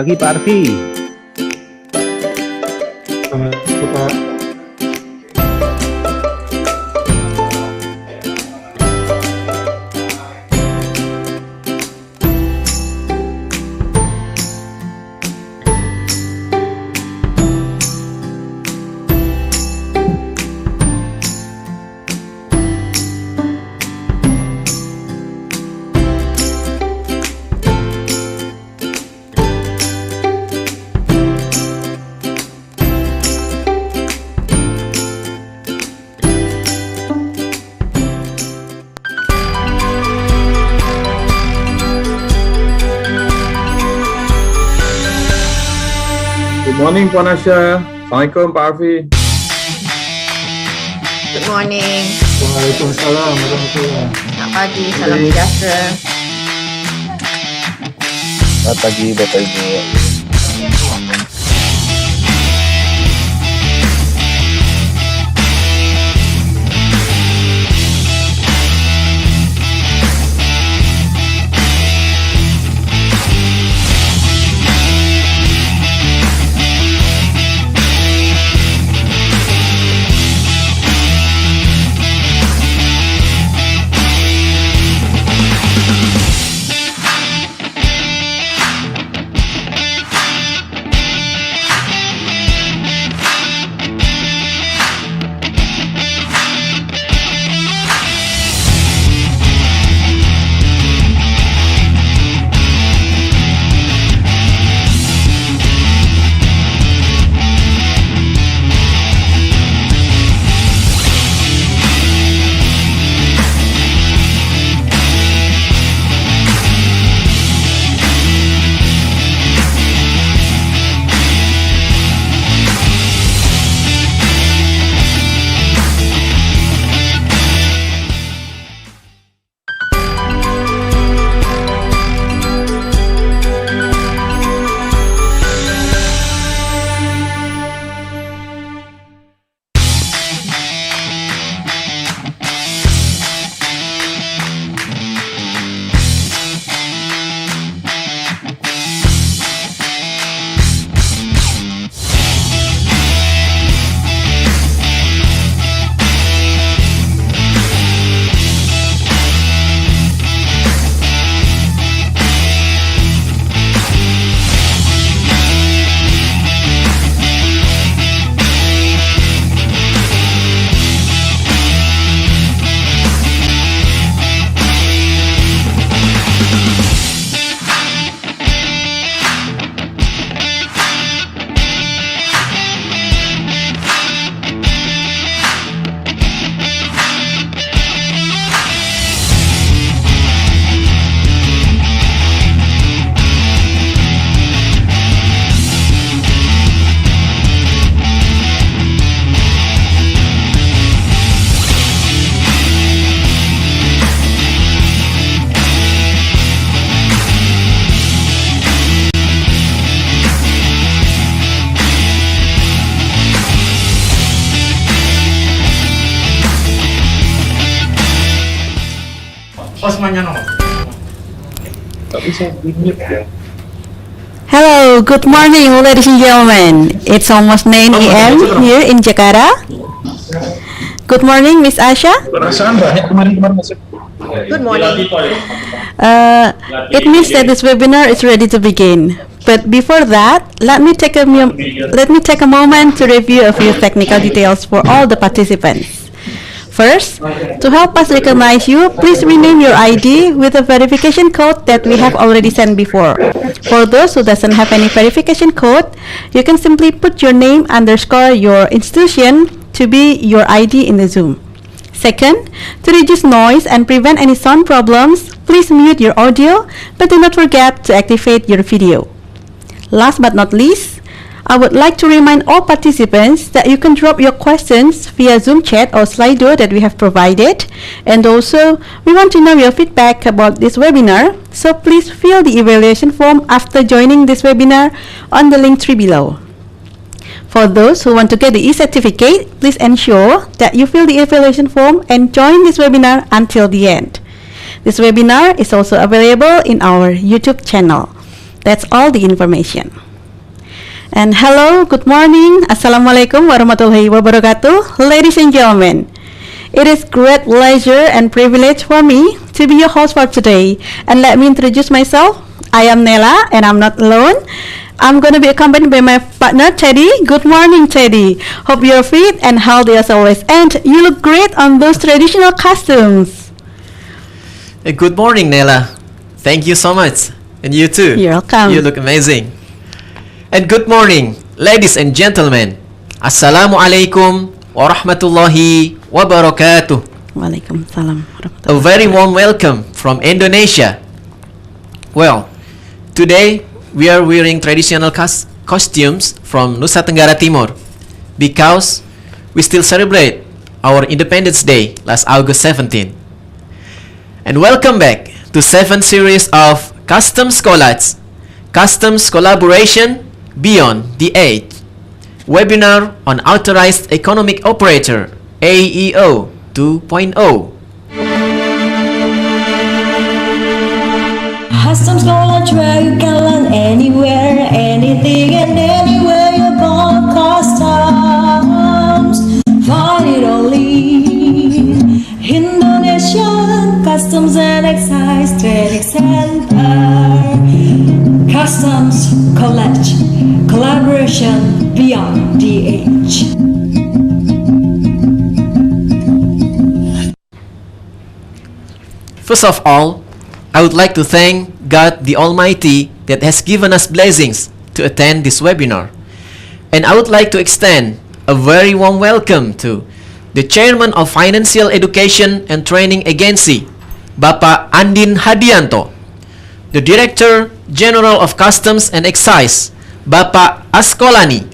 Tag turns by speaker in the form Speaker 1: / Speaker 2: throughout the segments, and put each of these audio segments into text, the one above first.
Speaker 1: pagi Pak Arfi.
Speaker 2: Selamat pagi, Pak.
Speaker 3: Good morning, Puan Asha. Assalamualaikum, Pak Arfi.
Speaker 4: Good morning.
Speaker 2: Waalaikumsalam warahmatullahi.
Speaker 4: Selamat pagi, salam sejahtera.
Speaker 1: Selamat pagi Bapak Ibu.
Speaker 5: Hello, good morning, ladies and gentlemen. It's almost 9 a.m. here in Jakarta. Good morning, Miss Asha.
Speaker 2: Perasaan banyak kemarin masuk.
Speaker 4: Good morning.
Speaker 5: It means that this webinar is ready to begin. But before that, let me take a moment to review a few technical details for all the participants. First, to help us recognize you, please rename your ID with a verification code that we have already sent before. For those who doesn't have any verification code, you can simply put your name _ your institution to be your ID in the Zoom. Second, to reduce noise and prevent any sound problems, please mute your audio, but do not forget to activate your video. Last but not least, I would like to remind all participants that you can drop your questions via Zoom chat or Slido that we have provided. And also, we want to know your feedback about this webinar, so please fill the evaluation form after joining this webinar on the link tree below. For those who want to get the e-certificate, please ensure that you fill the evaluation form and join this webinar until the end. This webinar is also available in our YouTube channel. That's all the information. And hello, good morning, Assalamualaikum warahmatullahi wabarakatuh, ladies and gentlemen. It is great pleasure and privilege for me to be your host for today. And let me introduce myself. I am Nela and I'm not alone. I'm going to be accompanied by my partner Teddy. Good morning, Teddy. Hope you're fit and healthy as always. And you look great on those traditional costumes.
Speaker 6: Good morning, Nela. Thank you so much. And you too.
Speaker 5: You're welcome.
Speaker 6: You look amazing. And good morning, ladies and gentlemen. Assalamualaikum warahmatullahi wabarakatuh.
Speaker 5: Waalaikumsalam.
Speaker 6: A very warm welcome from Indonesia. Well, today we are wearing traditional costumes from Nusa Tenggara Timur because we still celebrate our Independence Day last August 17. And welcome back to 7th series of Customs Collage, Customs Collaboration Beyond the Age, webinar on Authorized Economic Operator, AEO 2.0.
Speaker 7: Customs knowledge where you can learn anywhere, anything and anywhere about customs. Find it only Indonesian Customs and Excise Training Center. Customs College, collaboration beyond the age.
Speaker 6: First of all, I would like to thank God the Almighty that has given us blessings to attend this webinar. And I would like to extend a very warm welcome to the Chairman of Financial Education and Training Agency, Bapak Andin Hadianto, the Director General of Customs and Excise, Bapak Askolani,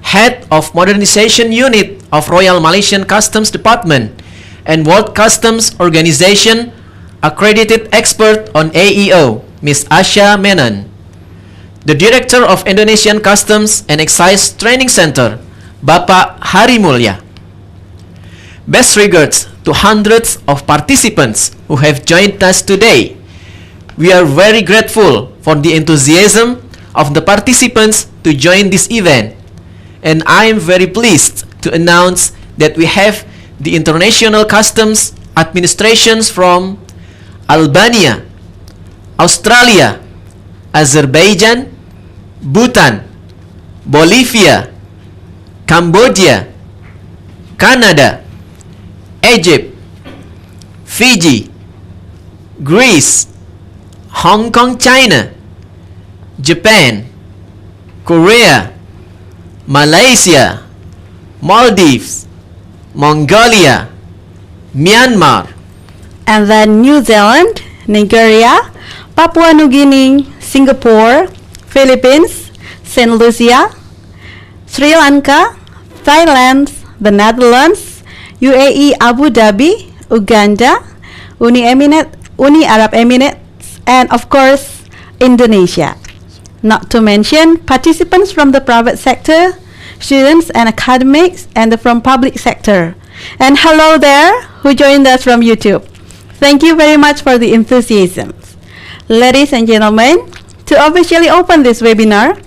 Speaker 6: Head of Modernization Unit of Royal Malaysian Customs Department and World Customs Organization accredited expert on AEO, Ms. Asha Menon, the Director of Indonesian Customs and Excise Training Center, Bapak Hari Mulya. Best regards to hundreds of participants who have joined us today. We are very grateful for the enthusiasm of the participants to join this event, and I am very pleased to announce that we have the International Customs Administrations from Albania, Australia, Azerbaijan, Bhutan, Bolivia, Cambodia, Canada, Egypt, Fiji, Greece, Hong Kong, China, Japan, Korea, Malaysia, Maldives, Mongolia, Myanmar,
Speaker 5: And then New Zealand, Nigeria, Papua New Guinea, Singapore, Philippines, Saint Lucia, Sri Lanka, Thailand, the Netherlands, UAE, Abu Dhabi, Uganda, Uni Arab Emirates, and of course, Indonesia. Not to mention participants from the private sector, students and academics, and from public sector. And hello there, who joined us from YouTube. Thank you very much for the enthusiasm. Ladies and gentlemen, to officially open this webinar,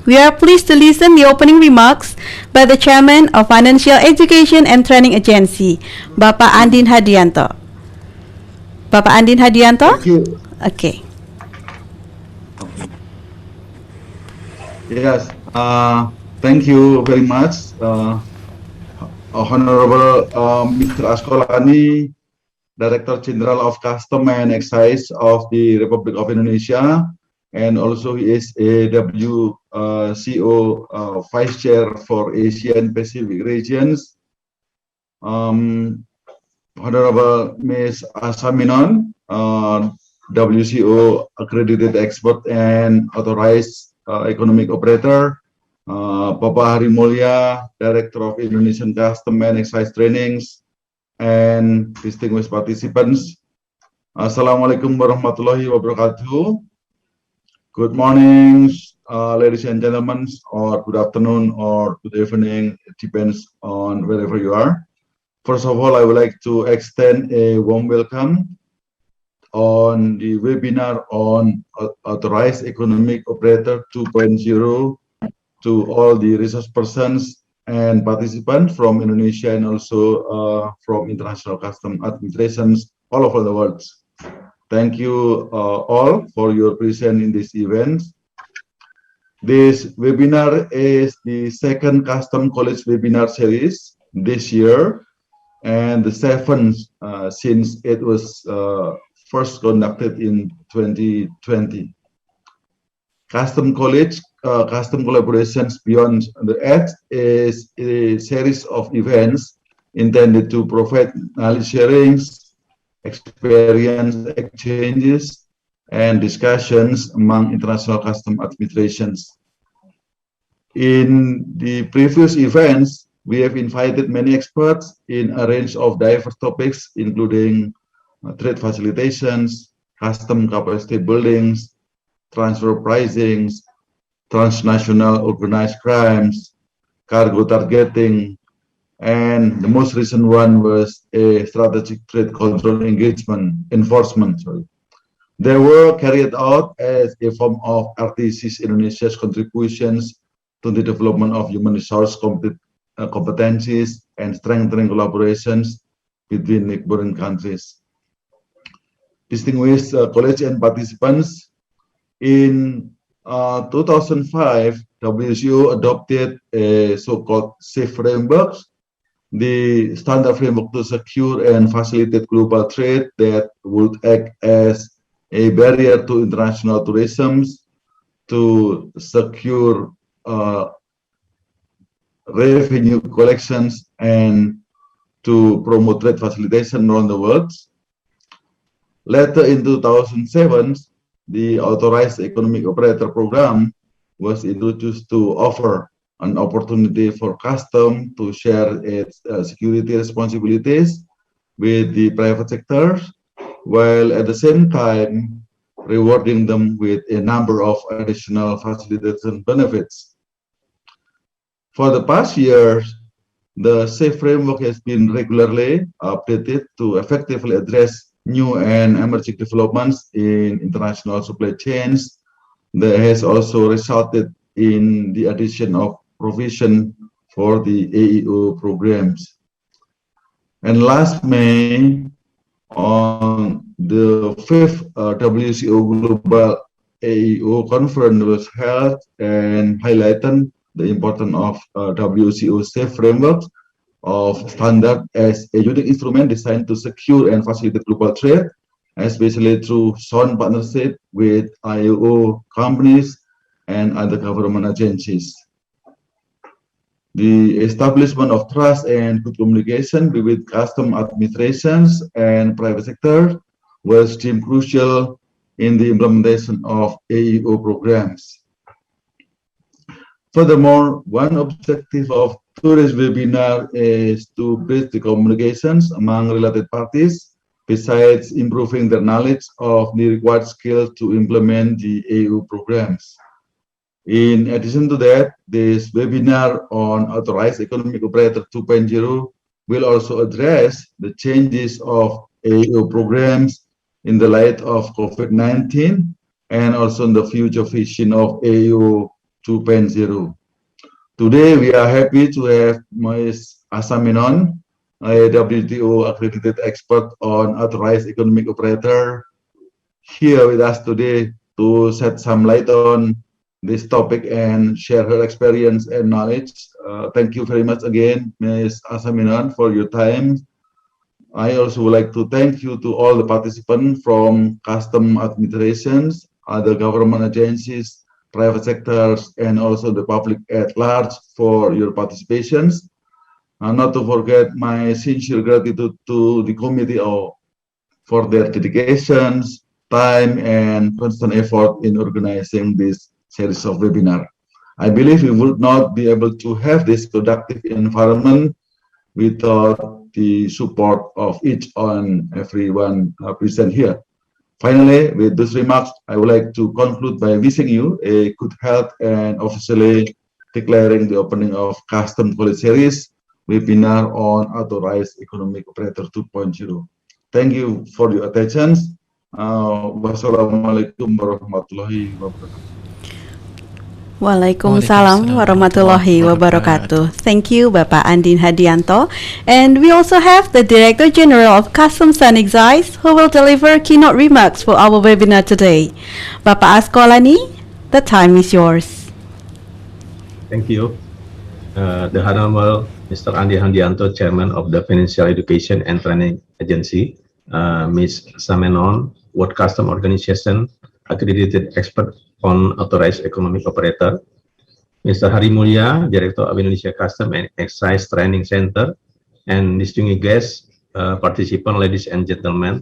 Speaker 5: we are pleased to listen the opening remarks by the Chairman of Financial Education and Training Agency, Bapak Andin Hadianto. Bapak Andin Hadianto?
Speaker 1: Thank you.
Speaker 5: Okay.
Speaker 1: Yes, thank you very much, Honorable Mr. Askolani, Director General of Customs and Excise of the Republic of Indonesia, and also he is AWCO Vice Chair for Asia and Pacific regions. Honorable Ms. Asha Menon, WCO accredited expert and authorized economic operator. Bapak Hari Mulya, Director of Indonesian Customs and Excise Trainings, and distinguished participants. Assalamualaikum warahmatullahi wabarakatuh. Good morning, ladies and gentlemen, or good afternoon, or good evening. It depends on wherever you are. First of all, I would like to extend a warm welcome on the webinar on Authorized Economic Operator 2.0 to all the resource persons and participants from Indonesia and also from international custom administrations all over the world. Thank you all for your presence in this event. This webinar is the second Custom College webinar series this year, and the seventh since it was first conducted in 2020. Custom College, Custom Collaborations Beyond the Edge is a series of events intended to provide knowledge sharings, experience exchanges, and discussions among international custom administrations. In the previous events, we have invited many experts in a range of diverse topics, including trade facilitations, custom capacity buildings, transfer pricings, transnational organized crimes, cargo targeting, and the most recent one was a strategic trade control enforcement. They were carried out as a form of RTC's Indonesia's contributions to the development of human resource competencies and strengthening collaborations between neighboring countries. Distinguished colleagues and participants, in 2005, WCO adopted a so-called SAFE framework, the standard framework to secure and facilitate global trade that would act as a barrier to international tourism, to secure revenue collections, and to promote trade facilitation around the world. Later in 2007, the Authorized Economic Operator Program was introduced to offer an opportunity for custom to share its security responsibilities with the private sector, while at the same time rewarding them with a number of additional facilitation benefits. For the past years, the SAFE framework has been regularly updated to effectively address new and emerging developments in international supply chains. That has also resulted in the addition of provision for the AEO programs. And last May, on the 5th WCO Global AEO conference was held and highlighted the importance of WCO SAFE framework of standard as a unique instrument designed to secure and facilitate global trade, especially through sound partnership with IOO companies and other government agencies. The establishment of trust and good communication between custom administrations and private sector was deemed crucial in the implementation of AEO programs. Furthermore, one objective of today's webinar is to bridge the communications among related parties, besides improving their knowledge of the required skills to implement the AEO programs. In addition to that, this webinar on Authorized Economic Operator 2.0 will also address the changes of AEO programs in the light of COVID-19 and also in the future vision of AEO 2.0. Today, we are happy to have Ms. Asa Menon, a WTO accredited expert on Authorized Economic Operator, here with us today to shed some light on this topic and share her experience and knowledge. Thank you very much again, Ms. Asa Menon, for your time. I also would like to thank you to all the participants from custom administrations, other government agencies, private sectors, and also the public at large for your participations. Not to forget my sincere gratitude to the committee for their dedications, time, and constant effort in organizing this series of webinar. I believe we would not be able to have this productive environment without the support of each and everyone present here. Finally, with those remarks, I would like to conclude by wishing you a good health and officially declaring the opening of Custom College Series webinar on Authorized Economic Operator 2.0. Thank you for your attention. Wassalamualaikum warahmatullahi wabarakatuh.
Speaker 5: Waalaikumsalam warahmatullahi wabarakatuh. Thank you, Bapak Andin Hadianto. And we also have the Director General of Customs and Excise who will deliver keynote remarks for our webinar today. Bapak Askolani, the time is yours.
Speaker 8: Thank you. The Honorable Mr. Andi Handianto, Chairman of the Financial Education and Training Agency, Ms. Samenon, World Custom Organization, Accredited Expert on Authorized Economic Operator, Mr. Hari Mulya, Director of Indonesia Custom and Excise Training Center, and distinguished guests, participants, ladies and gentlemen.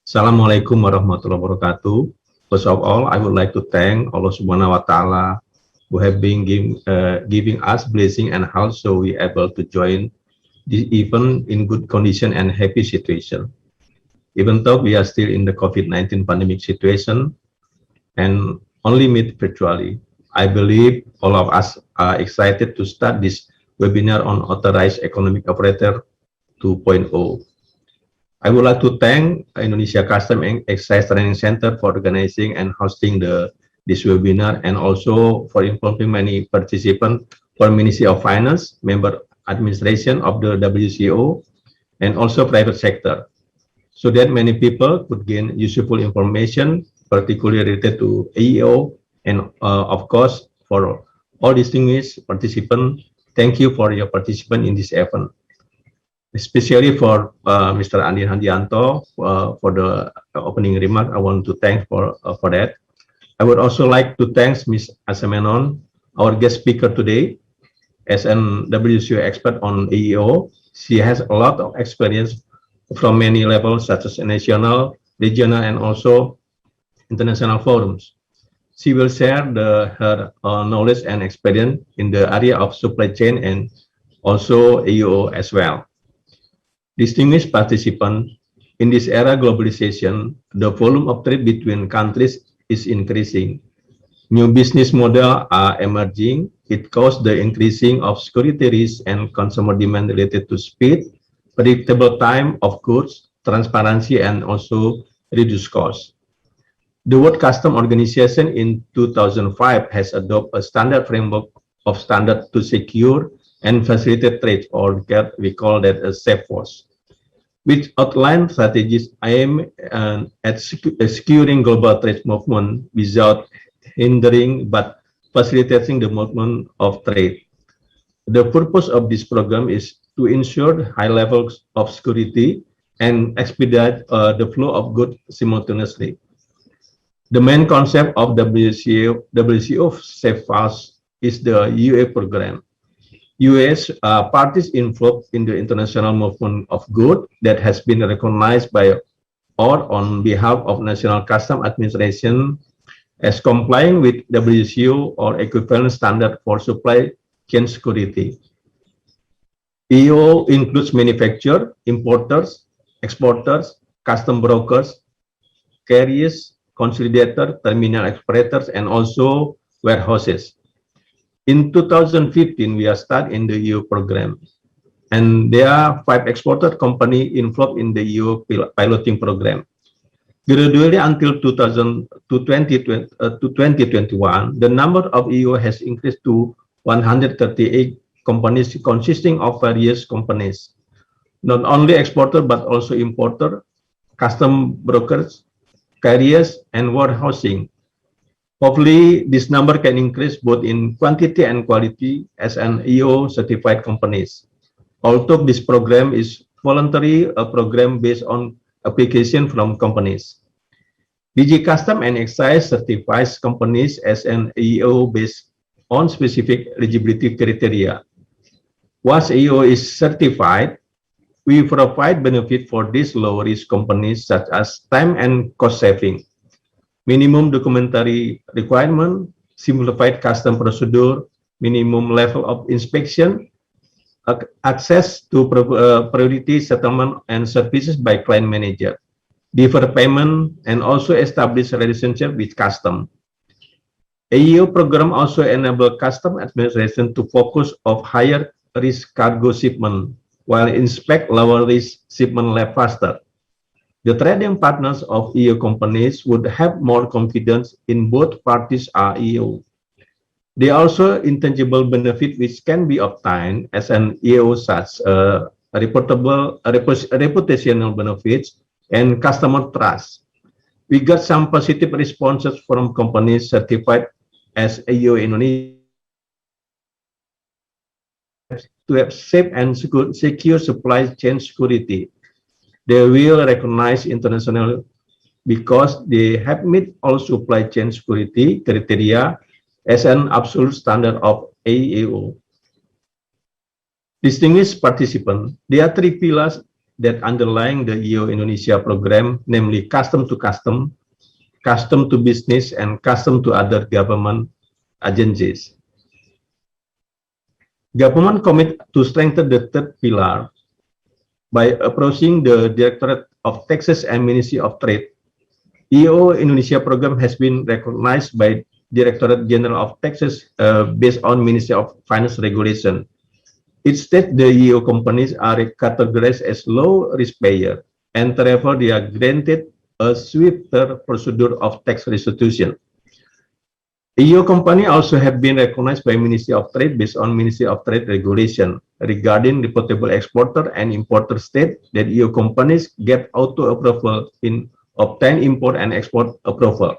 Speaker 8: Assalamualaikum warahmatullahi wabarakatuh. First of all, I would like to thank Allah Subhanahu wa Ta'ala who have been giving us blessing and also we able to join this event in good condition and happy situation. Even though we are still in the COVID-19 pandemic situation and only meet virtually, I believe all of us are excited to start this webinar on Authorized Economic Operator 2.0. I would like to thank Indonesia Custom and Excise Training Center for organizing and hosting this webinar and also for involving many participants for Ministry of Finance, member administration of the WCO, and also private sector, so that many people could gain useful information, particularly related to AEO, and of course, for all distinguished participants, thank you for your participation in this event. Especially for Mr. Andi Handianto for the opening remark, I want to thank for that. I would also like to thank Ms. Asamenon, our guest speaker today, as an WCO expert on AEO. She has a lot of experience from many levels, such as national, regional, and also international forums. She will share her knowledge and experience in the area of supply chain and also AEO as well. Distinguished participants, in this era globalization, the volume of trade between countries is increasing. New business models are emerging. It caused the increasing of security risks and consumer demand related to speed, predictable time of goods, transparency, and also reduced costs. The World Customs Organization in 2005 has adopted a standard framework of standards to secure and facilitate trade, or we call that a SafeFORCE, which outline strategies aimed at securing global trade movement without hindering but facilitating the movement of trade. The purpose of this program is to ensure high levels of security and expedite the flow of goods simultaneously. The main concept of WCO SafeFORCE is the UA program. US parties involved in the international movement of goods that has been recognized by or on behalf of National Customs Administration as complying with WCO or equivalent standard for supply chain security. EO includes manufacturers, importers, exporters, custom brokers, carriers, consolidator, terminal operators, and also warehouses. In 2015, we are started in the EU program, and there are 5 exporter companies involved in the EU piloting program. Gradually, until 2021, the number of EU has increased to 138 companies consisting of various companies, not only exporter but also importer, custom brokers, carriers, and warehousing. Hopefully, this number can increase both in quantity and quality as an EO certified companies. Although this program is voluntary, a program based on application from companies. DG Custom and Excise certifies companies as an EO based on specific eligibility criteria. Once EO is certified, we provide benefit for these low-risk companies such as time and cost saving, minimum documentary requirement, simplified custom procedure, minimum level of inspection, access to priority settlement and services by client manager, deferred payment, and also establish relationship with custom. AEO program also enable custom administration to focus on higher risk cargo shipment while inspect lower risk shipment left faster. The trading partners of EU companies would have more confidence in both parties are EU. There are also intangible benefit which can be obtained as an EU, such reputational benefits and customer trust. We got some positive responses from companies certified as EU Indonesia to have safe and secure supply chain security. They will recognize international because they have met all supply chain security criteria as an absolute standard of AEO. Distinguished participants, there are three pillars that underlying the EU Indonesia program, namely custom to custom, custom to business, and custom to other government agencies. Government commit to strengthen the third pillar by approaching the Directorate of Taxes and Ministry of Trade. EU Indonesia program has been recognized by Directorate General of Taxes based on Ministry of Finance regulation. It states the EU companies are categorized as low risk payer and therefore they are granted a swifter procedure of tax restitution. EU company also have been recognized by Ministry of Trade based on Ministry of Trade regulation regarding reputable exporter and importer state that EU companies get auto approval in obtain import and export approval.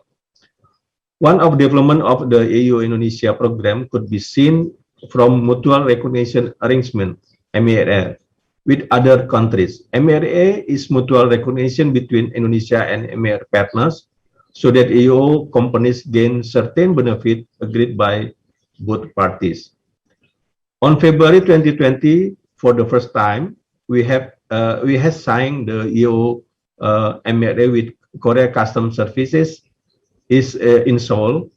Speaker 8: One of development of the EU Indonesia program could be seen from mutual recognition arrangement (MRA) with other countries. MRA is mutual recognition between Indonesia and MRA partners, so that EU companies gain certain benefit agreed by both parties. On February 2020, for the first time, we have signed the EU MRA with Korea Customs Services is in Seoul,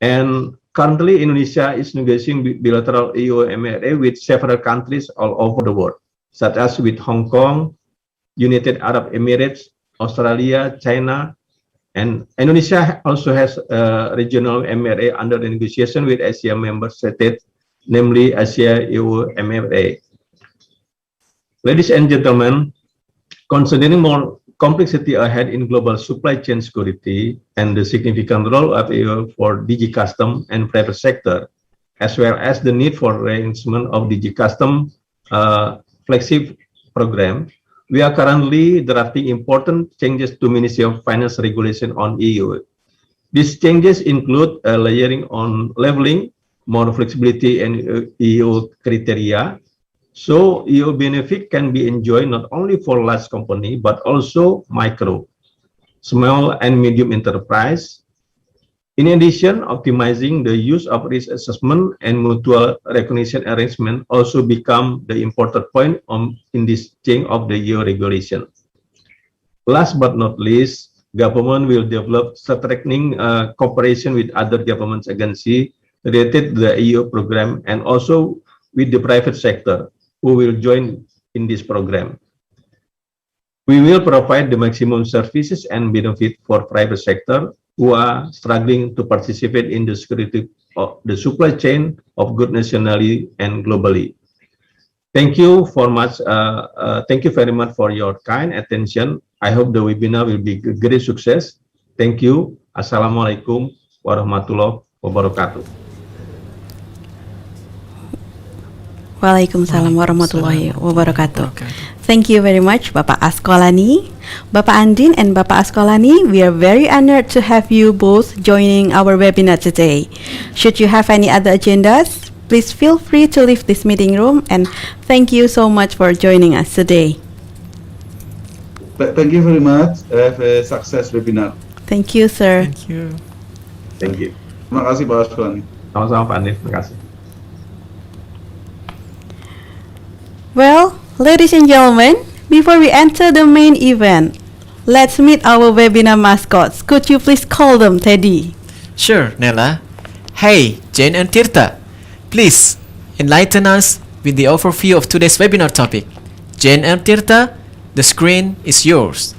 Speaker 8: and currently Indonesia is negotiating bilateral EU MRA with several countries all over the world, such as with Hong Kong, United Arab Emirates, Australia, China, and Indonesia also has a regional MRA under the negotiation with Asia member states, namely Asia EU MRA. Ladies and gentlemen, considering more complexity ahead in global supply chain security and the significant role of EU for DG Custom and private sector, as well as the need for arrangement of DG Custom flagship program, we are currently drafting important changes to Ministry of Finance regulation on EU. These changes include layering on leveling, more flexibility in EU criteria, so EU benefit can be enjoyed not only for large company, but also micro, small and medium enterprise. In addition, optimizing the use of risk assessment and mutual recognition arrangement also become the important point in this change of the EU regulation. Last but not least, government will develop strengthening cooperation with other government agencies related to the EU program and also with the private sector who will join in this program. We will provide the maximum services and benefit for private sector who are struggling to participate in the security of the supply chain of goods nationally and globally. Thank you very much for your kind attention. I hope the webinar will be a great success. Thank you. Assalamualaikum warahmatullahi wabarakatuh.
Speaker 5: Waalaikumsalam warahmatullahi wabarakatuh. Thank you very much, Bapak Askolani. Bapak Andin and Bapak Askolani, we are very honored to have you both joining our webinar today. Should you have any other agendas, please feel free to leave this meeting room, and thank you so much for joining us today.
Speaker 1: Thank you very much. Have a success webinar.
Speaker 5: Thank you, sir.
Speaker 6: Thank you.
Speaker 8: Thank you.
Speaker 1: Terima kasih Pak Askolani.
Speaker 8: Sama-sama Pak Andin, terima kasih.
Speaker 5: Well, ladies and gentlemen, before we enter the main event, let's meet our webinar mascots. Could you please call them, Teddy?
Speaker 6: Sure, Nella. Hey, Jane and Tirta, please enlighten us with the overview of today's webinar topic. Jane and Tirta, the screen is yours.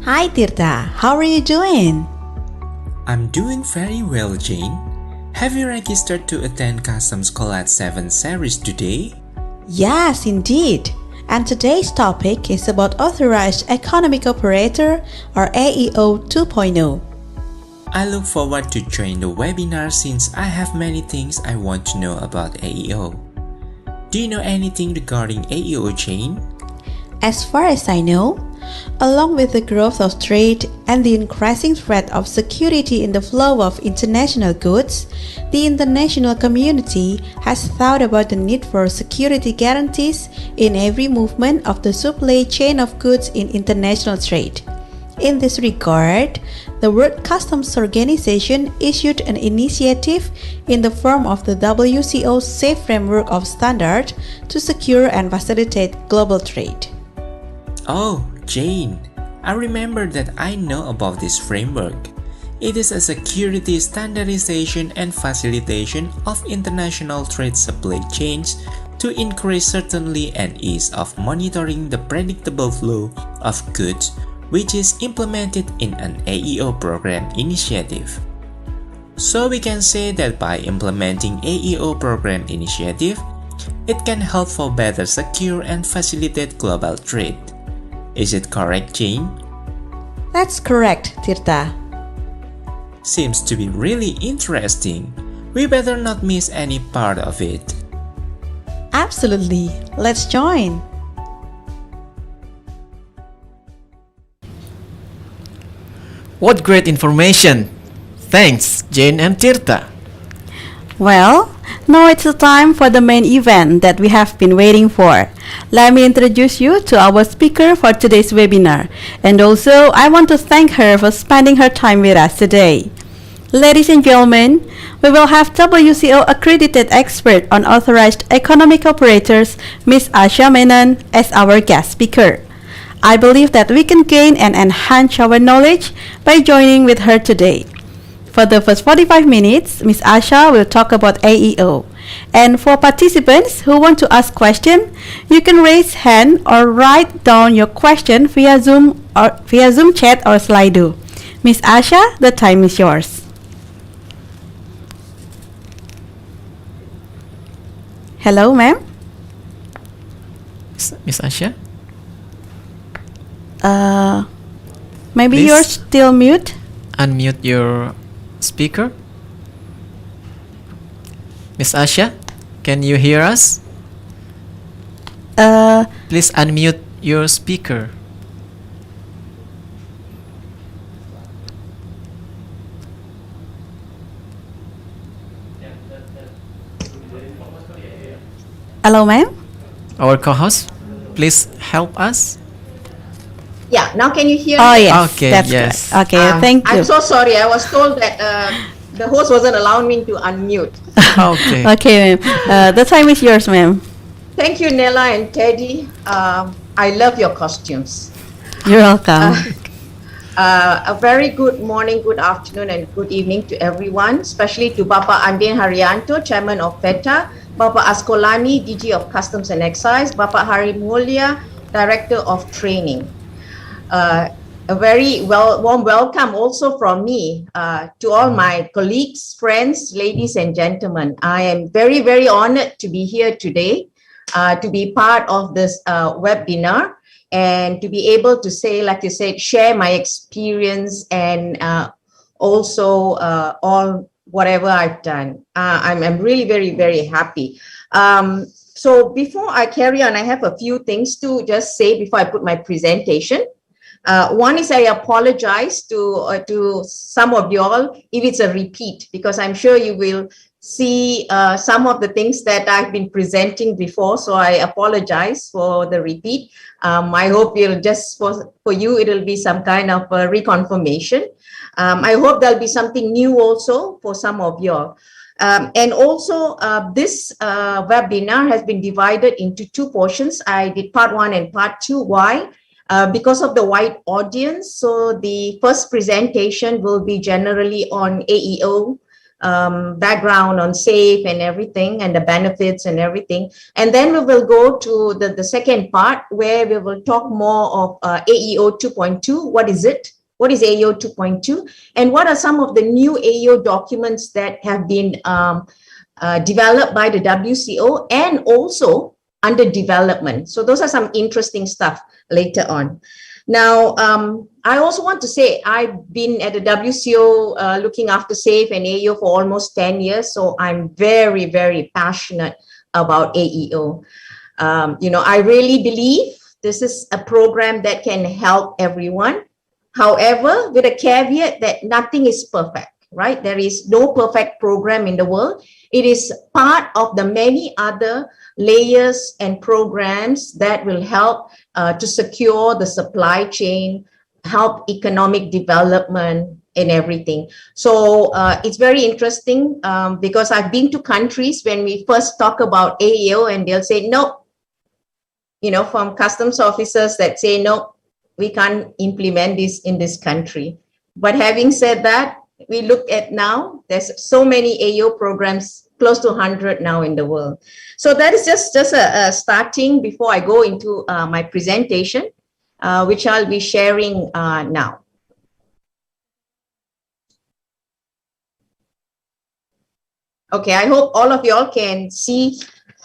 Speaker 9: Hi Tirtha, how are you doing?
Speaker 10: I'm doing very well, Jane. Have you registered to attend Customs College 7 series today?
Speaker 9: Yes, indeed. And today's topic is about Authorized Economic Operator or AEO 2.0.
Speaker 10: I look forward to join the webinar since I have many things I want to know about AEO. Do you know anything regarding AEO, Jane?
Speaker 9: As far as I know, along with the growth of trade and the increasing threat of security in the flow of international goods, the international community has thought about the need for security guarantees in every movement of the supply chain of goods in international trade. In this regard, the World Customs Organization issued an initiative in the form of the WCO Safe Framework of Standards to secure and facilitate global trade.
Speaker 10: Oh, Jane, I remember that I know about this framework. It is a security standardization and facilitation of international trade supply chains to increase certainty and ease of monitoring the predictable flow of goods, which is implemented in an AEO program initiative. So we can say that by implementing AEO program initiative, it can help for better secure and facilitate global trade. Is it correct, Jane?
Speaker 9: That's correct, Tirtha.
Speaker 10: Seems to be really interesting. We better not miss any part of it.
Speaker 9: Absolutely. Let's join.
Speaker 6: What great information! Thanks, Jane and Tirtha.
Speaker 5: Well, now it's the time for the main event that we have been waiting for. Let me introduce you to our speaker for today's webinar. And also, I want to thank her for spending her time with us today. Ladies and gentlemen, we will have WCO accredited expert on authorized economic operators, Ms. Asha Menon, as our guest speaker. I believe that we can gain and enhance our knowledge by joining with her today. For the first 45 minutes, Ms. Asha will talk about AEO. And for participants who want to ask questions, you can raise hand or write down your question via Zoom chat or Slido. Ms. Asha, the time is yours. Hello, ma'am.
Speaker 6: Miss Asha?
Speaker 5: Maybe
Speaker 6: Please.
Speaker 5: you're still mute.
Speaker 6: Unmute your speaker. Miss Asha, can you hear us? Please unmute your speaker.
Speaker 5: Hello, ma'am.
Speaker 6: Our co-host, please help us.
Speaker 4: Yeah, now can you hear
Speaker 5: Oh,
Speaker 4: me?
Speaker 5: yes.
Speaker 6: Okay,
Speaker 5: That's
Speaker 6: yes.
Speaker 5: correct. Okay, thank you.
Speaker 4: I'm so sorry. I was told that the host wasn't allowing me to unmute.
Speaker 6: Okay.
Speaker 5: Okay, ma'am. The time is yours, ma'am.
Speaker 4: Thank you, Nella and Teddy. I love your costumes.
Speaker 5: You're welcome.
Speaker 4: A very good morning, good afternoon, and good evening to everyone, especially to Bapak Andin Haryanto, Chairman of PETA, Bapak Askolani, DG of Customs and Excise, Bapak Hari Mulya, Director of Training. A very warm welcome also from me to all my colleagues, friends, ladies and gentlemen. I am very, very honored to be here today, to be part of this webinar, and to be able to say, like you said, share my experience and also all whatever I've done. I'm really very, very happy. So before I carry on, I have a few things to just say before I put my presentation. One is I apologize to some of you all if it's a repeat, because I'm sure you will see some of the things that I've been presenting before. So I apologize for the repeat. I hope you'll just for you, it'll be some kind of a reconfirmation. I hope there'll be something new also for some of you all. And also this webinar has been divided into two portions. I did part 1 and part 2. Why? Because of the wide audience. So the first presentation will be generally on AEO background on SAFE and everything and the benefits and everything. And then we will go to the second part where we will talk more of AEO 2.2. What is it? What is AEO 2.2? And what are some of the new AEO documents that have been developed by the WCO and also under development? So those are some interesting stuff later on. Now, I also want to say I've been at the WCO looking after SAFE and AEO for almost 10 years. So I'm very, very passionate about AEO. I really believe this is a program that can help everyone. However, with a caveat that nothing is perfect, right? There is no perfect program in the world. It is part of the many other layers and programs that will help to secure the supply chain, help economic development and everything. So it's very interesting because I've been to countries when we first talk about AEO and they'll say, no, from customs officers that say, no, we can't implement this in this country. But having said that, we look at now, there's so many AEO programs, close to 100 now in the world. So that is just a starting before I go into my presentation, which I'll be sharing now. Okay, I hope all of y'all can see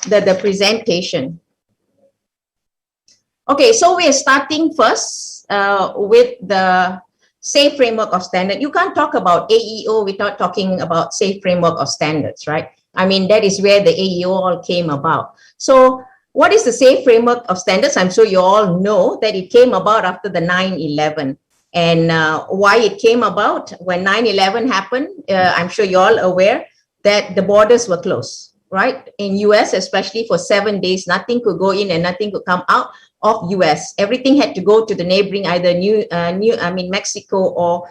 Speaker 4: the presentation. Okay, so we are starting first with the SAFE framework of standard. You can't talk about AEO without talking about SAFE framework of standards, right? I mean, that is where the AEO all came about. So what is the SAFE framework of standards? I'm sure you all know that it came about after the 9/11. And why it came about when 9/11 happened, I'm sure you're all aware that the borders were closed, right? In US, especially for 7 days, nothing could go in and nothing could come out of US. Everything had to go to the neighboring, either Mexico or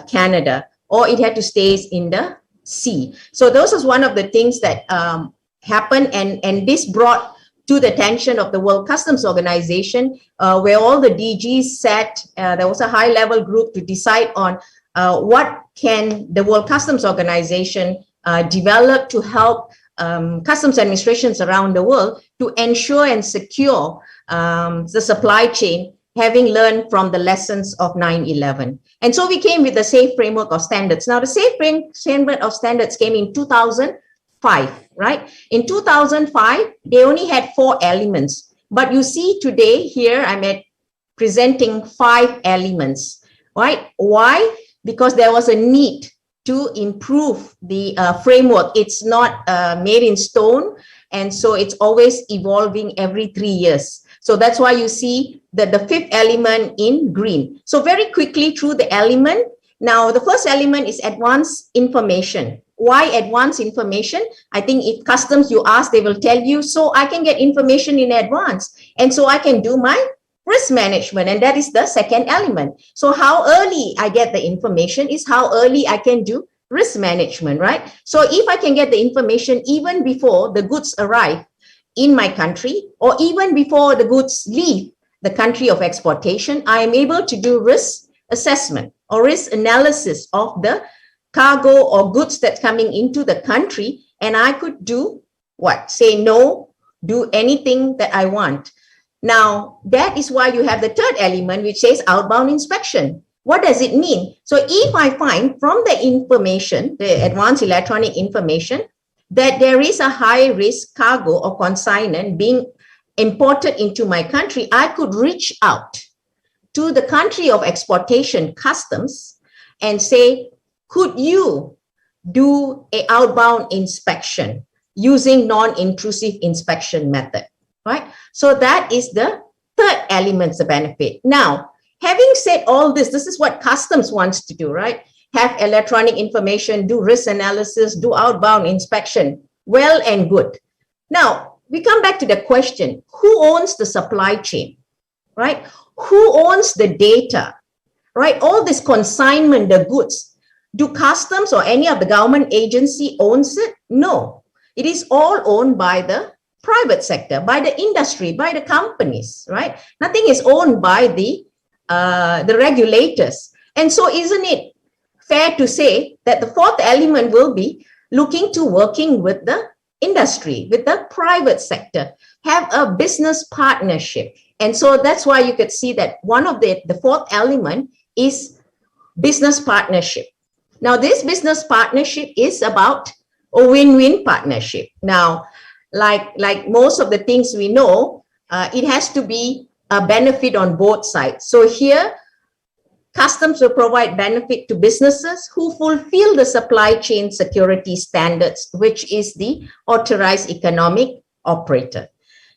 Speaker 4: Canada, or it had to stay in the sea. So those was one of the things that happened, and this brought to the attention of the World Customs Organization, where all the DGs sat. There was a high-level group to decide on what can the World Customs Organization develop to help customs administrations around the world to ensure and secure the supply chain, having learned from the lessons of 9/11. And so we came with the SAFE framework of standards. Now, the SAFE framework of standards came in 2005, right? In 2005, they only had 4 elements. But you see today here, I'm presenting 5 elements, right? Why? Because there was a need to improve the framework. It's not made in stone, and so it's always evolving every 3 years. So that's why you see the 5th element in green. So very quickly through the element. Now, the first element is advanced information. Why advanced information? I think if customs you ask, they will tell you, so I can get information in advance. And so I can do my risk management, and that is the second element. So how early I get the information is how early I can do risk management, right? So if I can get the information even before the goods arrive in my country, or even before the goods leave the country of exportation, I am able to do risk assessment or risk analysis of the cargo or goods that's coming into the country, and I could do what? Say no, do anything that I want. Now, that is why you have the 3rd element, which says outbound inspection. What does it mean? So if I find from the information, the advanced electronic information, that there is a high-risk cargo or consignment being imported into my country, I could reach out to the country of exportation customs and say, could you do an outbound inspection using non-intrusive inspection method, right? So that is the 3rd element, the benefit. Now, having said all this, this is what customs wants to do, right? Have electronic information, do risk analysis, do outbound inspection. Well and good. Now, we come back to the question, who owns the supply chain, right? Who owns the data, right? All this consignment, the goods, do customs or any of the government agency owns it? No, it is all owned by the private sector, by the industry, by the companies, right? Nothing is owned by the regulators. And so isn't it fair to say that the fourth element will be looking to working with the industry, with the private sector, have a business partnership. And so that's why you could see that one of the fourth element is business partnership. Now, this business partnership is about a win-win partnership. Now, like most of the things we know, it has to be a benefit on both sides. So here, customs will provide benefit to businesses who fulfill the supply chain security standards, which is the authorized economic operator.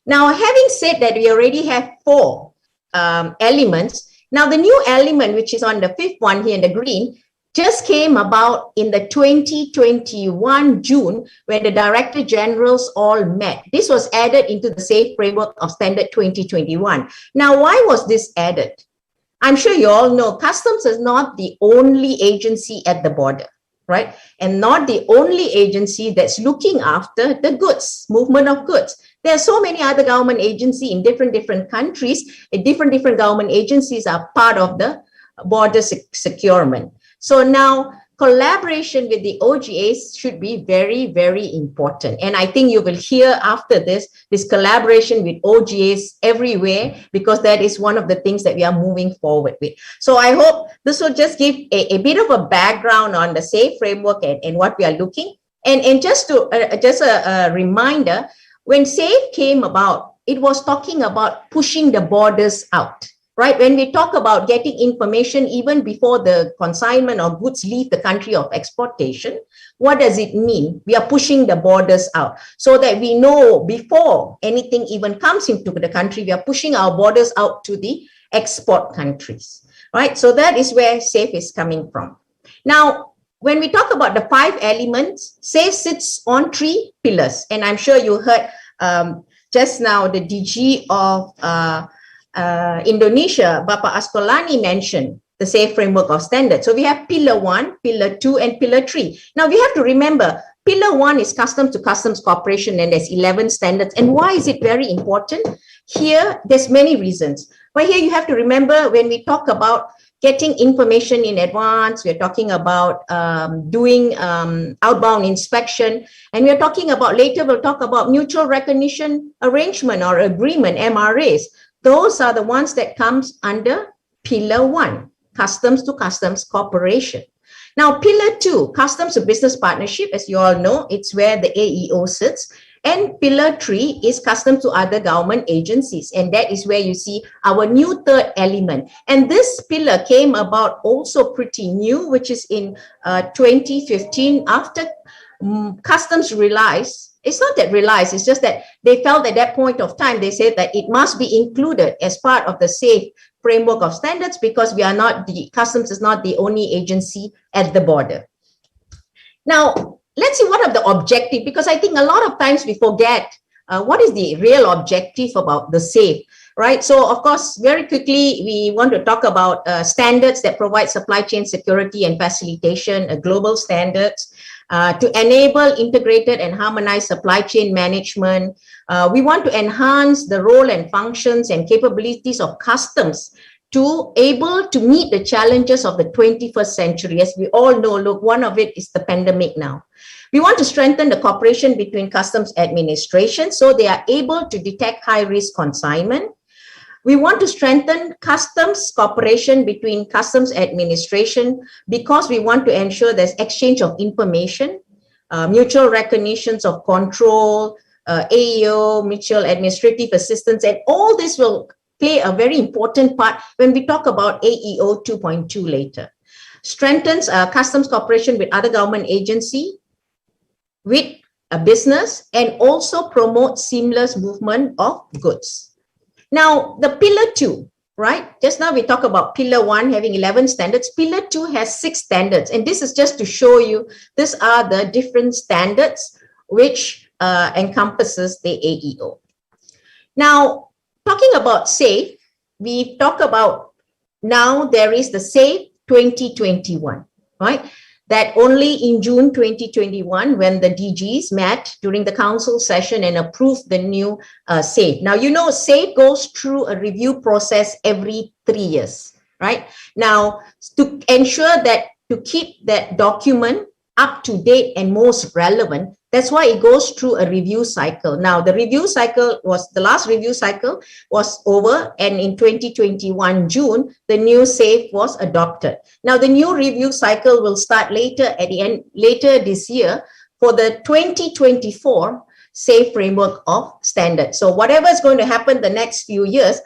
Speaker 4: Now, having said that, we already have four elements. Now, the new element, which is on the fifth one here in the green, just came about in the 2021 June when the Director Generals all met. This was added into the SAFE Framework of Standard 2021. Now, why was this added? I'm sure you all know Customs is not the only agency at the border, right? And not the only agency that's looking after the goods, movement of goods. There are so many other government agencies in different countries, and different government agencies are part of the border securement. So now collaboration with the OGAs should be very, very important. And I think you will hear after this collaboration with OGAs everywhere, because that is one of the things that we are moving forward with. So I hope this will just give a bit of a background on the SAFE framework and what we are looking. And just a reminder, when SAFE came about, it was talking about pushing the borders out. Right? When we talk about getting information even before the consignment of goods leave the country of exportation, what does it mean? We are pushing the borders out so that we know before anything even comes into the country, we are pushing our borders out to the export countries, right? So that is where SAFE is coming from. Now, when we talk about the five elements, SAFE sits on three pillars. And I'm sure you heard just now the DG of Indonesia, Bapak Askolani, mentioned the SAFE Framework of Standards. So we have Pillar 1, Pillar 2, and Pillar 3. Now we have to remember, Pillar 1 is customs to customs cooperation, and there's 11 standards. And why is it very important? Here, there's many reasons. But here you have to remember, when we talk about getting information in advance, we're talking about doing outbound inspection, and we're talking about, later we'll talk about mutual recognition arrangement or agreement, MRAs. Those are the ones that comes under Pillar 1, Customs to Customs Cooperation. Now, Pillar 2, Customs to Business Partnership, as you all know, it's where the AEO sits. And Pillar 3 is Customs to Other Government Agencies. And that is where you see our new third element. And this pillar came about also pretty new, which is in 2015, after Customs realized, it's not that realized, it's just that they felt at that point of time, they said that it must be included as part of the SAFE Framework of Standards, because we are not, the Customs is not the only agency at the border. Now, let's see what are the objectives, because I think a lot of times we forget what is the real objective about the SAFE, right? So, of course, very quickly, we want to talk about standards that provide supply chain security and facilitation, global standards. To enable integrated and harmonized supply chain management. We want to enhance the role and functions and capabilities of customs to able to meet the challenges of the 21st century. As we all know, look, one of it is the pandemic now. We want to strengthen the cooperation between customs administration so they are able to detect high-risk consignment. We want to strengthen customs cooperation between customs administration because we want to ensure there's exchange of information, mutual recognitions of control, AEO, mutual administrative assistance, and all this will play a very important part when we talk about AEO 2.2 later. Strengthens customs cooperation with other government agency, with a business, and also promotes seamless movement of goods. Now, the Pillar 2, right? Just now we talk about Pillar 1 having 11 standards. Pillar 2 has 6 standards. And this is just to show you, these are the different standards which encompasses the AEO. Now, talking about SAFE, we talk about now there is the SAFE 2021, right? That only in June 2021, when the DGs met during the council session and approved the new SAFE. Now, you know, SAFE goes through a review process every 3 years, right? Now, to ensure that to keep that document up to date and most relevant. That's why it goes through a review cycle. Now, the last review cycle was over, and in 2021 June, the new SAFE was adopted. Now, the new review cycle will start later this year for the 2024 SAFE framework of standards. So whatever is going to happen the next few years,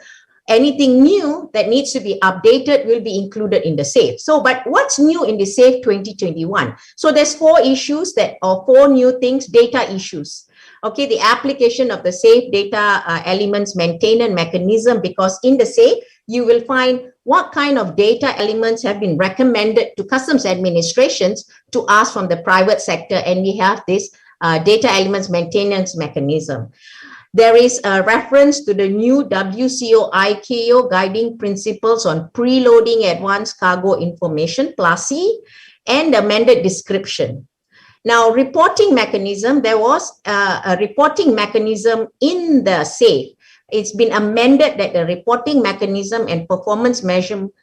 Speaker 4: anything new that needs to be updated will be included in the SAFE. So, but what's new in the SAFE 2021? So there's four new things, data issues. Okay, the application of the SAFE data elements maintenance mechanism, because in the SAFE, you will find what kind of data elements have been recommended to customs administrations to ask from the private sector, and we have this data elements maintenance mechanism. There is a reference to the new WCO-ICAO guiding principles on preloading advanced cargo information, PLACI, and amended description. Now, reporting mechanism, there was a reporting mechanism in the SAFE. It's been amended that the reporting mechanism and performance measurement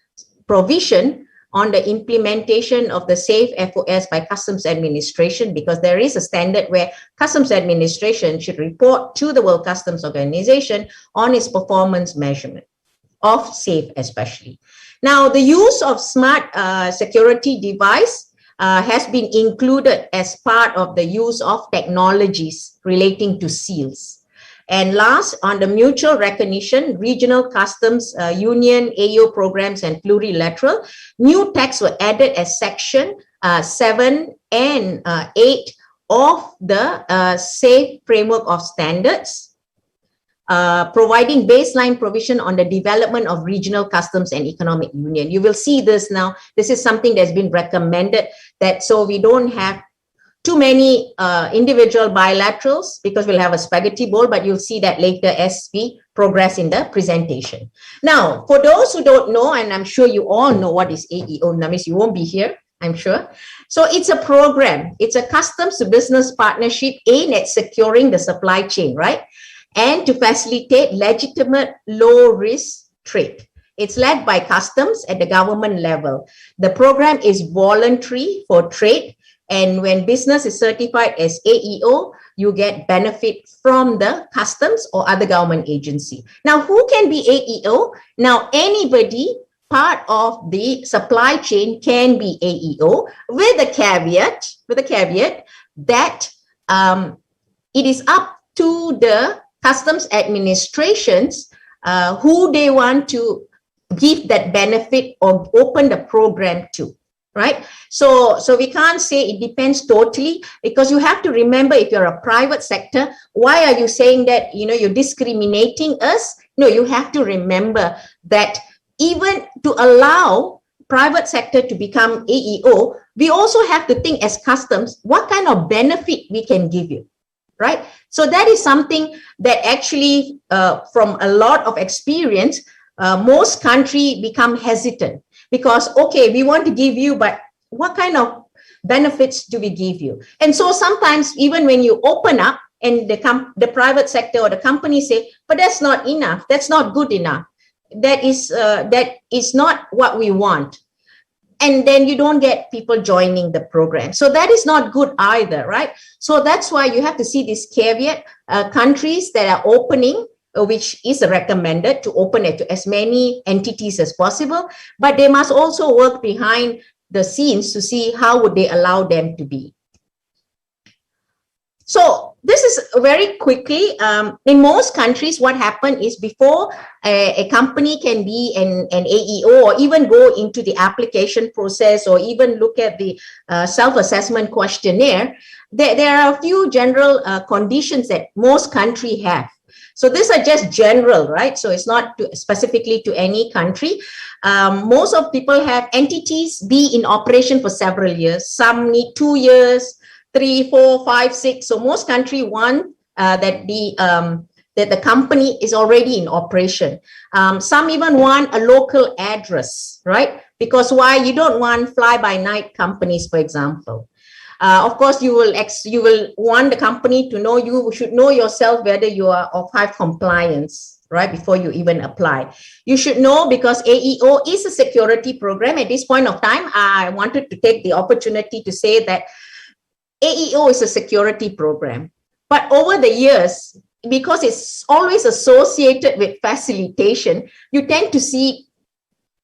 Speaker 4: provision on the implementation of the SAFE FOS by Customs Administration, because there is a standard where Customs Administration should report to the World Customs Organization on its performance measurement of SAFE especially. Now, the use of smart security device has been included as part of the use of technologies relating to seals. And last, on the mutual recognition, regional customs union, AO programs, and plurilateral, new texts were added as section 7 and 8 of the SAFE framework of standards, providing baseline provision on the development of regional customs and economic union. You will see this now. This is something that's been recommended, that so we don't have too many individual bilaterals, because we'll have a spaghetti bowl, but you'll see that later as we progress in the presentation. Now, for those who don't know, and I'm sure you all know what is AEO, that means you won't be here, I'm sure. So it's a program. It's a customs to business partnership aimed at securing the supply chain, right? And to facilitate legitimate low-risk trade. It's led by customs at the government level. The program is voluntary for trade, and when business is certified as AEO, you get benefit from the customs or other government agency. Now, who can be AEO? Now, anybody part of the supply chain can be AEO, with a caveat that it is up to the customs administrations who they want to give that benefit or open the program to. Right? So we can't say it depends totally, because you have to remember, if you're a private sector, why are you saying that, you're discriminating us? No, you have to remember that even to allow private sector to become AEO, we also have to think as customs, what kind of benefit we can give you, right? So that is something that actually, from a lot of experience, most countries become hesitant. Because, okay, we want to give you, but what kind of benefits do we give you? And so sometimes, even when you open up and the private sector or the company say, but that's not enough, that's not good enough, that is not what we want. And then you don't get people joining the program. So that is not good either, right? So that's why you have to see this caveat. Countries that are opening, which is recommended to open it to as many entities as possible, but they must also work behind the scenes to see how would they allow them to be. So this is very quickly, in most countries, what happened is before a company can be an AEO or even go into the application process or even look at the self-assessment questionnaire, there are a few general conditions that most countries have. So these are just general, right? So it's not specifically to any country. Most of people have entities be in operation for several years. Some need 2 years, 3, 4, 5, 6. So most countries want that the company is already in operation. Some even want a local address, right? Because why? You don't want fly-by-night companies, for example. Of course, you will want the company to know, you should know yourself whether you are of high compliance. right, before you even apply. You should know, because AEO is a security program. At this point of time, I wanted to take the opportunity to say that AEO is a security program. But over the years, because it's always associated with facilitation, you tend to see,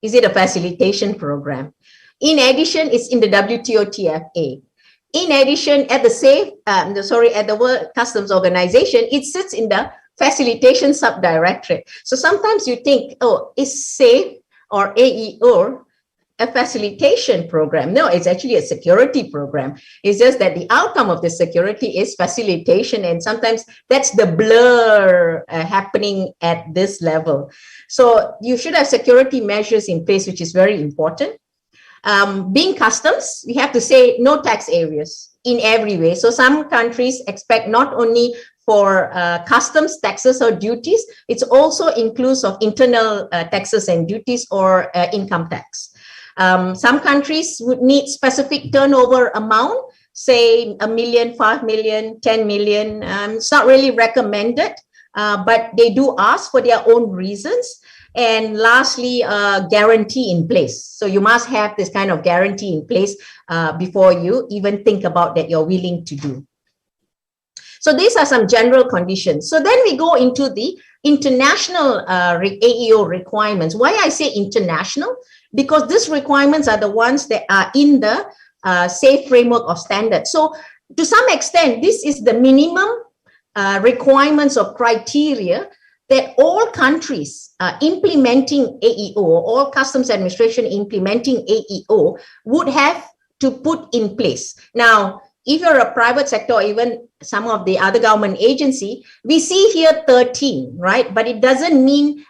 Speaker 4: is it a facilitation program? In addition, it's in the WTO TFA. In addition, at the World Customs Organization, it sits in the facilitation subdirectorate. So sometimes you think, oh, is SAFE or AEO a facilitation program? No, it's actually a security program. It's just that the outcome of the security is facilitation, and sometimes that's the blur happening at this level. So you should have security measures in place, which is very important. Being customs, we have to say no tax areas in every way. So some countries expect not only for customs taxes or duties, it's also inclusive of internal taxes and duties or income tax. Some countries would need specific turnover amount, say 1 million, 5 million, 10 million. It's not really recommended, but they do ask for their own reasons. And lastly, guarantee in place. So you must have this kind of guarantee in place before you even think about that you're willing to do. So these are some general conditions. So then we go into the international AEO requirements. Why I say international? Because these requirements are the ones that are in the SAFE framework of standards. So to some extent, this is the minimum requirements or criteria that all countries implementing AEO, all customs administration implementing AEO would have to put in place. Now, if you're a private sector or even some of the other government agency, we see here 13, right? But it doesn't mean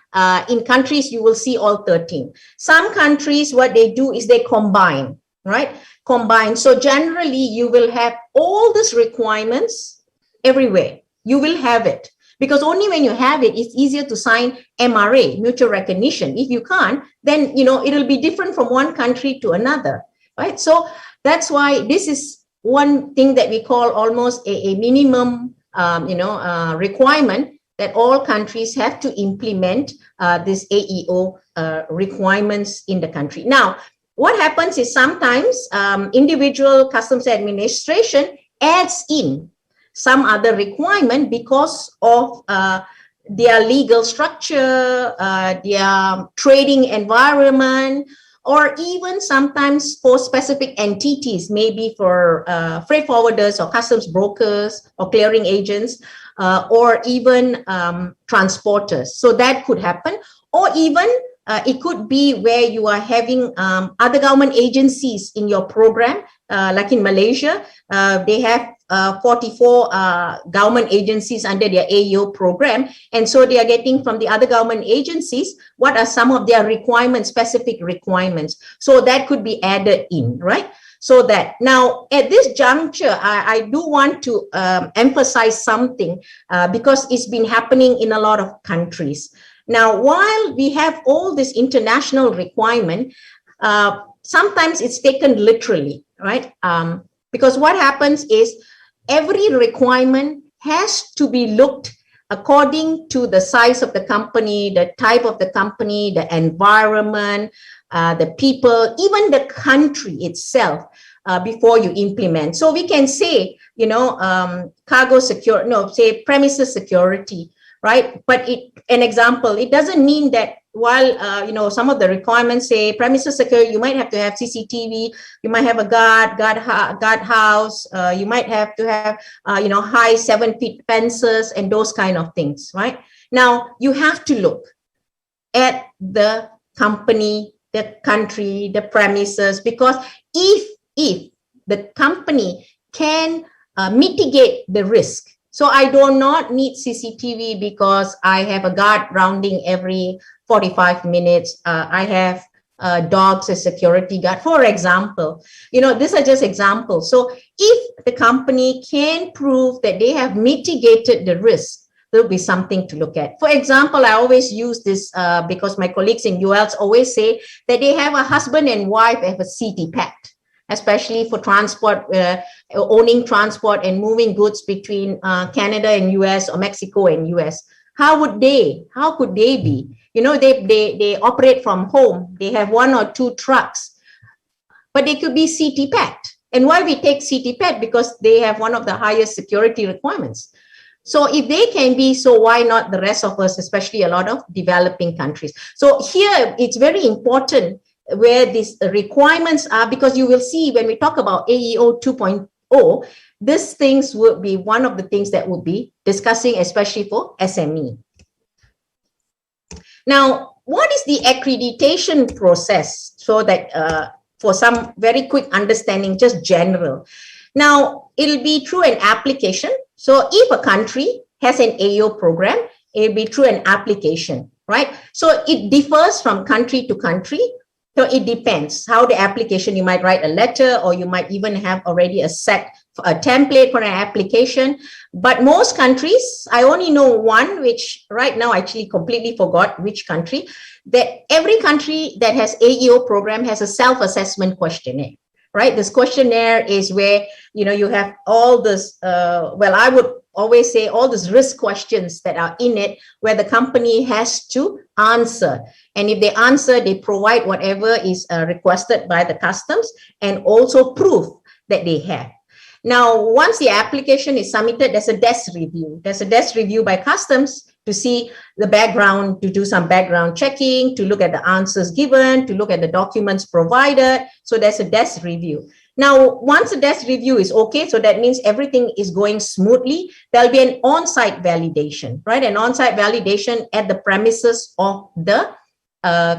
Speaker 4: in countries you will see all 13. Some countries, what they do is they combine, right? Combine. So generally, you will have all these requirements everywhere. You will have it. Because only when you have it, it's easier to sign MRA, mutual recognition. If you can't, then, it'll be different from one country to another, right? So that's why this is one thing that we call almost a minimum, requirement that all countries have to implement this AEO requirements in the country. Now, what happens is sometimes individual customs administration adds in some other requirement because of their legal structure, their trading environment, or even sometimes for specific entities, maybe for freight forwarders or customs brokers or clearing agents, or even transporters. So that could happen. Or even it could be where you are having other government agencies in your program, like in Malaysia, they have 44 government agencies under their AEO program. And so they are getting from the other government agencies, what are some of their requirements, specific requirements. So that could be added in, right? So that now at this juncture, I do want to emphasize something because it's been happening in a lot of countries. Now, while we have all this international requirement, sometimes it's taken literally, right? Because what happens is every requirement has to be looked according to the size of the company, the type of the company, the environment, the people, even the country itself before you implement. So we can say, cargo security, say premises security, right? But an example, it doesn't mean that while, some of the requirements say premises security, you might have to have CCTV, you might have a guardhouse, you might have to have, high 7 feet fences and those kind of things, right? Now, you have to look at the company, the country, the premises, because if the company can mitigate the risk. So I do not need CCTV because I have a guard rounding every 45 minutes. I have dogs as security guard, for example. These are just examples. So if the company can prove that they have mitigated the risk, there'll be something to look at. For example, I always use this because my colleagues in ULs always say that they have a husband and wife have a CT pact, especially for transport, owning transport and moving goods between Canada and US or Mexico and US. How could they be? You know, they operate from home. They have 1 or 2 trucks, but they could be CTPAT. And why we take CTPAT? Because they have one of the highest security requirements. So if they can be, so why not the rest of us, especially a lot of developing countries? So here it's very important where these requirements are, because you will see when we talk about AEO 2.0, these things would be one of the things that we'll be discussing, especially for SME. Now, what is the accreditation process? So that for some very quick understanding, just general. Now, it'll be through an application. So if a country has an AEO program, it'll be through an application, right? So it differs from country to country. So it depends how the application, you might write a letter, or you might even have already a template for an application. But most countries, I only know one, which right now I actually completely forgot which country, that every country that has AEO program has a self-assessment questionnaire, right? This questionnaire is where, you know, you have all this, well, I would always say all these risk questions that are in it, where the company has to answer. And if they answer, they provide whatever is requested by the customs, and also proof that they have. Now, once the application is submitted, there's a desk review. There's a desk review by customs to see the background, to do some background checking, to look at the answers given, to look at the documents provided. So there's a desk review. Now, once the desk review is okay, so that means everything is going smoothly, there'll be an on-site validation, right? An on-site validation at the premises of the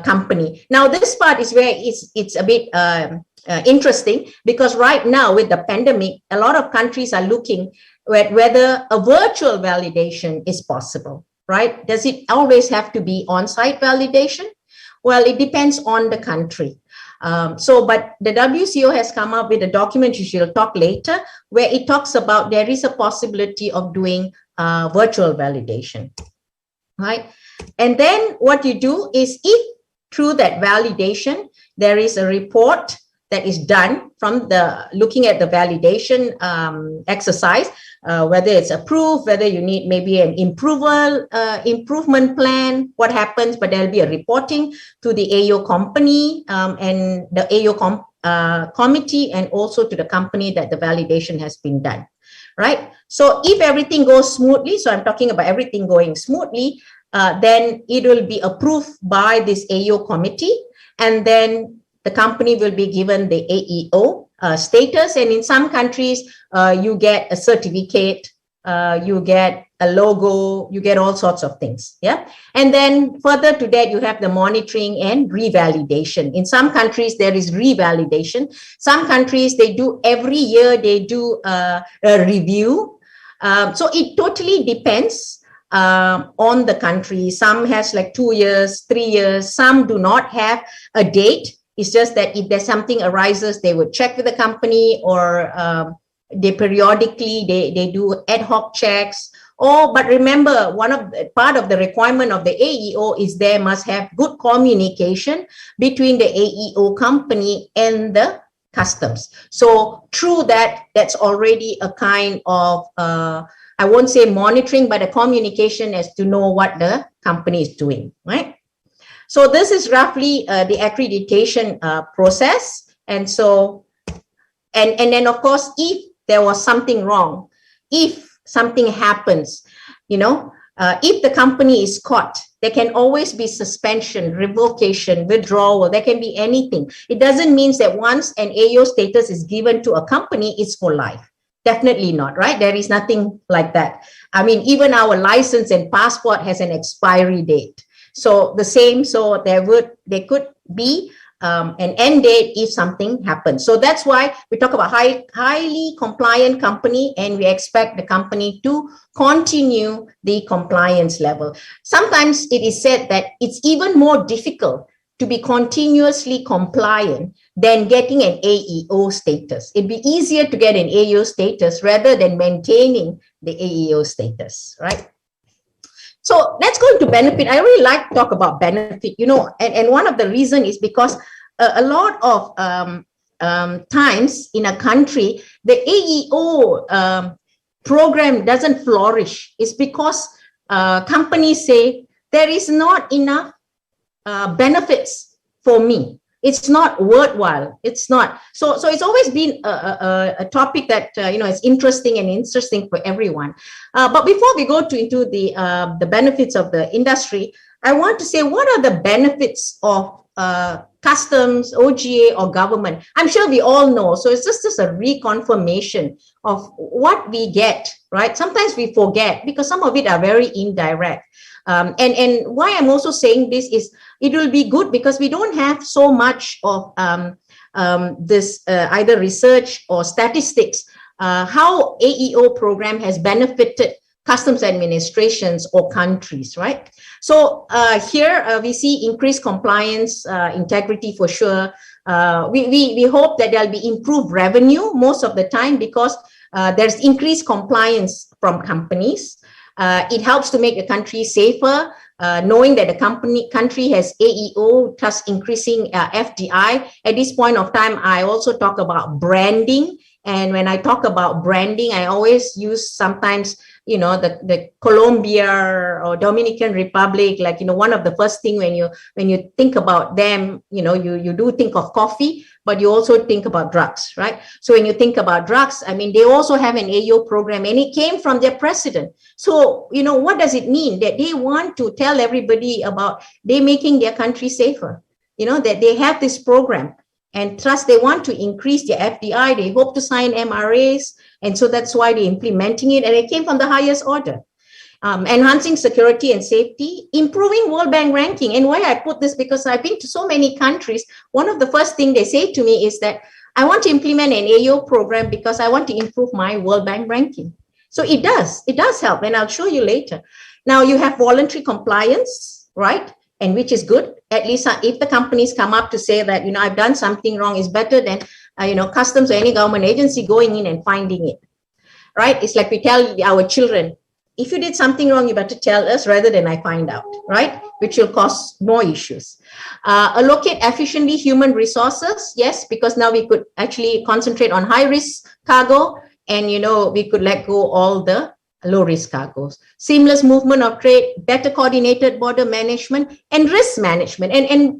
Speaker 4: company. Now, this part is where it's a bit interesting, because right now with the pandemic, a lot of countries are looking at whether a virtual validation is possible, right? Does it always have to be on-site validation? Well, it depends on the country. But the WCO has come up with a document, which we'll talk later, where it talks about there is a possibility of doing virtual validation, right? And then what you do is, if through that validation, there is a report that is done from the looking at the validation exercise, whether it's approved, whether you need maybe an improvement plan, what happens, but there'll be a reporting to the AEO company and the AEO committee, and also to the company that the validation has been done, right? So if everything goes smoothly, so I'm talking about everything going smoothly, then it will be approved by this AEO committee, and then the company will be given the AEO status. And in some countries, you get a certificate, you get a logo, you get all sorts of things. Yeah. And then further to that, you have the monitoring and revalidation. In some countries, there is revalidation. Some countries, they do every year, they do a review. So it totally depends on the country. Some has like 2 years, 3 years. Some do not have a date. It's just that if there's something arises, they would check with the company, or they periodically, they do ad hoc checks. But remember, part of the requirement of the AEO is there must have good communication between the AEO company and the customs. So through that, that's already a kind of, I won't say monitoring, but a communication as to know what the company is doing, right? So this is roughly the accreditation process. And so, and then of course, if there was something wrong, if something happens, you know, if the company is caught, there can always be suspension, revocation, withdrawal. There can be anything. It doesn't mean that once an AEO status is given to a company, it's for life. Definitely not, right? There is nothing like that. I mean, even our license and passport has an expiry date. So the same, so there could be an end date if something happens. So that's why we talk about highly compliant company, and we expect the company to continue the compliance level. Sometimes it is said that it's even more difficult to be continuously compliant than getting an AEO status. It'd be easier to get an AEO status rather than maintaining the AEO status, right? So let's go into benefit. I really like to talk about benefit, you know, and one of the reasons is because a lot of times in a country, the AEO program doesn't flourish. It's because companies say there is not enough benefits for me. It's not worthwhile. It's not. So it's always been a topic that is interesting for everyone. But before we go into the benefits of the industry, I want to say, what are the benefits of customs, OGA, or government? I'm sure we all know. So it's just a reconfirmation of what we get, right? Sometimes we forget because some of it are very indirect. And why I'm also saying this is it will be good because we don't have so much of this either research or statistics, how AEO program has benefited customs administrations or countries, right? So here we see increased compliance, integrity for sure. We hope that there'll be improved revenue most of the time because there's increased compliance from companies. It helps to make the country safer, knowing that the country has AEO, thus increasing FDI. At this point of time, I also talk about branding. And when I talk about branding, I always use sometimes, the Colombia or Dominican Republic, like, one of the first thing when you think about them, you do think of coffee, but you also think about drugs, right? So when you think about drugs, I mean, they also have an AEO program and it came from their president. So, what does it mean? That they want to tell everybody about they making their country safer, that they have this program. And thus, they want to increase their FDI. They hope to sign MRAs. And so that's why they're implementing it. And it came from the highest order. Enhancing security and safety, improving World Bank ranking. And why I put this, because I've been to so many countries. One of the first things they say to me is that I want to implement an AEO program because I want to improve my World Bank ranking. So it does help. And I'll show you later. Now you have voluntary compliance, right? And which is good. At least if the companies come up to say that, I've done something wrong, is better than, customs or any government agency going in and finding it, right? It's like we tell our children, if you did something wrong, you better tell us rather than I find out, right? Which will cause more issues. Allocate efficiently human resources. Yes, because now we could actually concentrate on high risk cargo and, we could let go all the low-risk cargoes. Seamless movement of trade, better coordinated border management, and risk management. And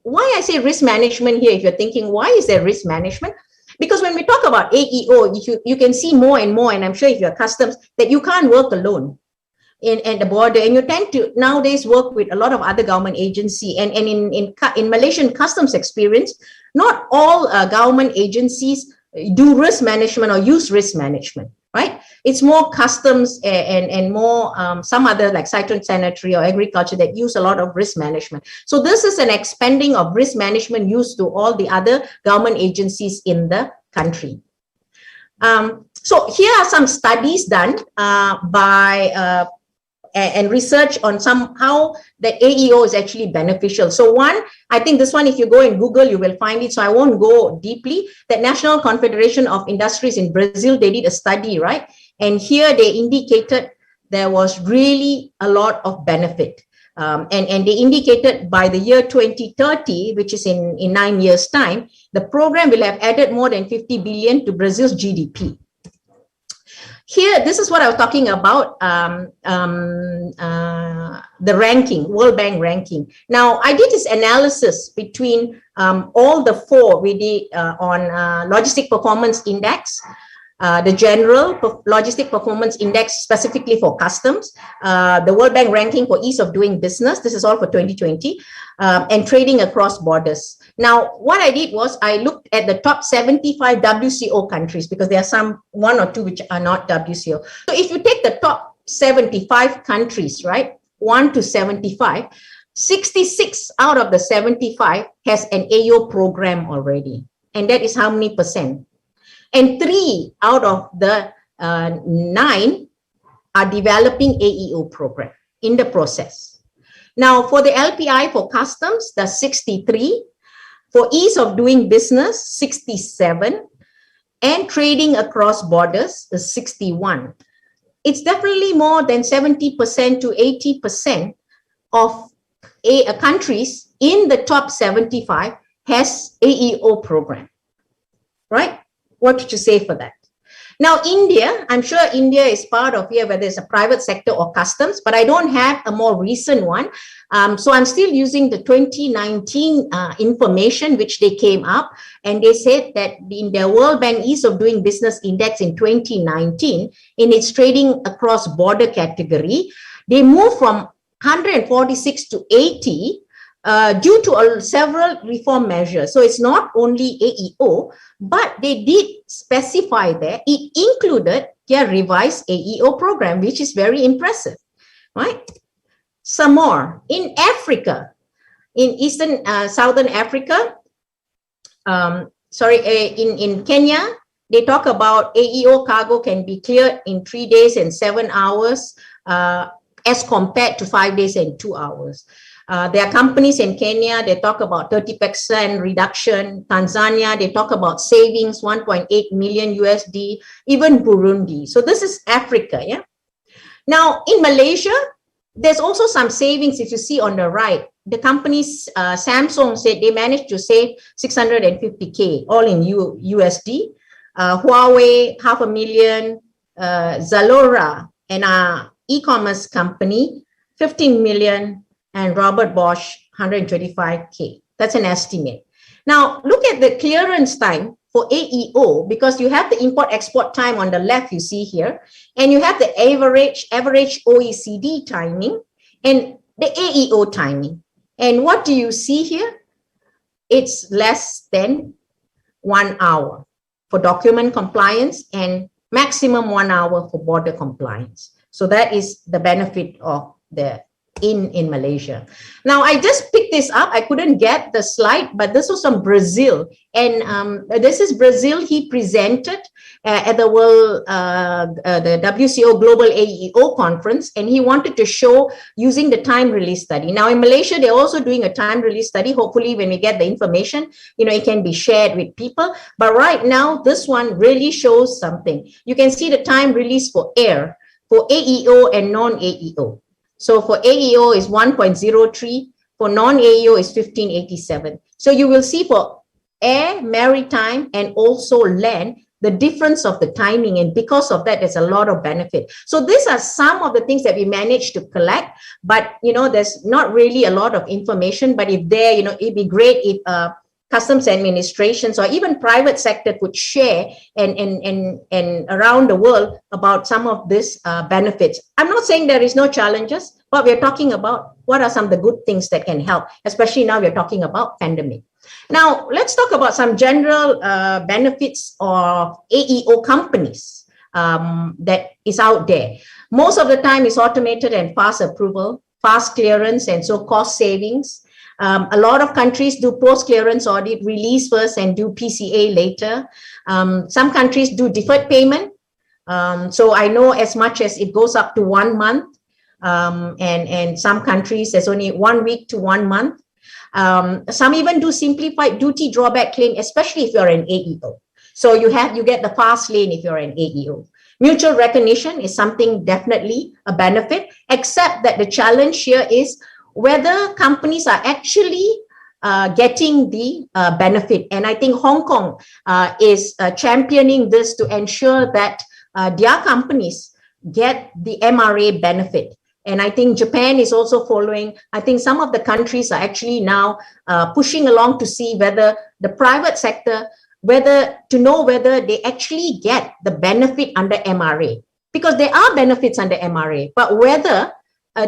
Speaker 4: why I say risk management here, if you're thinking, why is there risk management? Because when we talk about AEO, you can see more and more, and I'm sure if you're customs, that you can't work alone in the border. And you tend to nowadays work with a lot of other government agency. And in Malaysian customs experience, not all government agencies do risk management or use risk management, right? It's more customs and more some other like phytosanitary or agriculture that use a lot of risk management. So this is an expanding of risk management used to all the other government agencies in the country. So here are some studies done by and research on how the AEO is actually beneficial. So one, I think this one, if you go in Google, you will find it. So I won't go deeply. The National Confederation of Industries in Brazil, they did a study, right? And here they indicated there was really a lot of benefit. And they indicated by the year 2030, which is in 9 years' time, the program will have added more than 50 billion to Brazil's GDP. Here, this is what I was talking about, the ranking, World Bank ranking. Now, I did this analysis between all the four we did on Logistic Performance Index, the General Logistic Performance Index specifically for customs, the World Bank ranking for ease of doing business, this is all for 2020, and trading across borders. Now, what I did was I looked at the top 75 WCO countries because there are one or two which are not WCO. So if you take the top 75 countries, right, 1 to 75, 66 out of the 75 has an AEO program already. And that is how many percent? And 3 out of the 9 are developing AEO program in the process. Now, for the LPI for customs, that's 63. For ease of doing business, 67. And trading across borders is 61. It's definitely more than 70% to 80% of countries in the top 75 has AEO program, right? What did you say for that? Now, India, I'm sure India is part of here, whether it's a private sector or customs, but I don't have a more recent one. So I'm still using the 2019 information which they came up, and they said that in the World Bank Ease of Doing Business Index in 2019, in its trading across border category, they moved from 146 to 80 due to several reform measures. So it's not only AEO, but they did specify there, it included their revised AEO program, which is very impressive, right? Some more. In Africa, in Southern Africa, in Kenya, they talk about AEO cargo can be cleared in 3 days and 7 hours as compared to 5 days and 2 hours. There are companies in Kenya, they talk about 30% reduction. Tanzania, they talk about savings, 1.8 million USD, even Burundi. So this is Africa, yeah? Now, in Malaysia, there's also some savings. If you see on the right, the companies, Samsung said they managed to save 650K, all in USD. Huawei, 500,000, Zalora, and our e-commerce company, 15 million, and Robert Bosch, 125K. That's an estimate. Now, look at the clearance time for AEO, because you have the import-export time on the left, you see here, and you have the average OECD timing and the AEO timing. And what do you see here? It's less than 1 hour for document compliance and maximum 1 hour for border compliance. So that is the benefit of the in Malaysia. Now, I just picked this up. I couldn't get the slide, but this was from Brazil. And this is Brazil. He presented at the the WCO Global AEO conference, and he wanted to show using the time release study. Now, in Malaysia, they're also doing a time release study. Hopefully, when we get the information, it can be shared with people. But right now, this one really shows something. You can see the time release for air, for AEO and non-AEO. So for AEO is 1.03, for non-AEO is 1587. So you will see for air, maritime, and also land, the difference of the timing. And because of that, there's a lot of benefit. So these are some of the things that we managed to collect, but, there's not really a lot of information, but if there, it'd be great if customs administrations or even private sector could share and around the world about some of these benefits. I'm not saying there is no challenges, but we're talking about what are some of the good things that can help, especially now we're talking about pandemic. Now, let's talk about some general benefits of AEO companies that is out there. Most of the time it's automated and fast approval, fast clearance, and so cost savings. A lot of countries do post-clearance audit, release first and do PCA later. Some countries do deferred payment. So I know as much as it goes up to 1 month. And some countries, there's only 1 week to 1 month. Some even do simplified duty drawback claim, especially if you're an AEO. So you get the fast lane if you're an AEO. Mutual recognition is something definitely a benefit, except that the challenge here is whether companies are actually getting the benefit. And I think Hong Kong is championing this to ensure that their companies get the MRA benefit. And I think Japan is also following. I think some of the countries are actually now pushing along to see whether the private sector, whether they actually get the benefit under MRA. Because there are benefits under MRA, but whether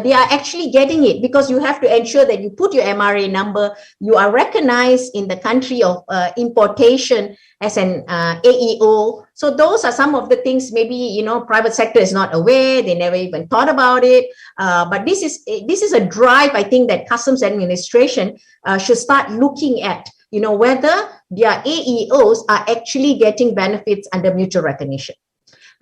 Speaker 4: they are actually getting it, because you have to ensure that you put your MRA number, you are recognized in the country of importation as an AEO. So those are some of the things maybe, private sector is not aware, they never even thought about it. But this is a drive, I think, that customs administration should start looking at, whether their AEOs are actually getting benefits under mutual recognition.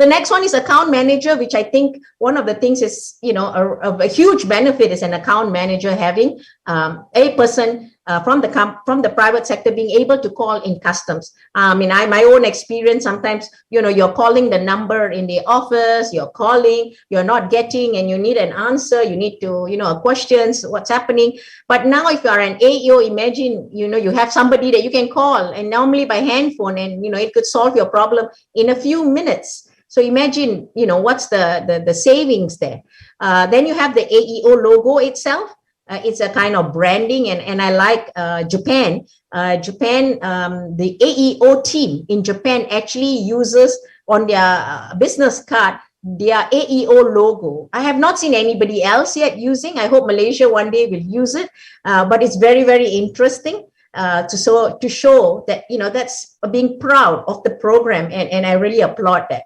Speaker 4: The next one is account manager, which I think one of the things is, a huge benefit is an account manager having a person from the private sector being able to call in customs. My own experience, sometimes, you're calling the number in the office, you're calling, you're not getting, and you need an answer, you need to, questions, what's happening. But now if you are an AEO, imagine, you have somebody that you can call, and normally by handphone, and, it could solve your problem in a few minutes. So imagine, what's the savings there. Then you have the AEO logo itself. It's a kind of branding, and I like Japan. The AEO team in Japan actually uses on their business card their AEO logo. I have not seen anybody else yet using. I hope Malaysia one day will use it, but it's very, very interesting to show that, that's being proud of the program, and I really applaud that.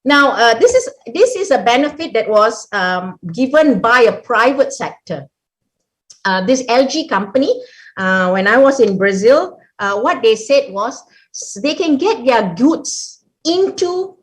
Speaker 4: Now, this is a benefit that was given by a private sector. This LG company, when I was in Brazil, what they said was they can get their goods into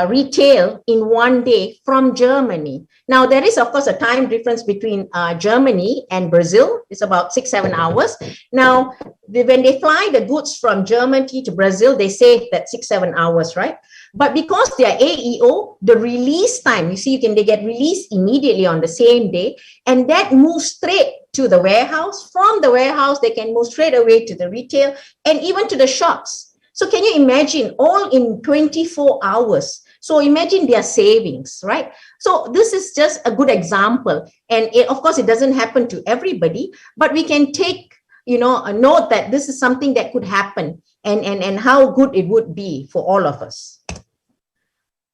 Speaker 4: retail in one day from Germany. Now, there is, of course, a time difference between Germany and Brazil. It's about 6-7 hours. Now, when they fly the goods from Germany to Brazil, they save that 6-7 hours, right? But because they are AEO, the release time, they get released immediately on the same day, and that moves straight to the warehouse. From the warehouse, they can move straight away to the retail and even to the shops. So can you imagine, all in 24 hours? So imagine their savings, right? So this is just a good example. And of course, it doesn't happen to everybody, but we can take, a note that this is something that could happen, and how good it would be for all of us.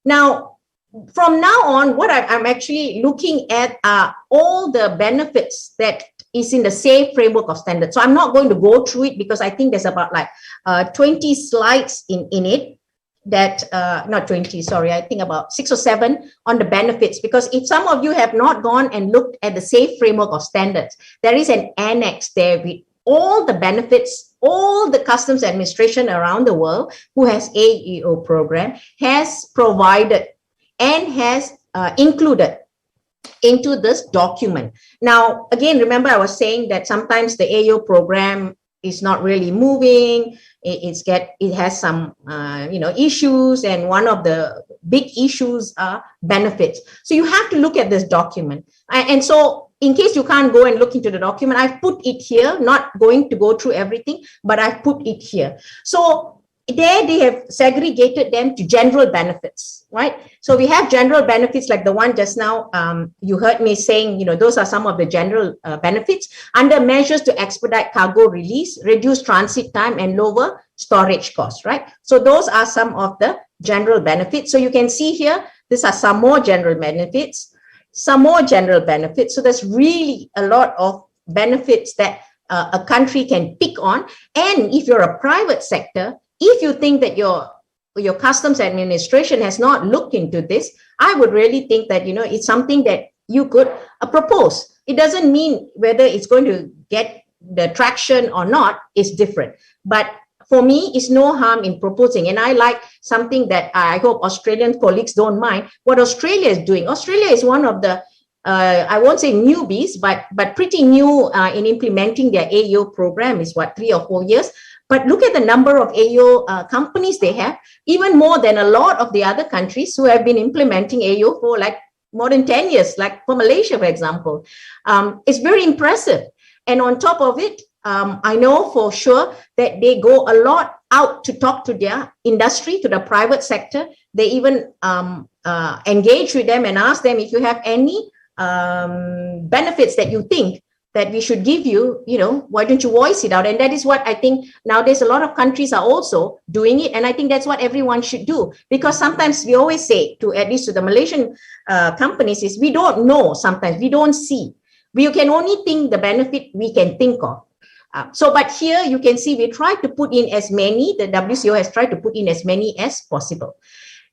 Speaker 4: Now, from now on, what I'm actually looking at are all the benefits that is in the SAFE framework of standards. So I'm not going to go through it because I think there's about 20 slides in it that, not 20, sorry, I think about 6 or 7 on the benefits. Because if some of you have not gone and looked at the SAFE framework of standards, there is an annex there with all the benefits, all the customs administration around the world who has AEO program has provided and has included into this document. Now, again, remember I was saying that sometimes the AEO program is not really moving. It has some issues, and one of the big issues are benefits. So you have to look at this document, and so in case you can't go and look into the document, I've put it here, not going to go through everything, but I've put it here. So there they have segregated them to general benefits, right? So we have general benefits like the one just now, you heard me saying, those are some of the general benefits under measures to expedite cargo release, reduce transit time, and lower storage costs, right? So those are some of the general benefits. So you can see here, these are some more general benefits. Some more general benefits. So there's really a lot of benefits that a country can pick on. And if you're a private sector, if you think that your customs administration has not looked into this, I would really think that, it's something that you could propose. It doesn't mean whether it's going to get the traction or not is different. But for me, it's no harm in proposing. And I like something that I hope Australian colleagues don't mind, what Australia is doing. Australia is one of the, I won't say newbies, but pretty new in implementing their AEO program is 3 or 4 years. But look at the number of AEO companies they have, even more than a lot of the other countries who have been implementing AEO for more than 10 years, like for Malaysia, for example. It's very impressive. And on top of it, I know for sure that they go a lot out to talk to their industry, to the private sector. They even engage with them and ask them, if you have any benefits that you think that we should give you, why don't you voice it out? And that is what I think nowadays a lot of countries are also doing it. And I think that's what everyone should do, because sometimes we always say at least to the Malaysian companies is we don't know, sometimes we don't see. We can only think the benefit we can think of. But here you can see we try to put in as many, the WCO has tried to put in as many as possible.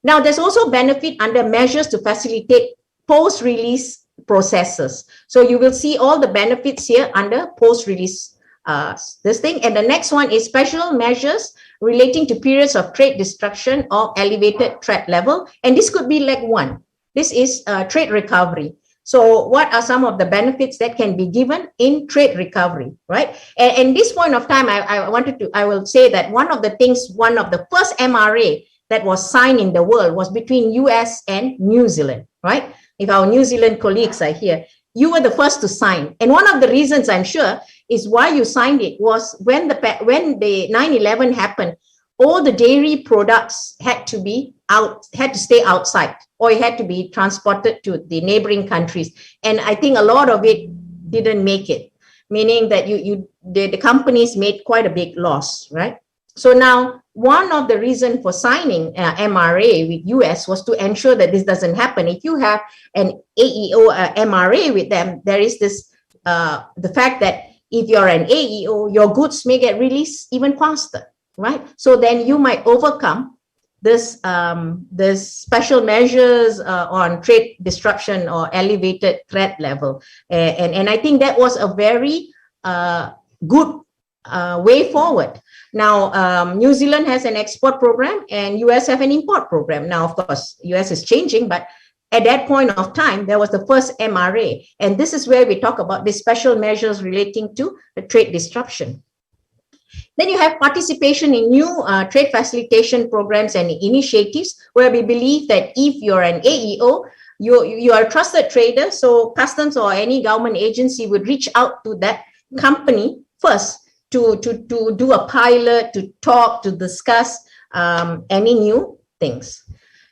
Speaker 4: Now, there's also benefit under measures to facilitate post-release processes. So you will see all the benefits here under post-release this thing. And the next one is special measures relating to periods of trade destruction or elevated threat level. And this could be leg one. This is trade recovery. So what are some of the benefits that can be given in trade recovery, right? And this point of time, I will say that one of the first MRA that was signed in the world was between US and New Zealand, right? If our New Zealand colleagues are here, you were the first to sign. And one of the reasons, I'm sure, is why you signed it was when the 9/11 happened, all the dairy products had to stay outside, or it had to be transported to the neighboring countries. And I think a lot of it didn't make it, meaning that the companies made quite a big loss, right? So now one of the reasons for signing MRA with US was to ensure that this doesn't happen. If you have an AEO MRA with them, there is this, the fact that if you're an AEO, your goods may get released even faster, right? So then you might overcome this special measures on trade disruption or elevated threat level. And I think that was a very good way forward. Now, New Zealand has an export program and US have an import program. Now, of course, US is changing, but at that point of time, there was the first MRA. And this is where we talk about the special measures relating to the trade disruption. Then you have participation in new trade facilitation programs and initiatives, where we believe that if you're an AEO, you are a trusted trader, so customs or any government agency would reach out to that company first to do a pilot, to talk, to discuss any new things.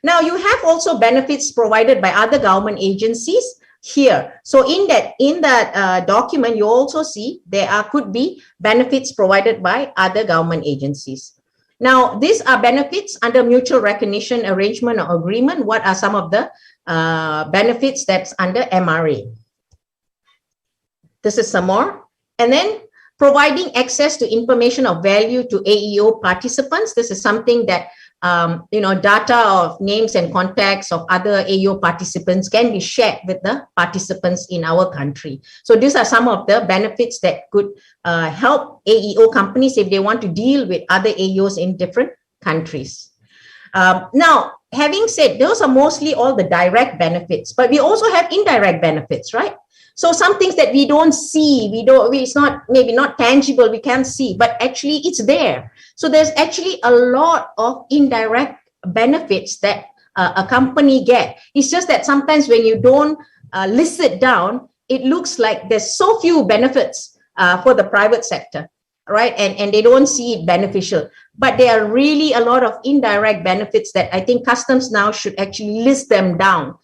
Speaker 4: Now, you have also benefits provided by other government agencies here. So in that document, you also see there could be benefits provided by other government agencies. Now, these are benefits under mutual recognition arrangement or agreement. What are some of the benefits that's under MRA? This is some more. And then providing access to information of value to AEO participants. This is something that data of names and contacts of other AEO participants can be shared with the participants in our country. So these are some of the benefits that could help AEO companies if they want to deal with other AEOs in different countries. Now, having said, those are mostly all the direct benefits, but we also have indirect benefits, right? So some things that we don't see, it's not, maybe not tangible, we can't see, but actually it's there. So there's actually a lot of indirect benefits that a company get. It's just that sometimes when you don't list it down, it looks like there's so few benefits for the private sector, right? And they don't see it beneficial. But there are really a lot of indirect benefits that I think customs now should actually list them down,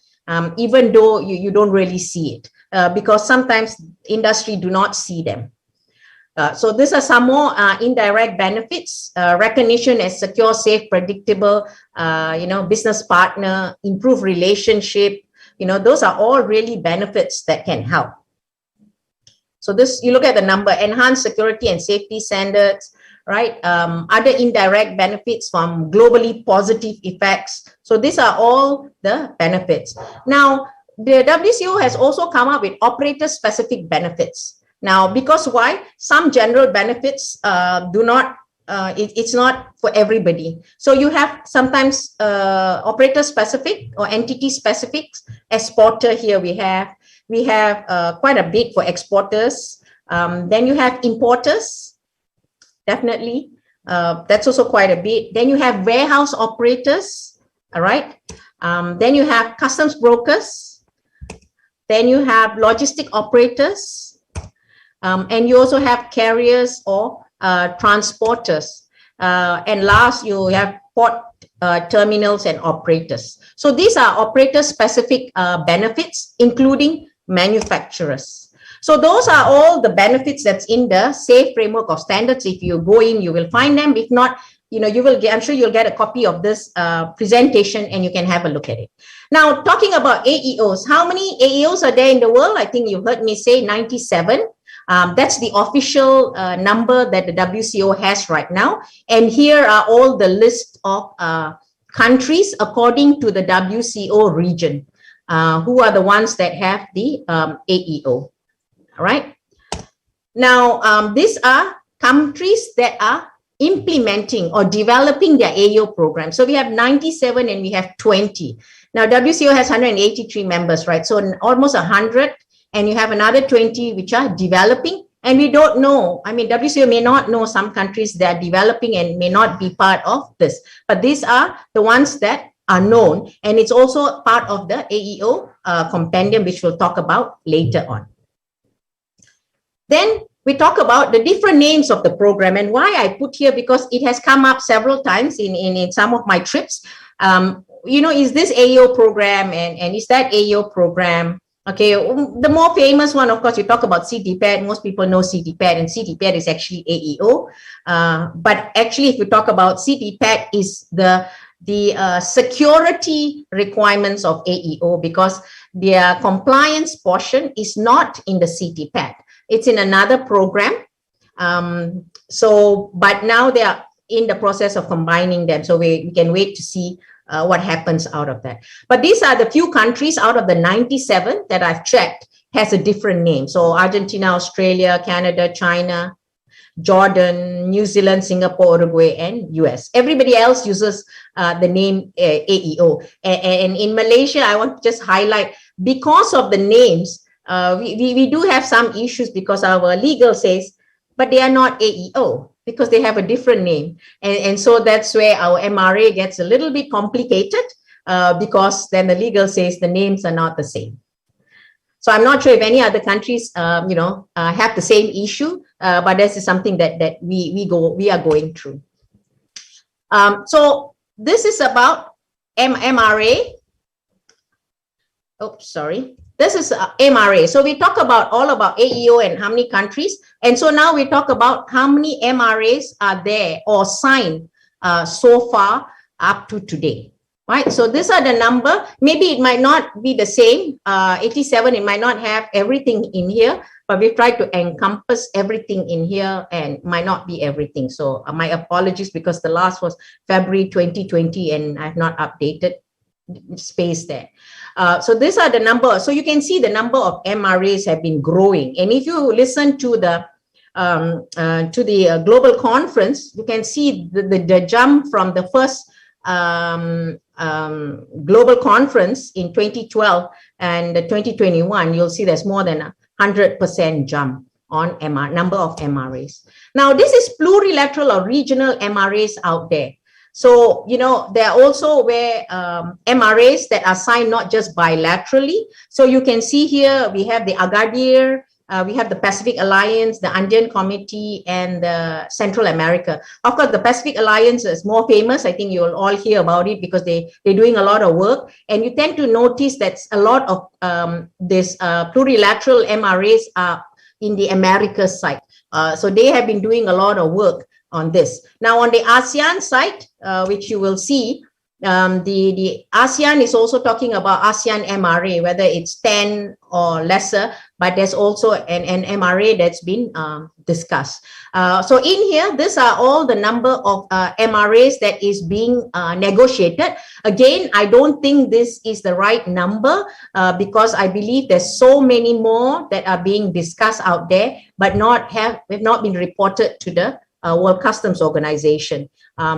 Speaker 4: even though you don't really see it. Because sometimes industry do not see them. So these are some more indirect benefits: recognition as secure, safe, predictable, business partner, improve relationship. Those are all really benefits that can help. So this, you look at the number: enhanced security and safety standards, right? Other indirect benefits from globally positive effects. So these are all the benefits. Now, the WCO has also come up with operator-specific benefits. Now, because why? Some general benefits it's not for everybody. So you have sometimes operator-specific or entity-specific. Exporter here we have quite a bit for exporters. Then you have importers, definitely. That's also quite a bit. Then you have warehouse operators, all right? Then you have customs brokers. Then you have logistic operators, and you also have carriers or transporters. And last, you have port terminals and operators. So these are operator-specific benefits, including manufacturers. So those are all the benefits that's in the SAFE framework of standards. If you go in, you will find them. If not, you will get, I'm sure you'll get a copy of this presentation and you can have a look at it. Now, talking about AEOs, how many AEOs are there in the world? I think you heard me say 97. That's the official number that the WCO has right now. And here are all the list of countries according to the WCO region, who are the ones that have the AEO. All right. Now, these are countries that are implementing or developing their AO program. So we have 97 and we have 20. Now, WCO has 183 members, right? So almost 100, and you have another 20 which are developing. And we don't know, I mean, WCO may not know some countries that are developing and may not be part of this, but these are the ones that are known. And it's also part of the AEO compendium, which we'll talk about later on. Then we talk about the different names of the program, and why I put here, because it has come up several times in some of my trips. You know, is this AEO program and is that AEO program? Okay, the more famous one, of course, you talk about CTPAT. Most people know CTPAT, and CTPAT is actually AEO. But actually, if we talk about CTPAT, is the security requirements of AEO, because their compliance portion is not in the CTPAT. It's in another program. But now they are in the process of combining them. So we can wait to see what happens out of that. But these are the few countries out of the 97 that I've checked has a different name. So Argentina, Australia, Canada, China, Jordan, New Zealand, Singapore, Uruguay, and US. Everybody else uses the name AEO. And in Malaysia, I want to just highlight, because of the names, we do have some issues, because our legal says, but they are not AEO, because they have a different name. And so that's where our MRA gets a little bit complicated, because then the legal says the names are not the same. So I'm not sure if any other countries, have the same issue, but this is something that we are going through. So this is about MRA. Oh, sorry. This is MRA. So we talk about all about AEO and how many countries. And so now we talk about how many MRAs are there or signed so far up to today. Right, so these are the number. Maybe it might not be the same. 87, it might not have everything in here, but we've tried to encompass everything in here, and might not be everything. So my apologies, because the last was February 2020 and I've not updated space there. So these are the number. So you can see the number of MRAs have been growing. And if you listen to the global conference, you can see the jump from the first global conference in 2012 and 2021, you'll see there's more than 100% jump on number of MRAs. Now, this is plurilateral or regional MRAs out there. So, there are also where MRAs that are signed not just bilaterally. So you can see here, we have the Agadir, we have the Pacific Alliance, the Andean Committee, and the Central America. Of course, the Pacific Alliance is more famous. I think you'll all hear about it because they're doing a lot of work. And you tend to notice that a lot of this plurilateral MRAs are in the Americas side. So they have been doing a lot of work on this. Now, on the ASEAN side, which you will see, the ASEAN is also talking about ASEAN MRA, whether it's 10 or lesser, but there's also an MRA that's been discussed. So in here, these are all the number of MRAs that is being negotiated. Again, I don't think this is the right number because I believe there's so many more that are being discussed out there, but have not been reported to the World Customs Organization.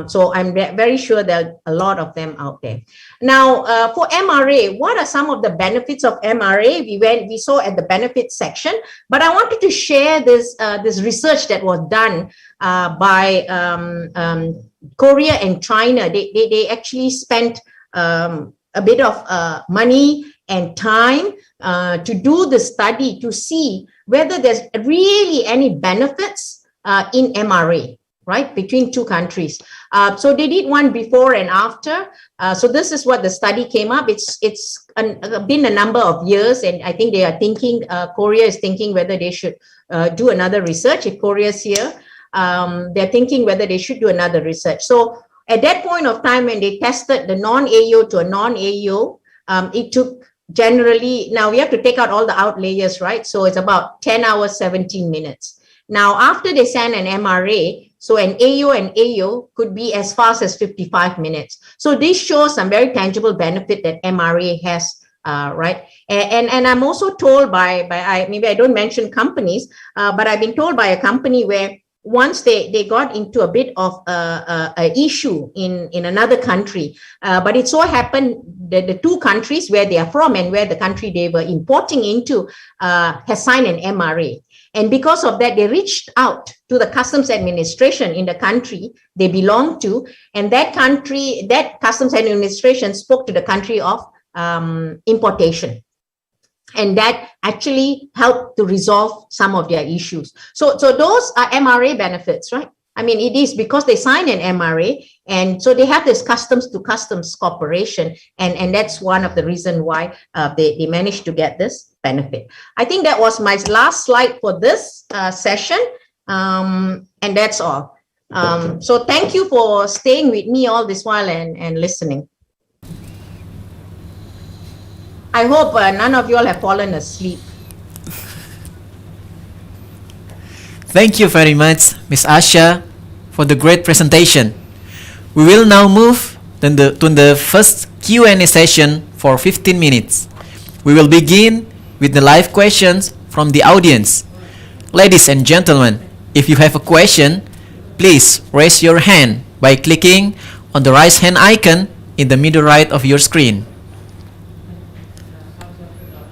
Speaker 4: So I'm very sure there are a lot of them out there. Now, for MRA, what are some of the benefits of MRA? We saw at the benefits section, but I wanted to share this research that was done by Korea and China. They actually spent a bit of money and time to do the study to see whether there's really any benefits in MRA, right, between two countries. So they did one before and after. So this is what the study came up. It's been a number of years, and I think they are thinking, Korea is thinking whether they should do another research. If Korea's here, they're thinking whether they should do another research. So at that point of time, when they tested the non-AEO to a non-AEO, it took generally, now we have to take out all the outliers, right? So it's about 10 hours, 17 minutes. Now, after they send an MRA, so an AEO and AEO could be as fast as 55 minutes. So this shows some very tangible benefit that MRA has right? And I'm also told by maybe I don't mention companies, but I've been told by a company where once they got into a bit of a issue in another country, but it so happened that the two countries where they are from and where the country they were importing into has signed an MRA. And because of that, they reached out to the customs administration in the country they belong to, and that customs administration spoke to the country of importation. And that actually helped to resolve some of their issues. So those are MRA benefits, right? I mean, it is because they sign an MRA, and so they have this customs to customs cooperation, and that's one of the reasons why they managed to get this benefit. I think that was my last slide for this session, and that's all. So thank you for staying with me all this while and listening. I hope none of you all have fallen asleep.
Speaker 6: Thank you very much, Ms. Asha, for the great presentation. We will now move to the first Q&A session for 15 minutes. We will begin with the live questions from the audience. Ladies and gentlemen, if you have a question, please raise your hand by clicking on the raise hand icon in the middle right of your screen.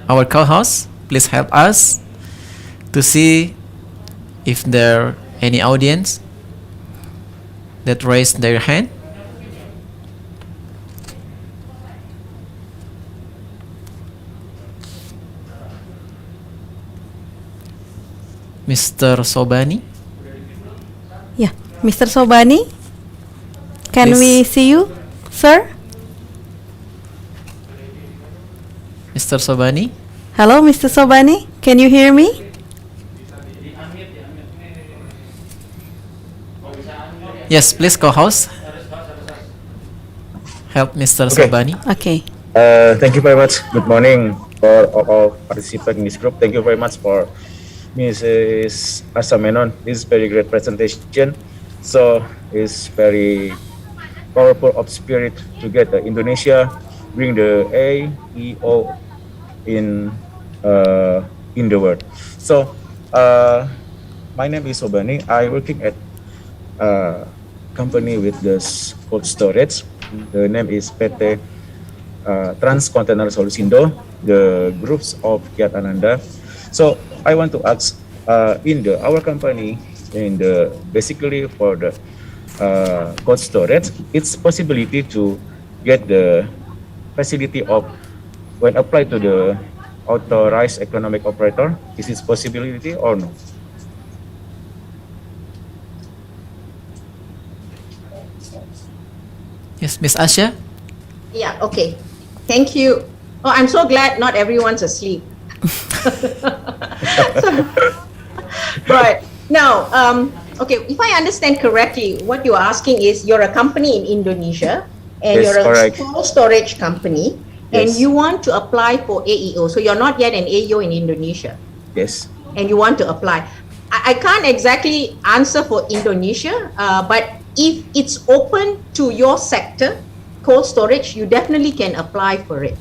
Speaker 6: Our co-hosts, please help us to see if there are any audience that raised their hand. Mr. Sobani?
Speaker 5: Yeah, Mr. Sobani, can
Speaker 6: Please.
Speaker 5: we see you, sir?
Speaker 6: Mr. Sobani?
Speaker 5: Hello, Mr. Sobani, can you hear me?
Speaker 6: Yes, please, co-host. Help Mr.
Speaker 11: Okay.
Speaker 6: Sobani.
Speaker 5: Okay.
Speaker 11: Thank you very much. Good morning for all participants in this group. Thank you very much for Mrs. Asha Menon. This is very great presentation. So it's very powerful of spirit to get Indonesia bring the A, E, O in the world. So my name is Sobani. I working at company with this cold storage. The name is PT Transcontainer Solusindo, the groups of Kiat Ananda. So I want to ask in our company, basically for the cold storage, it's possibility to get the facility of when applied to the authorized economic operator. Is this possibility or no?
Speaker 6: Yes, Miss Asha?
Speaker 4: Yeah, okay. Thank you. Oh, I'm so glad not everyone's asleep. Right. Now, okay, if I understand correctly, what you're asking is you're a company in Indonesia and
Speaker 11: Yes,
Speaker 4: you're a
Speaker 11: correct.
Speaker 4: cold storage company and
Speaker 11: Yes.
Speaker 4: you want to apply for AEO. So you're not yet an AEO in Indonesia
Speaker 11: Yes.
Speaker 4: and you want to apply. I can't exactly answer for Indonesia, but if it's open to your sector, cold storage, you definitely can apply for it.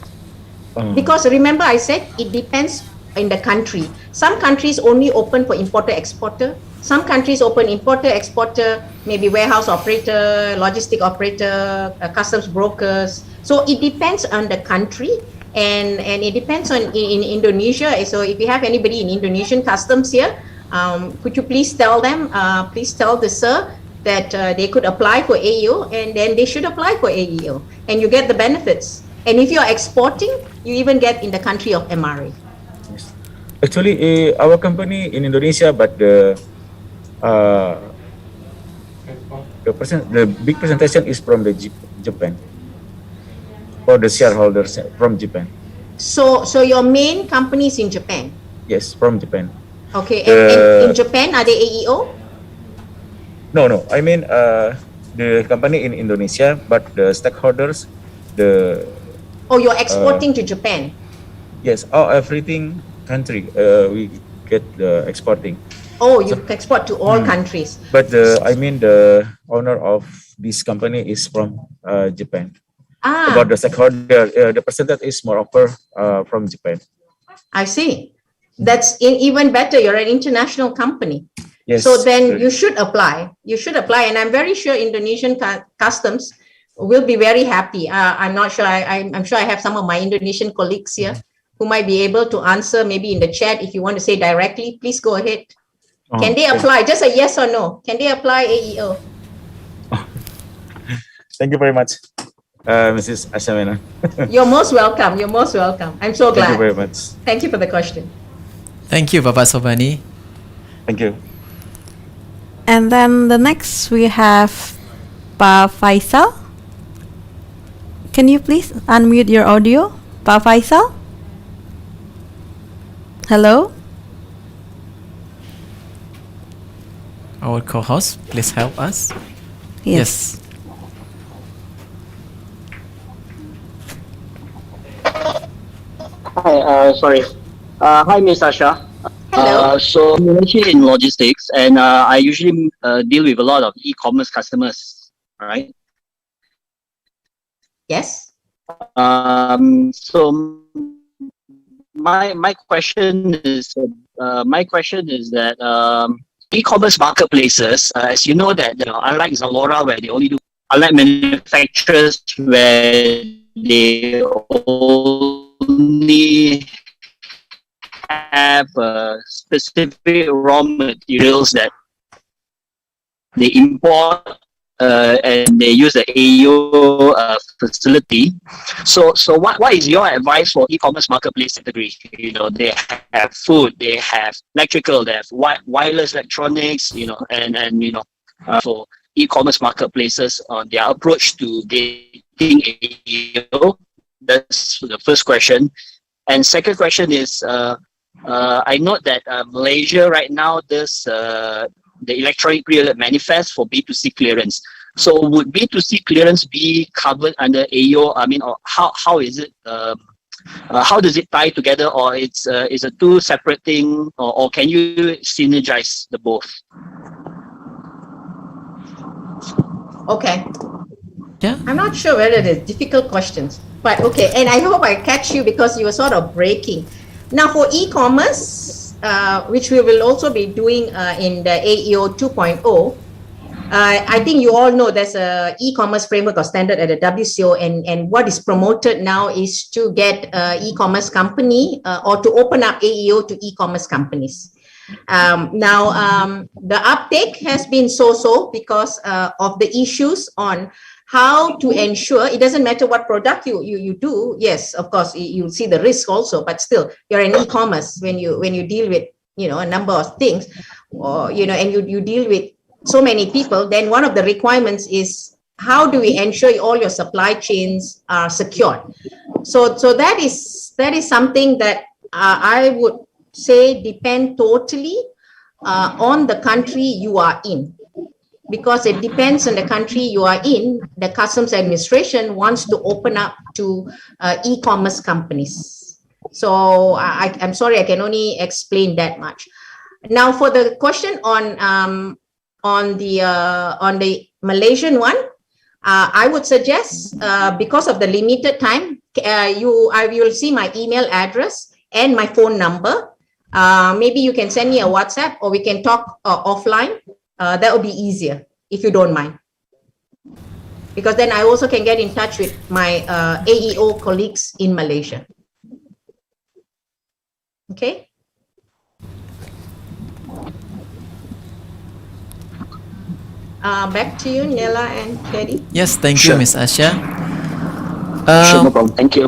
Speaker 4: Because remember I said it depends in the country. Some countries only open for importer-exporter. Some countries open importer-exporter, maybe warehouse operator, logistic operator, customs brokers. So it depends on the country and it depends on in Indonesia. So if you have anybody in Indonesian customs here, could you please tell them, please tell the sir that they could apply for AEO and then they should apply for AEO and you get the benefits. And if you're exporting, you even get in the country of MRA.
Speaker 11: Yes. Actually, our company in Indonesia, but the big presentation is from the Japan for the shareholders from Japan.
Speaker 4: So your main company is in Japan.
Speaker 11: Yes, from Japan.
Speaker 4: Okay, and in Japan, are they AEO?
Speaker 11: No. I mean the company in Indonesia, but the stakeholders,
Speaker 4: Oh, you're exporting to Japan.
Speaker 11: Yes, everything country we get the exporting.
Speaker 4: Oh, you export to all countries.
Speaker 11: But I mean the owner of this company is from Japan. about the stakeholder. The percentage is more from Japan.
Speaker 4: I see. That's even better. You're an international company.
Speaker 11: Yes.
Speaker 4: So then you should apply. You should apply. And I'm very sure Indonesian customs will be very happy. I'm not sure. I'm sure I have some of my Indonesian colleagues here who might be able to answer maybe in the chat. If you want to say directly, please go ahead. Can they apply? Just a yes or no. Can they apply AEO?
Speaker 11: Thank you very much, Mrs. Ashamena.
Speaker 4: You're most welcome. You're most welcome. I'm so glad.
Speaker 11: Thank you very much.
Speaker 4: Thank you for the question.
Speaker 6: Thank you, Bapak Sobani.
Speaker 11: Thank you.
Speaker 5: And then the next we have Pa Faisal. Can you please unmute your audio, Pa Faisal? Hello?
Speaker 6: Our co-host, please help us.
Speaker 5: Yes.
Speaker 12: Hi, sorry. Hi, Ms. Asha.
Speaker 4: Hello.
Speaker 12: So I'm actually in logistics, and I usually deal with a lot of e-commerce customers. All right.
Speaker 4: Yes.
Speaker 12: So my question is that e-commerce marketplaces, as you know, that unlike Zalora, where they only do, unlike manufacturers where they only have specific raw materials that they import and they use the AEO facility. So what is your advice for e-commerce marketplace category? You know, they have food, they have electrical, they have wireless electronics, you know, and you know, for e-commerce marketplaces on their approach to getting AEO. That's the first question. And second question is, I note that Malaysia right now does the electronic pre-alert manifest for B2C clearance. So would B2C clearance be covered under AEO? I mean, or how is it? How does it tie together, or is a two separate thing, or can you synergize the both?
Speaker 4: Okay.
Speaker 6: Yeah.
Speaker 4: I'm not sure whether there's difficult questions, but okay. And I hope I catch you because you were sort of breaking. Now for e-commerce, which we will also be doing in the AEO 2.0, I think you all know there's a e-commerce framework or standard at the WCO, and what is promoted now is to get e-commerce company or to open up AEO to e-commerce companies. The uptake has been so-so because of the issues on how to ensure, it doesn't matter what product you do. Yes, of course, you see the risk also, but still you're in e-commerce when you deal with, you know, a number of things, or, you know, and you deal with so many people, then one of the requirements is how do we ensure all your supply chains are secured? So that is something that I would say depend totally on the country you are in, because it depends on the country you are in. The customs administration wants to open up to e-commerce companies. So I'm sorry, I can only explain that much. Now for the question on the Malaysian one, I would suggest because of the limited time, you will see my email address and my phone number. Maybe you can send me a WhatsApp, or we can talk offline. That would be easier if you don't mind, because then I also can get in touch with my AEO colleagues in Malaysia. Okay. Back to you, Nella and Teddy.
Speaker 6: Yes, thank you, Ms. Asha.
Speaker 12: Sure, no problem. Thank you.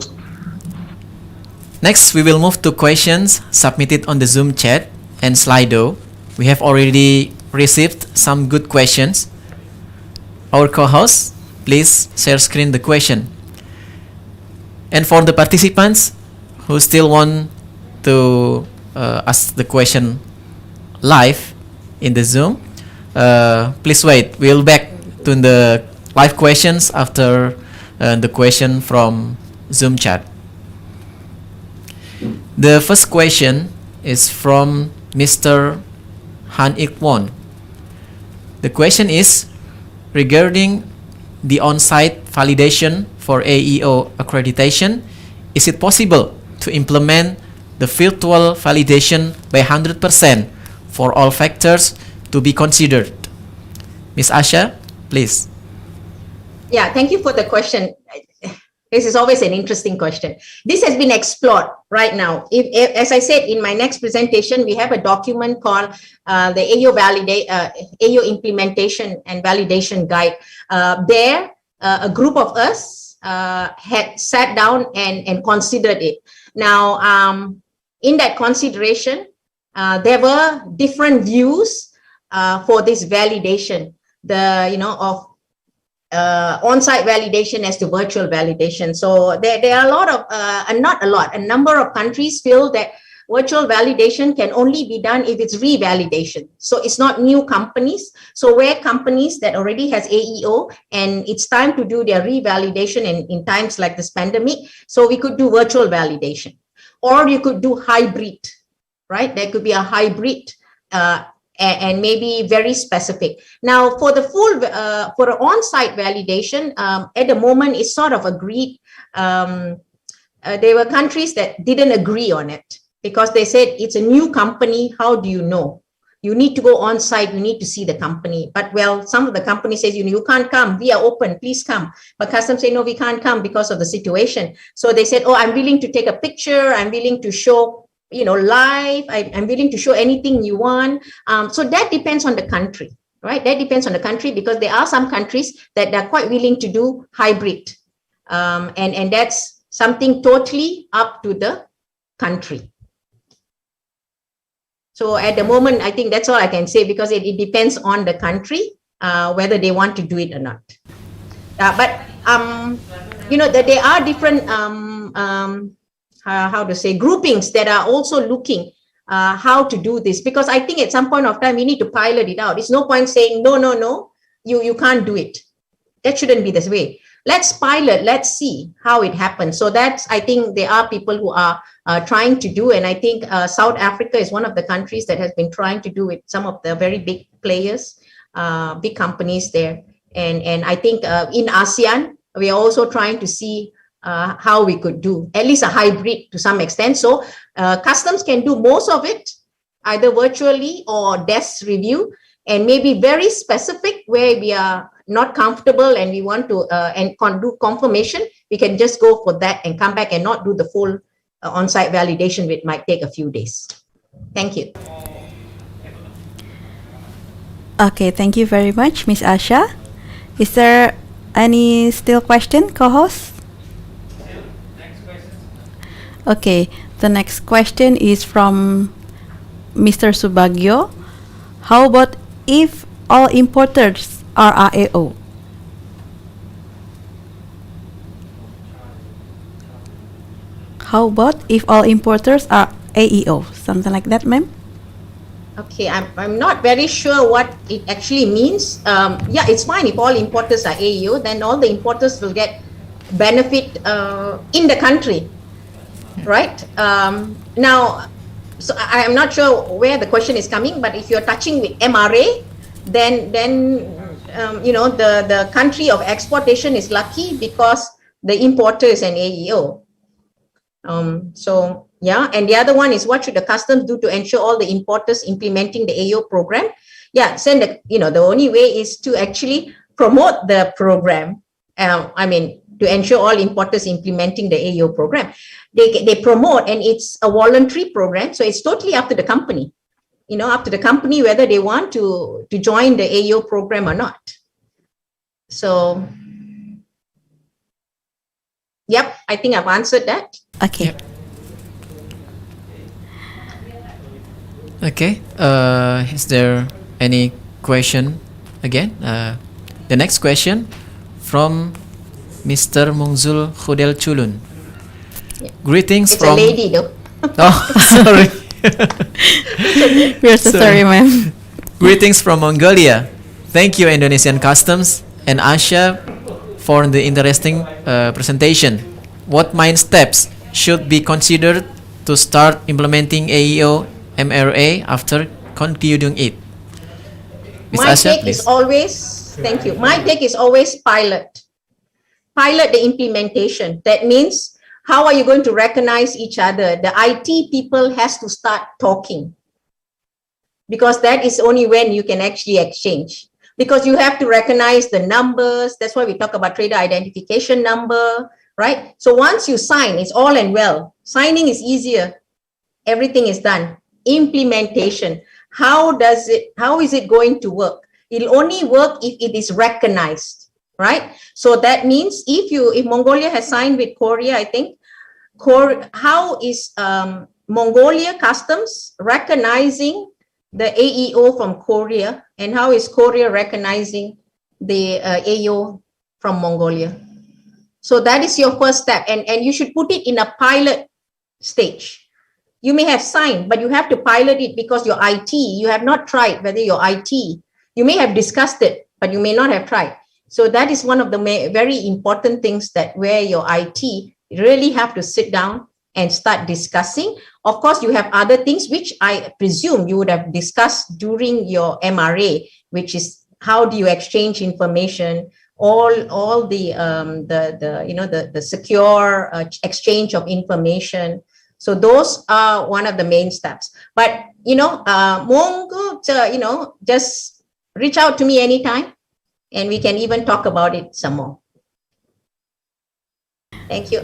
Speaker 6: Next, we will move to questions submitted on the Zoom chat and Slido. We have already received some good questions. Our co-host, please share screen the question. And for the participants who still want to ask the question live in the Zoom, please wait. We'll back to the live questions after the question from Zoom chat. The first question is from Mr. Han Ik Won. The question is regarding the on-site validation for AEO accreditation, is it possible to implement the virtual validation by 100% for all factors to be considered? Ms. Asha, please.
Speaker 4: Yeah, thank you for the question. This is always an interesting question. This has been explored right now. If, as I said in my next presentation, we have a document called the AEO Implementation and Validation Guide. There, a group of us had sat down and considered it. Now, in that consideration, there were different views for this validation. Of on-site validation as to virtual validation. So there are a lot of, a number of countries feel that virtual validation can only be done if it's revalidation. So it's not new companies. So where companies that already has AEO and it's time to do their revalidation in times like this pandemic, so we could do virtual validation. Or you could do hybrid, right? There could be a hybrid and maybe very specific. Now, for the full, for an on-site validation, at the moment, it's sort of agreed. There were countries that didn't agree on it because they said it's a new company. How do you know? You need to go on-site. You need to see the company. But well, some of the companies say, you can't come. We are open. Please come. But customs say, no, we can't come because of the situation. So they said, oh, I'm willing to take a picture. I'm willing to show live, I'm willing to show anything you want. So that depends on the country, right? That depends on the country because there are some countries that are quite willing to do hybrid. And that's something totally up to the country. So at the moment, I think that's all I can say because it depends on the country, whether they want to do it or not. But there are different groupings that are also looking how to do this, because I think at some point of time we need to pilot it out. It's no point saying no, you can't do it. That shouldn't be this way. Let's pilot, let's see how it happens. So that's, I think there are people who are trying to do, and I think South Africa is one of the countries that has been trying to do it, some of the very big players, big companies there. And I think in ASEAN, we are also trying to see how we could do at least a hybrid to some extent. So customs can do most of it, either virtually or desk review, and maybe very specific where we are not comfortable and we want to do confirmation, we can just go for that and come back and not do the full on-site validation, which might take a few days. Thank you.
Speaker 5: Okay, thank you very much, Ms. Asha. Is there any still question, co-host? Okay, the next question is from Mr. Subagio. How about if all importers are AEO? How about if all importers are AEO? Something like that, ma'am?
Speaker 4: Okay, I'm not very sure what it actually means. Yeah, it's fine if all importers are AEO, then all the importers will get benefit in the country. Right now, so I am not sure where the question is coming, but if you're touching with MRA, then the country of exportation is lucky because the importer is an AEO. So yeah, and the other one is what should the customs do to ensure all the importers implementing the AEO program? Yeah, send the only way is to actually promote the program. To ensure all importers implementing the AEO program. They promote, and it's a voluntary program, so it's totally up to the company. Up to the company whether they want to join the AEO program or not. So, yep, I think I've answered that.
Speaker 5: Okay.
Speaker 6: Yep. Okay. Is there any question again? The next question from Mr. Mungzul Khudel Chulun.
Speaker 4: Yeah.
Speaker 6: Greetings
Speaker 4: it's
Speaker 6: from...
Speaker 4: a lady though.
Speaker 6: Oh, sorry.
Speaker 5: We're so sorry, ma'am.
Speaker 6: Greetings from Mongolia. Thank you, Indonesian Customs and Asha, for the interesting presentation. What main steps should be considered to start implementing AEO MRA after concluding it? Ms.
Speaker 4: My
Speaker 6: Asha,
Speaker 4: take
Speaker 6: please.
Speaker 4: is always, thank you. My take is always pilot. pilot the implementation. That means, how are you going to recognize each other? The IT people has to start talking, because that is only when you can actually exchange. Because you have to recognize the numbers. That's why we talk about trader identification number, right? So once you sign, it's all and well. Signing is easier. Everything is done. Implementation. How is it going to work? It'll only work if it is recognized, right? So that means if Mongolia has signed with Korea, I think, how is Mongolia Customs recognizing the AEO from Korea, and how is Korea recognizing the AEO from Mongolia? So that is your first step, and you should put it in a pilot stage. You may have signed, but you have to pilot it, because your IT, you have not tried whether your IT, you may have discussed it, but you may not have tried. So that is one of the very important things, that where your IT really have to sit down and start discussing. Of course, you have other things which I presume you would have discussed during your MRA, which is how do you exchange information, all the secure exchange of information. So those are one of the main steps. But Mongo, just reach out to me anytime, and we can even talk about it some more. Thank you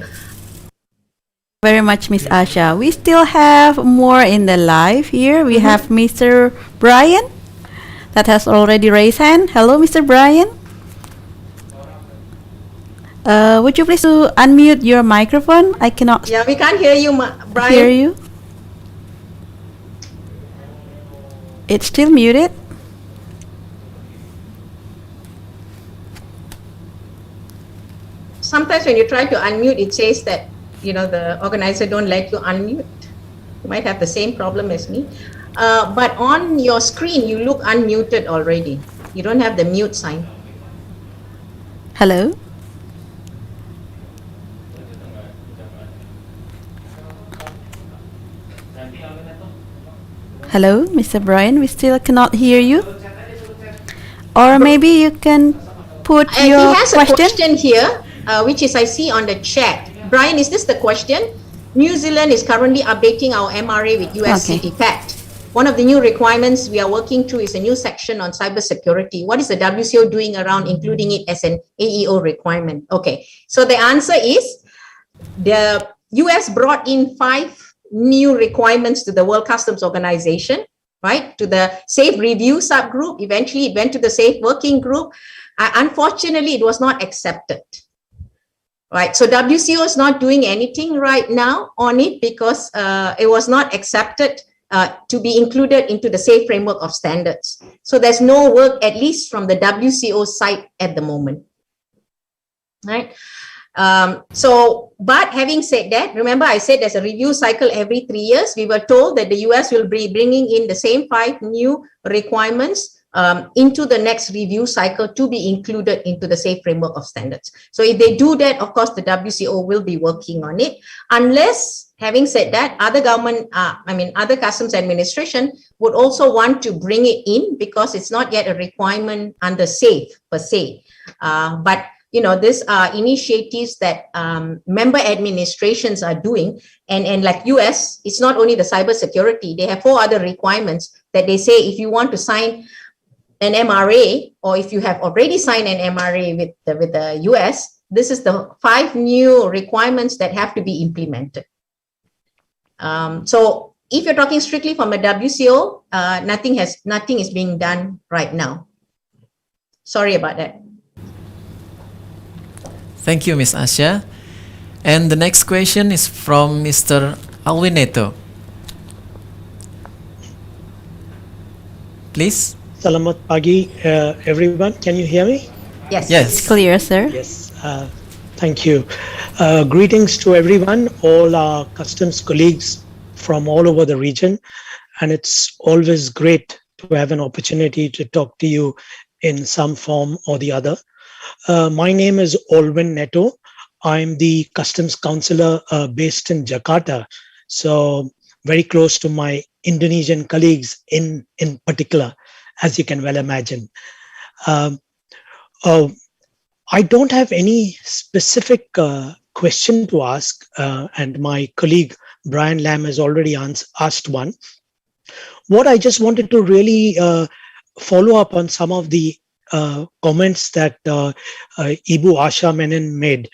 Speaker 5: very much, Miss Asha. We still have more in the live here. We have Mr. Brian that has already raised hand. Hello, Mr. Brian. Would you please unmute your microphone? I cannot.
Speaker 4: Yeah, we can't hear you, Brian.
Speaker 5: Hear you. It's still muted.
Speaker 4: Sometimes when you try to unmute, it says that the organizer don't let you unmute. You might have the same problem as me. But on your screen, you look unmuted already. You don't have the mute sign.
Speaker 5: Hello? Hello, Mr. Brian, we still cannot hear you. Or maybe you can put your
Speaker 4: he has
Speaker 5: question.
Speaker 4: A question here, which is I see on the chat. Brian, is this the question? New Zealand is currently updating our MRA with US CTPAT. One of the new requirements we are working through is a new section on cybersecurity. What is the WCO doing around including it as an AEO requirement? Okay, so the answer is the US brought in 5 new requirements to the World Customs Organization, right? To the Safe Review subgroup. Eventually, it went to the Safe Working Group. Unfortunately, it was not accepted. Right, so WCO is not doing anything right now on it because it was not accepted to be included into the safe framework of standards. So there's no work, at least from the WCO side at the moment. Right. But having said that, remember I said there's a review cycle every 3 years. We were told that the US will be bringing in the same 5 new requirements into the next review cycle to be included into the safe framework of standards. So if they do that, of course, the WCO will be working on it. Unless, having said that, other other customs administration would also want to bring it in because it's not yet a requirement under SAFE per se. But these are initiatives that member administrations are doing. And like US, it's not only the cybersecurity, they have 4 other requirements that they say if you want to sign an MRA, or if you have already signed an MRA with the US, this is the 5 new requirements that have to be implemented. So if you're talking strictly from a WCO, nothing is being done right now. Sorry about that.
Speaker 6: Thank you, Ms. Asha. And the next question is from Mr. Alwineto. Please.
Speaker 13: Selamat pagi, everyone. Can you hear me?
Speaker 4: Yes.
Speaker 5: Yes. Clear, sir.
Speaker 13: Yes. Thank you. Greetings to everyone, all our customs colleagues from all over the region. And it's always great to have an opportunity to talk to you in some form or the other. My name is Olwin Neto. I'm the customs counselor based in Jakarta. So very close to my Indonesian colleagues in particular, as you can well imagine. I don't have any specific question to ask, and my colleague Brian Lamb has already asked one. What I just wanted to really follow up on some of the comments that Ibu Asha Menon made.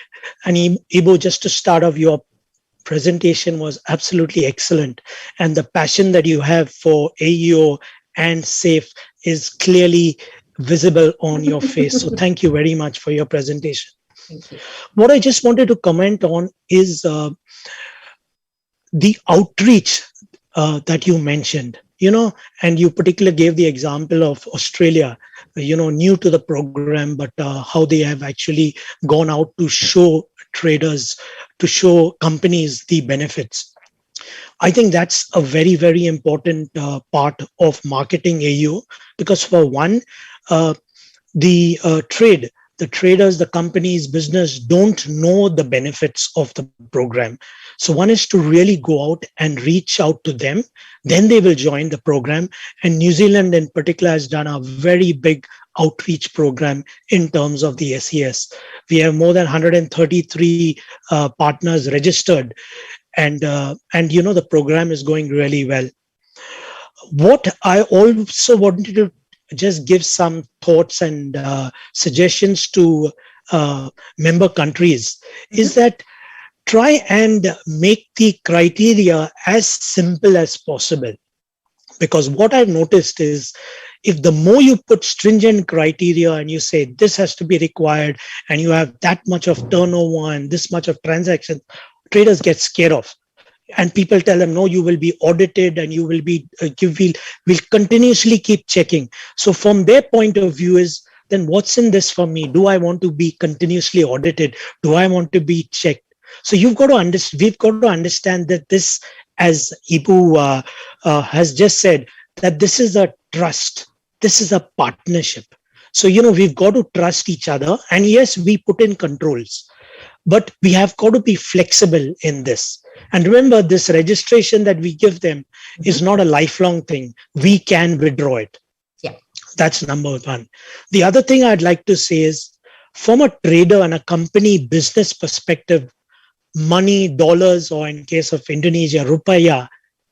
Speaker 13: And Ibu, just to start off, your presentation was absolutely excellent. And the passion that you have for AEO and SAFE is clearly visible on your face. So thank you very much for your presentation.
Speaker 4: Thank you.
Speaker 13: What I just wanted to comment on is the outreach that you mentioned, and you particularly gave the example of Australia, new to the program, but how they have actually gone out to show traders, to show companies the benefits. I think that's a very, very important part of marketing AEO, because for one, the traders, the companies, business don't know the benefits of the program. So one is to really go out and reach out to them. Then they will join the program. And New Zealand in particular has done a very big outreach program in terms of the SES. We have more than 133 partners registered. And the program is going really well. What I also wanted to just give some thoughts and suggestions to member countries is that try and make the criteria as simple as possible. Because what I've noticed is if the more you put stringent criteria and you say this has to be required and you have that much of turnover and this much of transaction, traders get scared of. And people tell them, no, you will be audited and you will be, will continuously keep checking. So from their point of view is, then what's in this for me? Do I want to be continuously audited? Do I want to be checked? So we've got to understand that this, as Ibu has just said, that this is a trust. This is a partnership. So, we've got to trust each other. And yes, we put in controls, but we have got to be flexible in this. And remember, this registration that we give them is not a lifelong thing. We can withdraw it.
Speaker 4: Yeah.
Speaker 13: That's number one. The other thing I'd like to say is, from a trader and a company business perspective, money, dollars, or in case of Indonesia, rupiah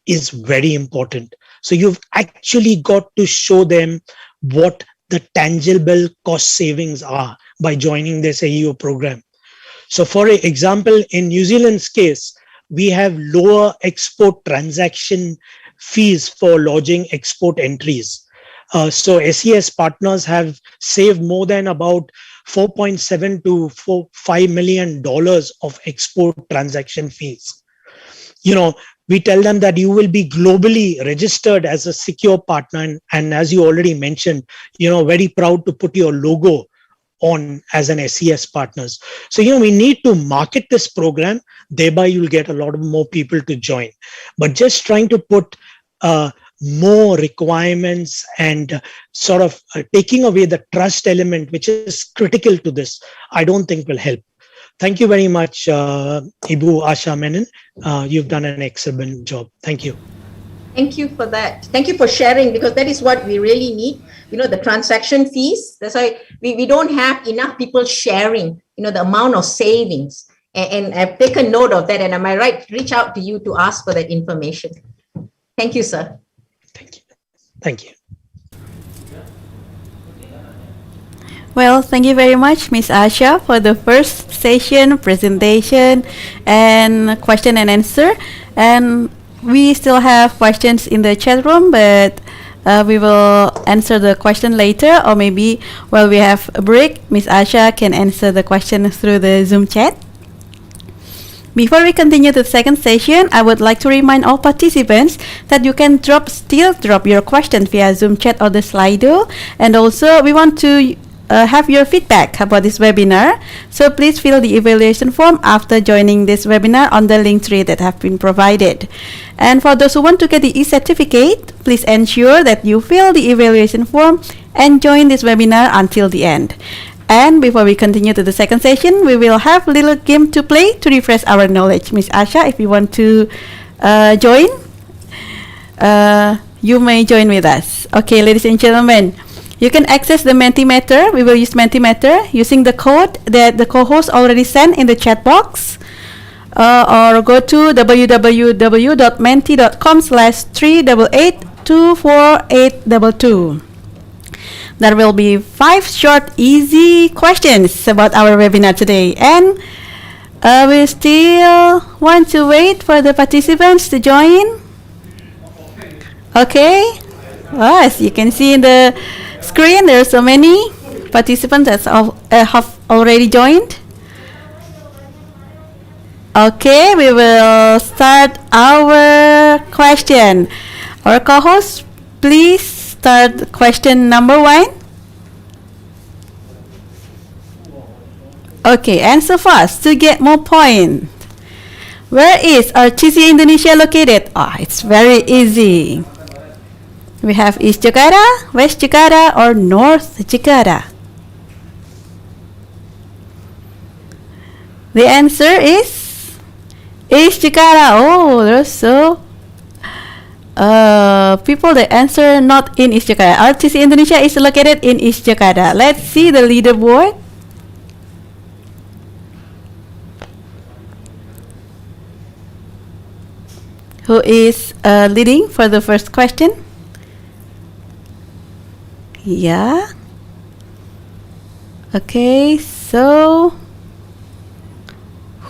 Speaker 13: is very important. So you've actually got to show them what the tangible cost savings are by joining this AEO program. So for example, in New Zealand's case, we have lower export transaction fees for lodging export entries. So SES partners have saved more than about $4.7 to $5 million of export transaction fees. We tell them that you will be globally registered as a secure partner. And as you already mentioned, very proud to put your logo on as an SES partners. So, we need to market this program, thereby you'll get a lot of more people to join. But just trying to put more requirements and sort of taking away the trust element, which is critical to this, I don't think will help. Thank you very much, Ibu Asha Menon. You've done an excellent job. Thank you.
Speaker 4: Thank you for that. Thank you for sharing, because that is what we really need. The transaction fees. That's why we don't have enough people sharing, the amount of savings. And I've taken note of that. And am I right? Reach out to you to ask for that information. Thank you, sir.
Speaker 13: Thank you.
Speaker 5: Well, thank you very much, Ms. Asha, for the first session, presentation, and question and answer. And we still have questions in the chat room, but we will answer the question later, or maybe while we have a break, Ms. Asha can answer the question through the Zoom chat. Before we continue to the second session, I would like to remind all participants that you can still drop your questions via Zoom chat or the Slido. And also, we want to have your feedback about this webinar. So please fill the evaluation form after joining this webinar on the link tree that have been provided. And for those who want to get the e-certificate, please ensure that you fill the evaluation form and join this webinar until the end. And before we continue to the second session, we will have a little game to play to refresh our knowledge. Ms. Asha, if you want to join, you may join with us. Okay, ladies and gentlemen, You can access the Mentimeter. We will use Mentimeter using the code that the co-host already sent in the chat box. Or go to www.menti.com/3882482. There will be 5 short, easy questions about our webinar today, and we still want to wait for the participants to join. Okay. As you can see in the screen, there are so many participants that have already joined. Okay, we will start our question. Our co-host, please start question number 1. Okay, answer fast to get more points. Where is RTC Indonesia located? It's very easy. We have East Jakarta, West Jakarta, or North Jakarta. The answer is East Jakarta. Oh, there's so people that answer not in East Jakarta. RTC Indonesia is located in East Jakarta. Let's see the leaderboard. Who is leading for the first question? Yeah. Okay, so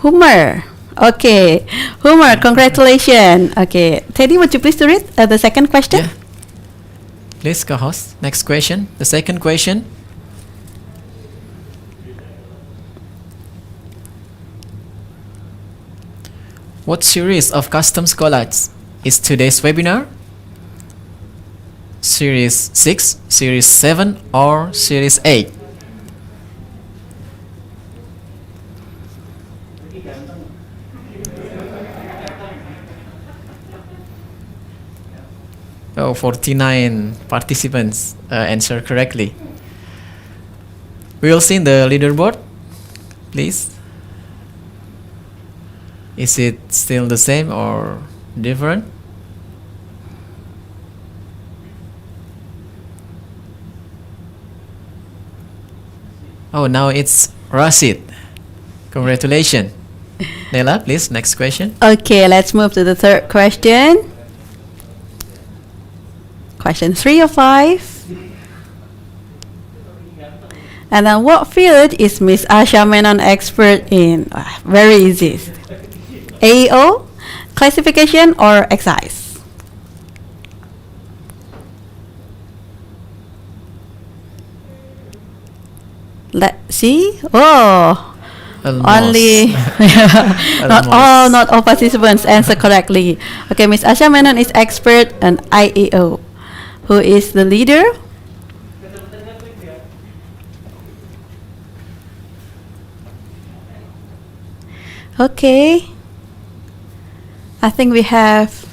Speaker 5: Hummer. Okay, Hummer, congratulations. Okay, Teddy, would you please to read the second question?
Speaker 6: Yeah. Please, co-host. Next question. The second question. What series of customs collage is today's webinar? Series 6, Series 7, or Series 8? Oh, 49 participants answer correctly. We will see in the leaderboard, please. Is it still the same or different? Oh, now it's Rashid. Congratulations. Nela, please, next question.
Speaker 5: Okay, let's move to the third question. Question 3 of 5. And then what field is Miss Asha Menon expert in? Very easy. AO, classification, or excise? Let's see. Oh, only not all participants answer correctly. Okay, Miss Asha Menon is expert in IAO. Who is the leader? Okay. I think we have.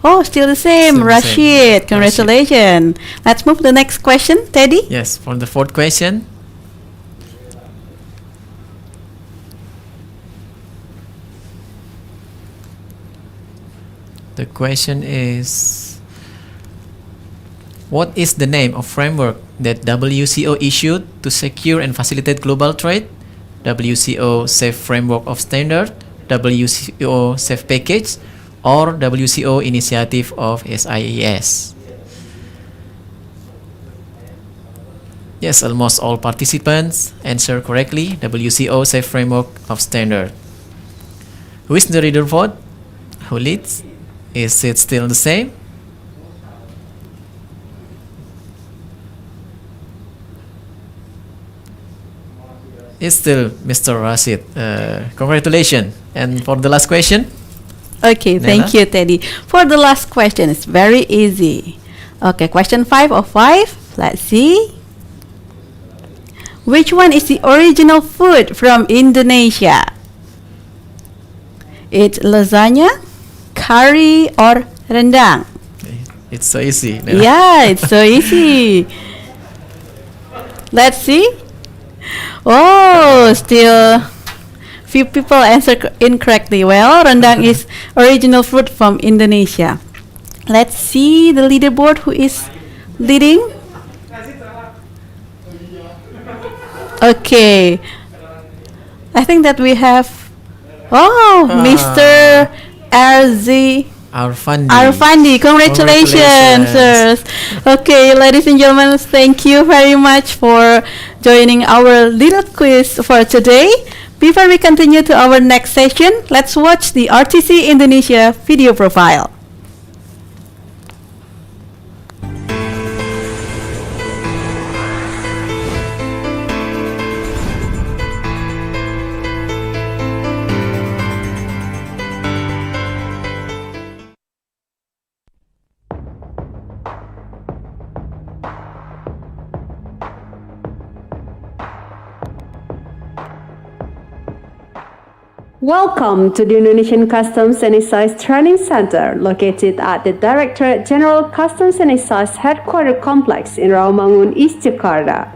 Speaker 5: Oh, still the same.
Speaker 6: Still the
Speaker 5: Rashid.
Speaker 6: same.
Speaker 5: Congratulations. Let's move to the next question. Teddy?
Speaker 6: Yes, for the fourth question. The question is, what is the name of framework that WCO issued to secure and facilitate global trade? WCO Safe Framework of Standard, WCO Safe Package, or WCO Initiative of SIES? Yes, almost all participants answer correctly. WCO Safe Framework of Standard. Who is the leaderboard? Who leads? Is it still the same? It's still Mr. Rashid. Congratulations. And for the last question?
Speaker 5: Okay, thank you, Teddy. For the last question, it's very easy. Okay, question 5 of 5. Let's see. Which one is the original food from Indonesia? It's lasagna, curry, or rendang?
Speaker 6: It's so easy.
Speaker 5: Yeah, it's so easy. Let's see. Oh, still few people answer incorrectly. Well, rendang is original fruit from Indonesia. Let's see the leaderboard who is leading. Okay. I think that we have. Oh, Mr. RZ. Arfandi, congratulations, sirs. Okay, ladies and gentlemen, thank you very much for joining our little quiz for today. Before we continue to our next session, let's watch the RTC Indonesia video profile.
Speaker 14: Welcome to the Indonesian Customs and Excise Training Center, located at the Directorate General Customs and Excise Headquarters Complex in Rawamangun, East Jakarta.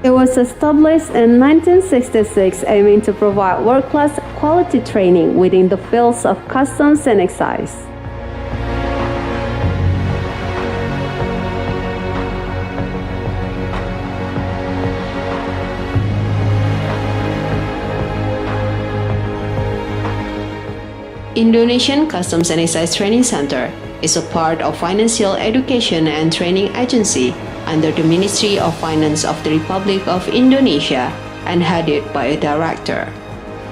Speaker 14: It was established in 1966, aiming to provide world-class quality training within the fields of customs and excise. Indonesian Customs and Excise Training Center is a part of Financial Education and Training Agency under the Ministry of Finance of the Republic of Indonesia and headed by a director.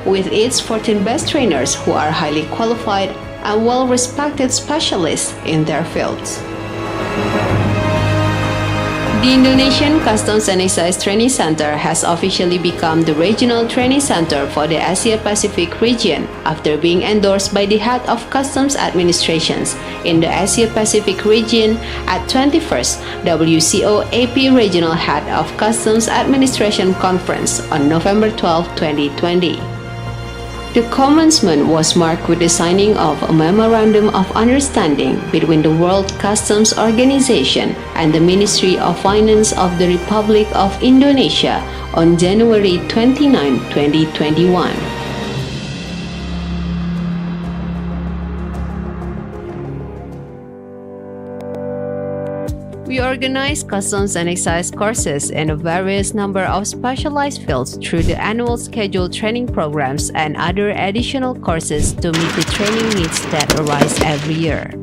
Speaker 14: With its 14 best trainers who are highly qualified and well-respected specialists in their fields. The Indonesian Customs and Excise Training Center has officially become the regional training center for the Asia-Pacific region after being endorsed by the head of customs administrations in the Asia-Pacific region at 21st WCO AP Regional Head of Customs Administration Conference on November 12, 2020. The commencement was marked with the signing of a Memorandum of Understanding between the World Customs Organization and the Ministry of Finance of the Republic of Indonesia on January 29, 2021. We organize customs and excise courses in a various number of specialized fields through the annual scheduled training programs and other additional courses to meet the training needs that arise every year.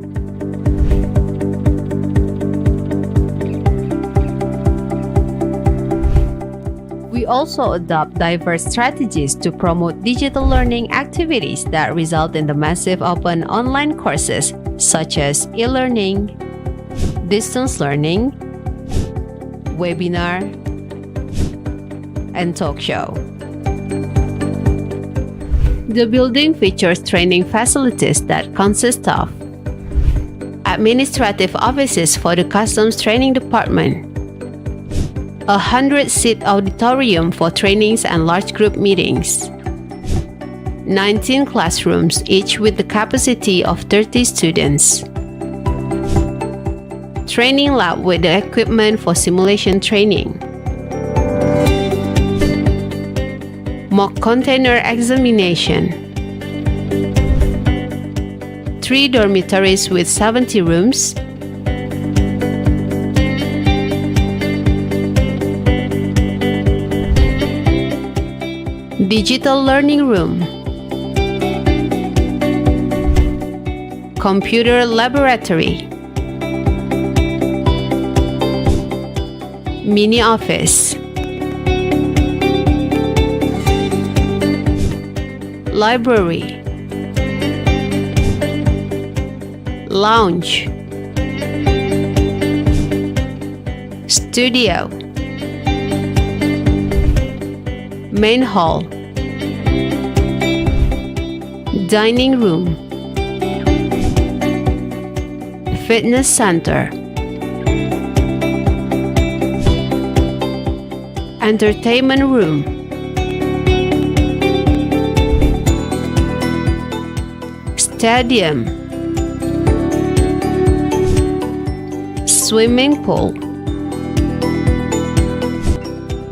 Speaker 14: We also adopt diverse strategies to promote digital learning activities that result in the massive open online courses such as e-learning, distance learning, webinar, and talk show. The building features training facilities that consist of administrative offices for the Customs Training Department, a 100-seat auditorium for trainings and large group meetings, 19 classrooms, each with the capacity of 30 students, training lab with the equipment for simulation training, mock container examination, 3 dormitories with 70 rooms, digital learning room, computer laboratory, mini office, library, lounge, studio, main hall, dining room, fitness center, entertainment room, stadium, swimming pool,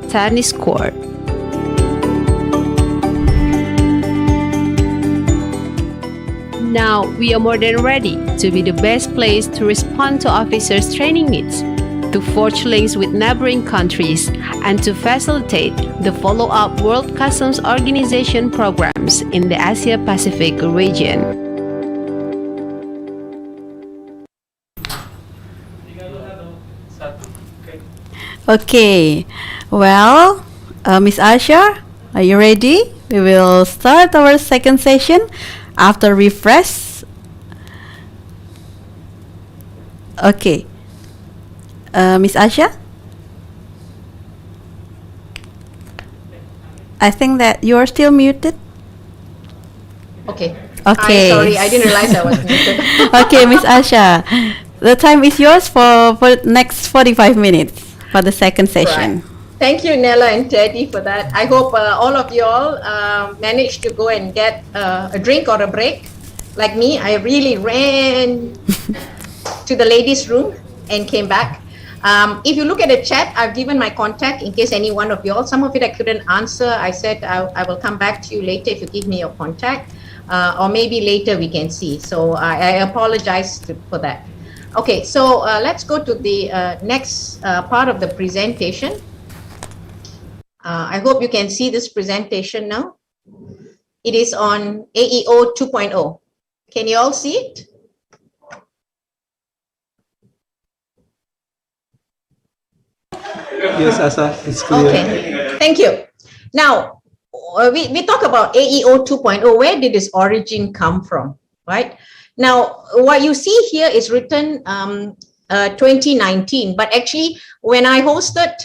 Speaker 14: tennis court. Now we are more than ready to be the best place to respond to officers' training needs, to forge links with neighboring countries, and to facilitate the follow-up World Customs Organization programs in the Asia-Pacific region.
Speaker 5: Okay, well, Miss Asha, are you ready? We will start our second session after refresh. Okay, Miss Asha, I think that you are still muted.
Speaker 4: Okay.
Speaker 5: Okay.
Speaker 4: Sorry, I didn't realize I was muted.
Speaker 5: Okay, Miss Asha, the time is yours for next 45 minutes for the second session.
Speaker 4: Right. Thank you, Nella and Teddy, for that. I hope all of you all managed to go and get a drink or a break. Like me, I really ran to the ladies' room and came back. If you look at the chat, I've given my contact in case any one of you all. Some of it I couldn't answer. I said I will come back to you later if you give me your contact. Or maybe later we can see. So I apologize for that. Okay, so let's go to the next part of the presentation. I hope you can see this presentation now. It is on AEO 2.0. Can you all see it?
Speaker 2: Yes, Asa, it's clear.
Speaker 4: Okay, thank you. Now, we talk about AEO 2.0. Where did its origin come from, right? Now, what you see here is written 2019, but actually when I hosted,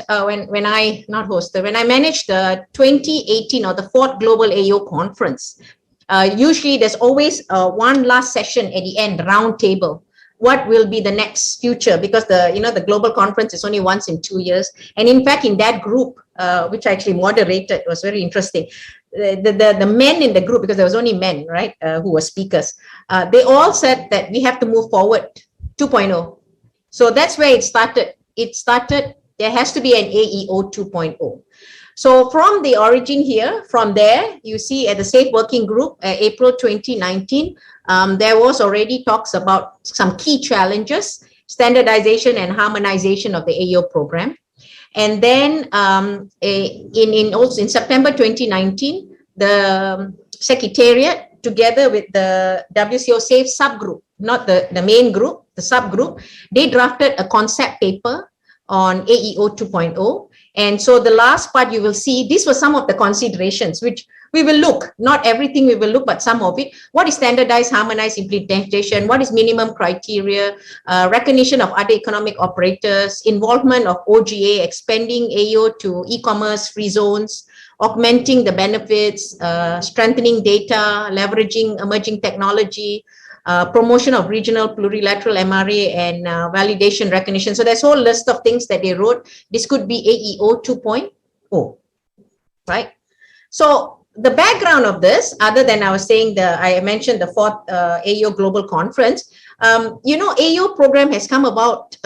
Speaker 4: when I managed the 2018 or the 4th Global AEO conference, usually there's always one last session at the end, round table. What will be the next future? Because the global conference is only once in 2 years. And in fact, in that group, which I actually moderated, was very interesting. The men in the group, because there was only men, right, who were speakers, they all said that we have to move forward 2.0. So that's where it started. There has to be an AEO 2.0. So from the origin here, from there, you see at the Safe Working Group, April 2019, there was already talks about some key challenges, standardization and harmonization of the AEO program. And then in September 2019, the Secretariat, together with the WCO Safe subgroup, not the main group, the subgroup, they drafted a concept paper on AEO 2.0. And so the last part you will see, these were some of the considerations which we will look, not everything we will look, but some of it. What is standardized, harmonized implementation? What is minimum criteria? Recognition of other economic operators, involvement of OGA, expanding AEO to e-commerce free zones, augmenting the benefits, strengthening data, leveraging emerging technology, promotion of regional plurilateral MRA and validation recognition. So there's a whole list of things that they wrote. This could be AEO 2.0, right? So the background of this, other than I was saying, I mentioned the 4th AEO Global Conference, AEO program has come about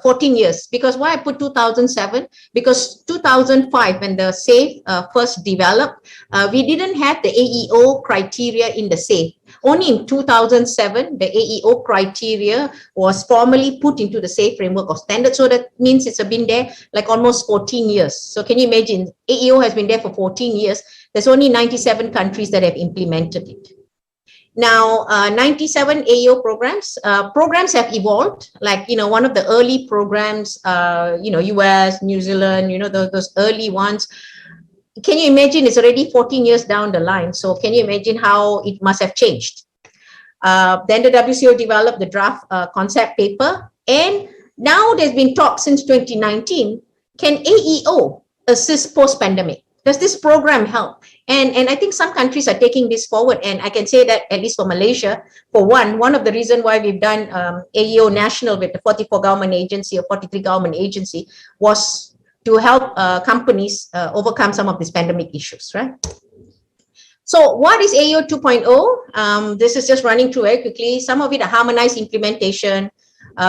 Speaker 4: 14 years. Because why I put 2007? Because 2005, when the SAFE first developed, we didn't have the AEO criteria in the SAFE. Only in 2007, the AEO criteria was formally put into the SAFE framework of standards. So that means it's been there like almost 14 years. So can you imagine, AEO has been there for 14 years. There's only 97 countries that have implemented it. Now, 97 AEO programs have evolved. Like, one of the early programs, US, New Zealand, those early ones. Can you imagine it's already 14 years down the line? So can you imagine how it must have changed? Then the WCO developed the draft concept paper. And now there's been talk since 2019, can AEO assist post-pandemic? Does this program help? And I think some countries are taking this forward. And I can say that at least for Malaysia, for one of the reasons why we've done AEO national with the 44 government agency or 43 government agency was to help companies overcome some of these pandemic issues, right? So what is AO 2.0? This is just running through very quickly. Some of it are harmonized implementation.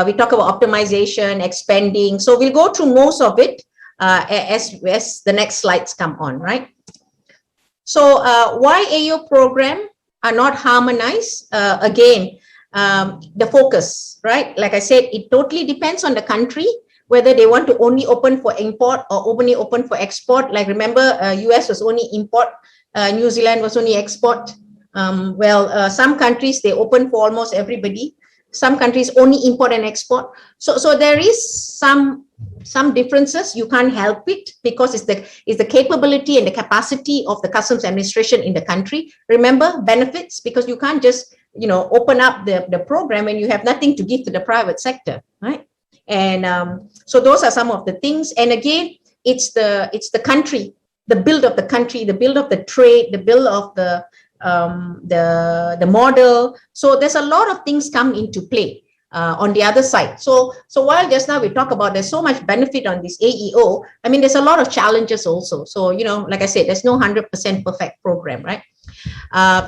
Speaker 4: We talk about optimization, expanding. So we'll go through most of it as the next slides come on, right? So why AO program are not harmonized? Again, the focus, right? Like I said, it totally depends on the country, whether they want to only open for import or only open for export. Like remember, US was only import, New Zealand was only export. Some countries, they open for almost everybody. Some countries only import and export. So there is some differences. You can't help it because it's the capability and the capacity of the customs administration in the country. Remember, benefits, because you can't just open up the program and you have nothing to give to the private sector, right? And so those are some of the things. And again, it's the country, the build of the country, the build of the trade, the build of the model. So there's a lot of things come into play on the other side. So while just now we talk about there's so much benefit on this AEO, I mean, there's a lot of challenges also. So, like I said, there's no 100% perfect program, right?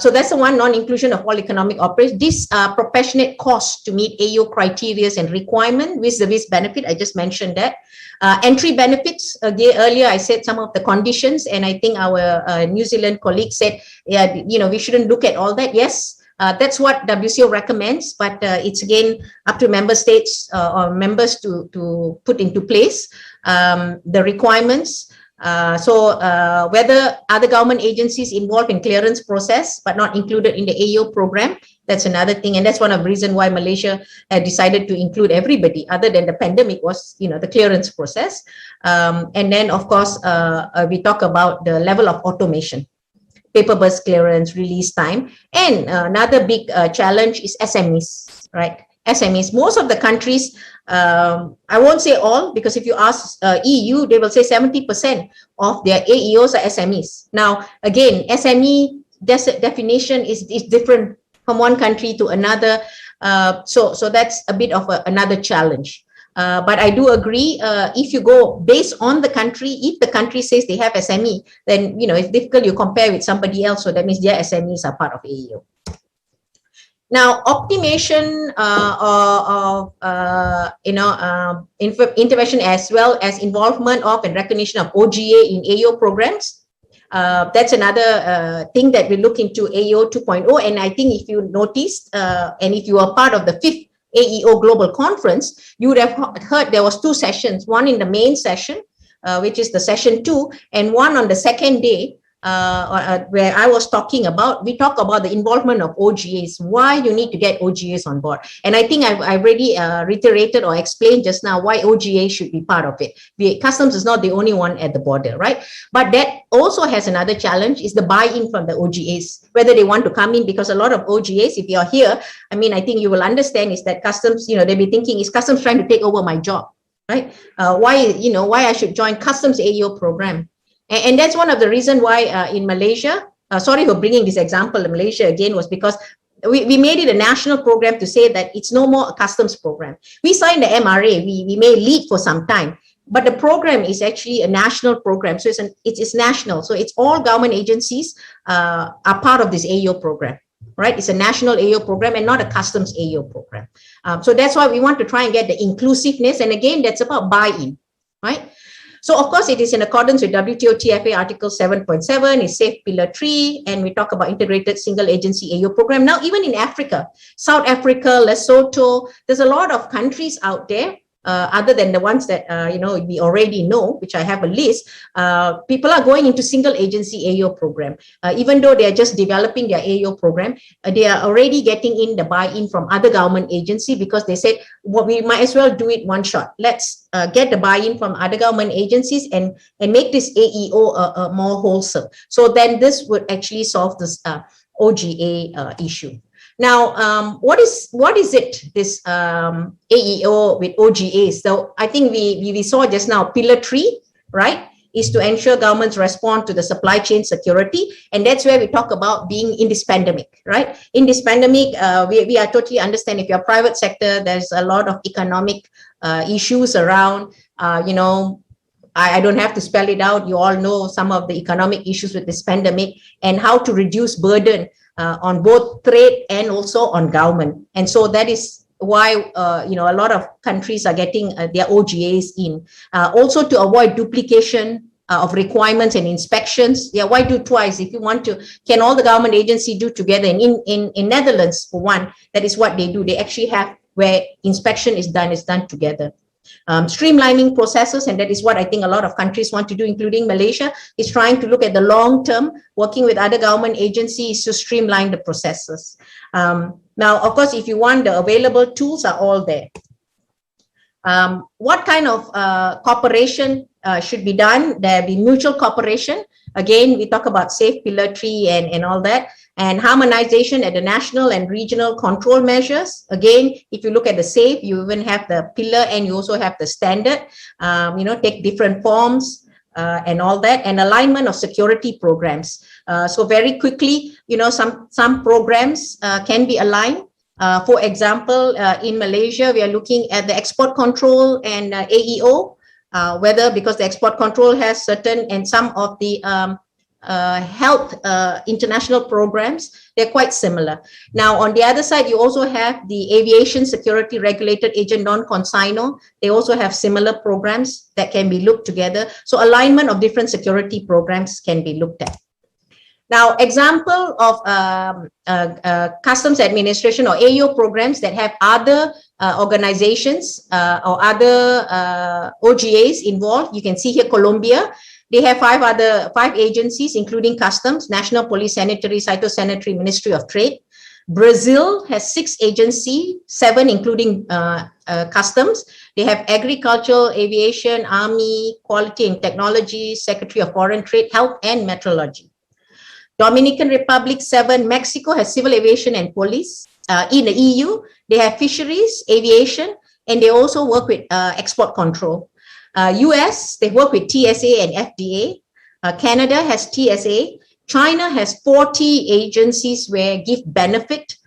Speaker 4: So that's the one, non-inclusion of all economic operations. This proportionate cost to meet AEO criteria and requirement with the benefit, I just mentioned that. Entry benefits, earlier I said some of the conditions, and I think our New Zealand colleague said, yeah, we shouldn't look at all that. Yes, that's what WCO recommends, but it's again up to member states or members to put into place the requirements. Whether other government agencies involved in clearance process but not included in the AEO program, that's another thing, and that's one of the reasons why Malaysia had decided to include everybody other than the pandemic was the clearance process. And then of course we talk about the level of automation, paper-based clearance, release time, and another big challenge is SMEs, right? SMEs, most of the countries, I won't say all, because if you ask EU, they will say 70% of their AEOs are SMEs. Now, again, SME definition is different from one country to another. So that's a bit of another challenge. But I do agree, if you go based on the country, if the country says they have SME, then, it's difficult you compare with somebody else. So that means their SMEs are part of AEO. Now, optimization of intervention as well as involvement of and recognition of OGA in AEO programs. That's another thing that we look into AEO 2.0. And I think if you noticed, and if you are part of the 5th AEO Global Conference, you would have heard there was 2 sessions, one in the main session, which is the session 2, and one on the second day, where I was talking about, we talk about the involvement of OGAs, why you need to get OGAs on board. And I think I've already reiterated or explained just now why OGA should be part of it. Customs is not the only one at the border, right? But that also has another challenge, is the buy-in from the OGAs, whether they want to come in, because a lot of OGAs, if you're here, I mean, I think you will understand is that Customs, they'll be thinking, is Customs trying to take over my job, right? Why I should join Customs AEO program? And that's one of the reasons why in Malaysia, sorry for bringing this example in Malaysia again, was because we made it a national program to say that it's no more a customs program. We signed the MRA, we may lead for some time, but the program is actually a national program. So it's national. So it's all government agencies are part of this AEO program, right? It's a national AEO program and not a customs AEO program. So that's why we want to try and get the inclusiveness. And again, that's about buy-in, right? So, of course, it is in accordance with WTO TFA Article 7.7, is Safe Pillar 3, and we talk about integrated single agency AEO program. Now, even in Africa, South Africa, Lesotho, there's a lot of countries out there, other than the ones that, we already know, which I have a list, people are going into single agency AEO program. Even though they're just developing their AEO program, they are already getting in the buy-in from other government agency, because they said, well, we might as well do it one shot. Let's get the buy-in from other government agencies and make this AEO more wholesome. So then this would actually solve this OGA issue. Now, what is it, this AEO with OGAs? So I think we saw just now, Pillar 3, right, is to ensure governments respond to the supply chain security. And that's where we talk about being in this pandemic, right? In this pandemic, we are totally understand if you're private sector, there's a lot of economic issues around, I don't have to spell it out. You all know some of the economic issues with this pandemic and how to reduce burden on both trade and also on government. And so that is why a lot of countries are getting their OGAs in. Also to avoid duplication of requirements and inspections. Yeah, why do twice? If you want to, can all the government agencies do together? And in Netherlands, for one, that is what they do. They actually have where inspection is done together. Streamlining processes, and that is what I think a lot of countries want to do, including Malaysia, is trying to look at the long term, working with other government agencies to streamline the processes. Now, of course, if you want, the available tools are all there. What kind of cooperation should be done? There be mutual cooperation. Again, we talk about safe pillar 3 and all that, and harmonization at the national and regional control measures. Again, if you look at the safe, you even have the pillar and you also have the standard, take different forms and all that, and alignment of security programs. So very quickly, some programs can be aligned. For example, in Malaysia, we are looking at the export control and AEO, whether because the export control has certain and some of the health international programs, they're quite similar. Now, on the other side, you also have the Aviation Security Regulated Agent Non-Consignor. They also have similar programs that can be looked together. So alignment of different security programs can be looked at. Now, example of customs administration or AO programs that have other organizations or other OGAs involved. You can see here Colombia. They have five agencies, including Customs, National Police, Sanitary, Phytosanitary, Ministry of Trade. Brazil has 6 agencies, 7 including Customs. They have Agricultural, Aviation, Army, Quality and Technology, Secretary of Foreign Trade, Health and Meteorology. Dominican Republic, 7. Mexico has Civil Aviation and Police. In the EU, they have Fisheries, Aviation, and they also work with export control. US, they work with TSA and FDA. Canada has TSA. China has 40 agencies where give benefit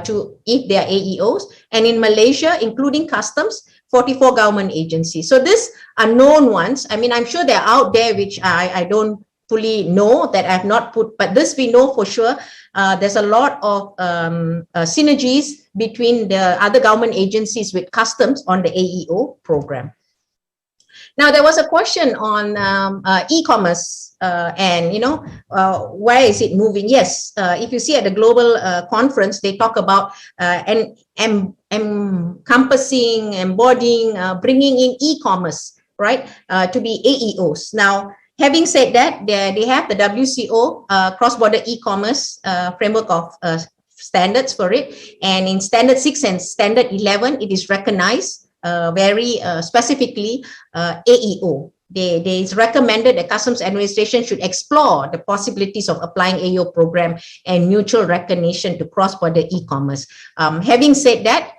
Speaker 4: to if they are AEOs. And in Malaysia, including Customs, 44 government agencies. So these are known ones. I mean, I'm sure they're out there, which I don't fully know, that I've not put, but this we know for sure. There's a lot of synergies between the other government agencies with Customs on the AEO program. Now, there was a question on e-commerce and, where is it moving? Yes, if you see at the global conference, they talk about encompassing, embodying, bringing in e-commerce, right, to be AEOs. Now, having said that, they have the WCO cross-border e-commerce framework of standards for it. And in Standard 6 and Standard 11, it is recognized very specifically AEO. It's recommended that Customs Administration should explore the possibilities of applying AEO program and mutual recognition to cross-border e-commerce. Having said that,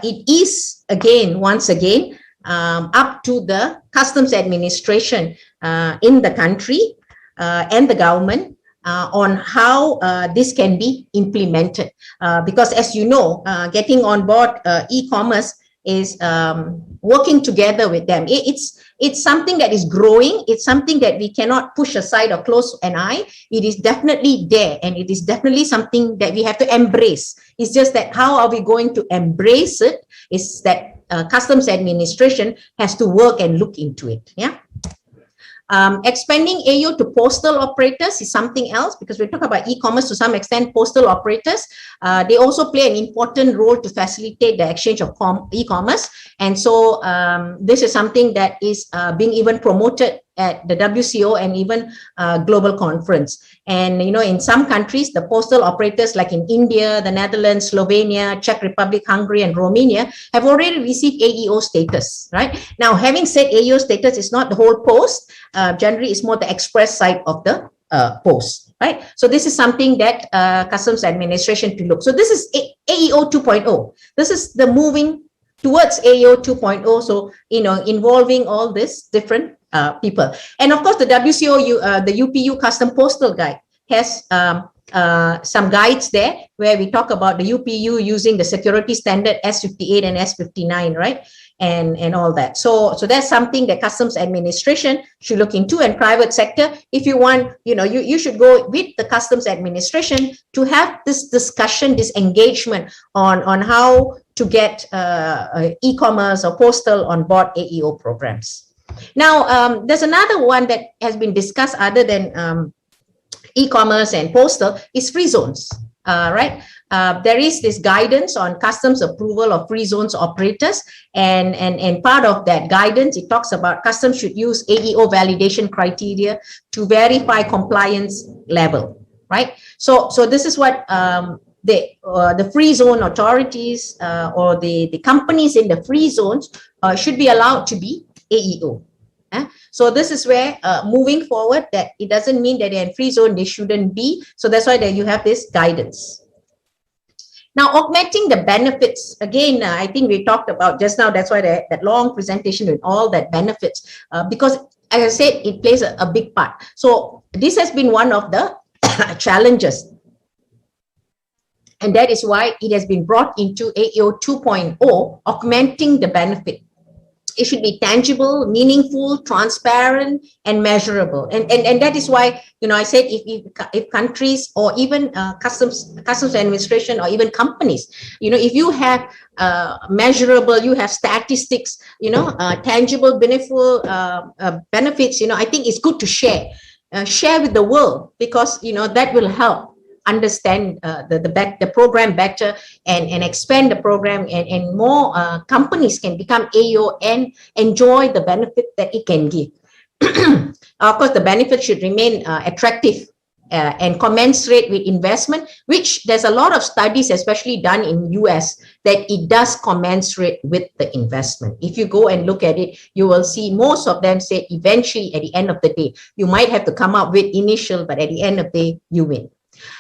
Speaker 4: it is once again, up to the Customs Administration in the country and the government on how this can be implemented. Because as you know, getting on board e-commerce is working together with them. It's something that is growing. It's something that we cannot push aside or close an eye. It is definitely there, and it is definitely something that we have to embrace. It's just that how are we going to embrace it is that Customs Administration has to work and look into it. Yeah. Expanding AEO to postal operators is something else, because we talk about e-commerce to some extent. Postal operators, they also play an important role to facilitate the exchange of e-commerce. And so this is something that is being even promoted at the WCO and even global conference. And, in some countries, the postal operators like in India, the Netherlands, Slovenia, Czech Republic, Hungary, and Romania have already received AEO status, right? Now, having said AEO status is not the whole post, generally it's more the express side of the post, right? So this is something that Customs Administration to look. So this is AEO 2.0. This is the moving towards AEO 2.0. So, involving all these different people. And of course, the WCO, the UPU Custom Postal Guide has some guides there where we talk about the UPU using the security standard S58 and S59, right? and all that. So that's something that customs administration should look into, and private sector, if you want, you should go with the customs administration to have this discussion, this engagement on how to get e-commerce or postal on board AEO programs. Now, there's another one that has been discussed other than e-commerce and postal is free zones, right? There is this guidance on customs approval of free zones operators, and part of that guidance, it talks about customs should use AEO validation criteria to verify compliance level, right? So this is what the free zone authorities or the companies in the free zones should be allowed to be AEO. So this is where moving forward, that it doesn't mean that they're in free zone, they shouldn't be. So that's why you have this guidance. Now, augmenting the benefits, again, I think we talked about just now, that's why that long presentation with all that benefits, because as I said, it plays a big part. So this has been one of the challenges. And that is why it has been brought into AEO 2.0, augmenting the benefit. It should be tangible, meaningful, transparent, and measurable. And that is why, I said if countries or even customs administration or even companies, if you have measurable, you have statistics, tangible, beneficial benefits, I think it's good to share with the world, because, that will help understand the program better and expand the program, and more companies can become AEO and enjoy the benefit that it can give. Of course, the benefit should remain attractive and commensurate with investment, which there's a lot of studies, especially done in US, that it does commensurate with the investment. If you go and look at it, you will see most of them say eventually at the end of the day, you might have to come up with initial, but at the end of the day, you win.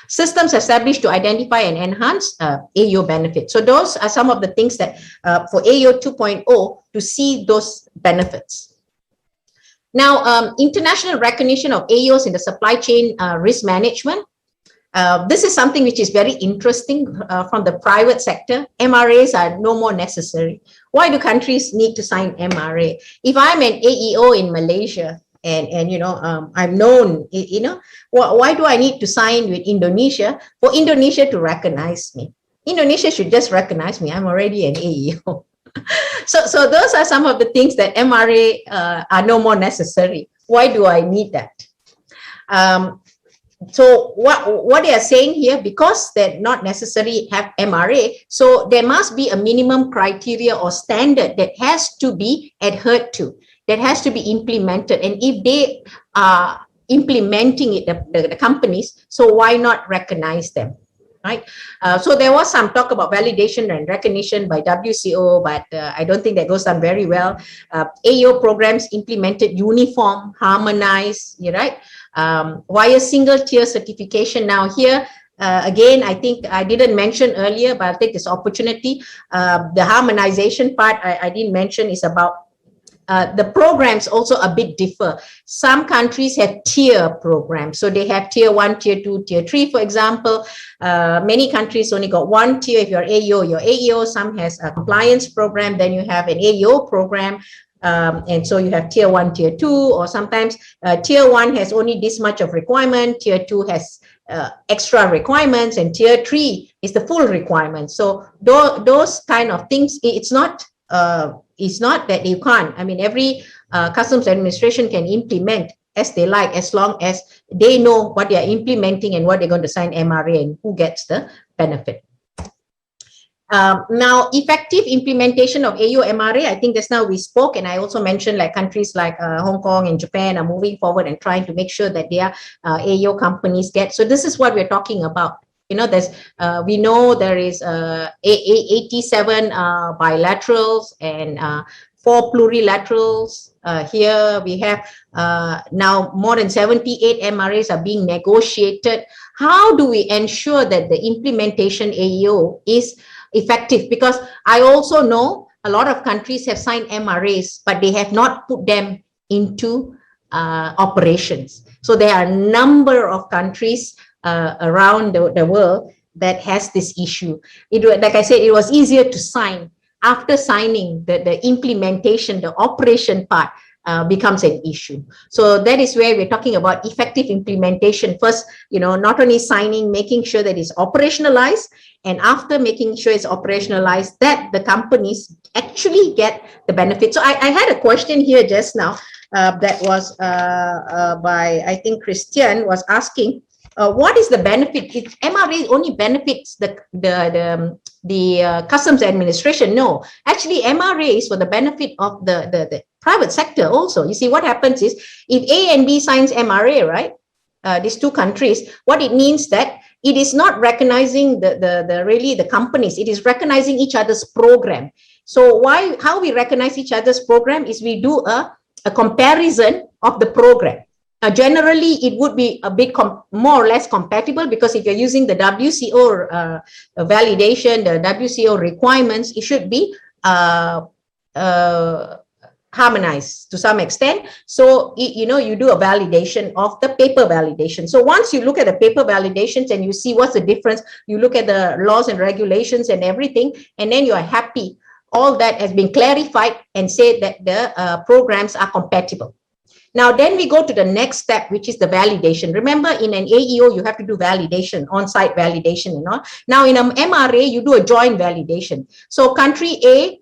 Speaker 4: Systems established to identify and enhance AEO benefits. So those are some of the things that for AEO 2.0 to see those benefits. Now, international recognition of AEOs in the supply chain risk management. This is something which is very interesting from the private sector. MRAs are no more necessary. Why do countries need to sign MRA? If I'm an AEO in Malaysia, and I'm known, why do I need to sign with Indonesia for Indonesia to recognize me? Indonesia should just recognize me. I'm already an AEO. So those are some of the things that MRA are no more necessary. Why do I need that? So what they are saying here, because they're not necessarily have MRA, so there must be a minimum criteria or standard that has to be adhered to, that has to be implemented. And if they are implementing it, the companies, so why not recognize them, right? So there was some talk about validation and recognition by WCO, but I don't think that goes down very well. AEO programs implemented uniform, harmonized, right? Via single tier certification. Now here, again, I think I didn't mention earlier, but I'll take this opportunity. The harmonization part I didn't mention is about the programs also a bit differ. Some countries have tier programs. So they have tier 1, tier 2, tier 3, for example. Many countries only got one tier. If you're AEO, you're AEO. Some has a compliance program. Then you have an AEO program. And so you have tier 1, tier 2, or sometimes tier 1 has only this much of requirement. Tier 2 has extra requirements, and tier 3 is the full requirement. So those kind of things, it's not that you can't. I mean, every customs administration can implement as they like, as long as they know what they are implementing and what they're going to sign MRA and who gets the benefit. Now, effective implementation of AEO MRA, I think just now we spoke, and I also mentioned like countries like Hong Kong and Japan are moving forward and trying to make sure that their AEO companies get. So this is what we're talking about. There's we know there is 87 bilaterals and 4 plurilaterals. Here we have now more than 78 MRAs are being negotiated. How do we ensure that the implementation AEO is effective? Because I also know a lot of countries have signed MRAs, but they have not put them into operations. So there are a number of countries around the world that has this issue. Like I said, it was easier to sign after signing, the implementation, the operation part becomes an issue. So that is where we're talking about effective implementation. First, not only signing, making sure that it's operationalized, and after making sure it's operationalized, that the companies actually get the benefit. So I had a question here just now that was by, I think, Christian was asking, what is the benefit? If MRA only benefits the customs administration? No, actually MRA is for the benefit of the private sector also. You see, what happens is, if A and B signs MRA, right, these two countries, what it means that it is not recognizing the companies, it is recognizing each other's program. So how we recognize each other's program is we do a comparison of the program. Generally, it would be a bit more or less compatible, because if you're using the WCO validation, the WCO requirements, it should be harmonized to some extent. So, you do a validation of the paper validation. So once you look at the paper validations and you see what's the difference, you look at the laws and regulations and everything, and then you are happy. All that has been clarified and said that the programs are compatible. Now, then we go to the next step, which is the validation. Remember, in an AEO, you have to do validation, on-site validation and all. Now, in an MRA, you do a joint validation. So country A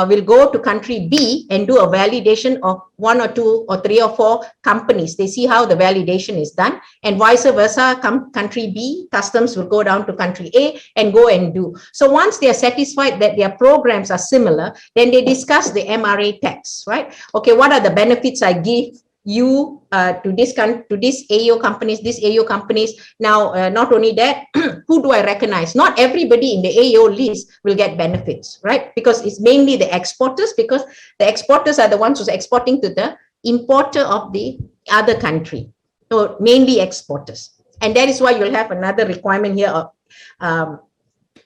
Speaker 4: will go to country B and do a validation of 1 or 2 or 3 or 4 companies. They see how the validation is done, and vice versa. Country B, customs will go down to country A and go and do. So once they are satisfied that their programs are similar, then they discuss the MRA text, right? Okay, what are the benefits I give you to this AEO companies, these AEO companies. Now, not only that, who do I recognize? Not everybody in the AEO list will get benefits, right? Because it's mainly the exporters, because the exporters are the ones who's exporting to the importer of the other country. So mainly exporters. And that is why you'll have another requirement here of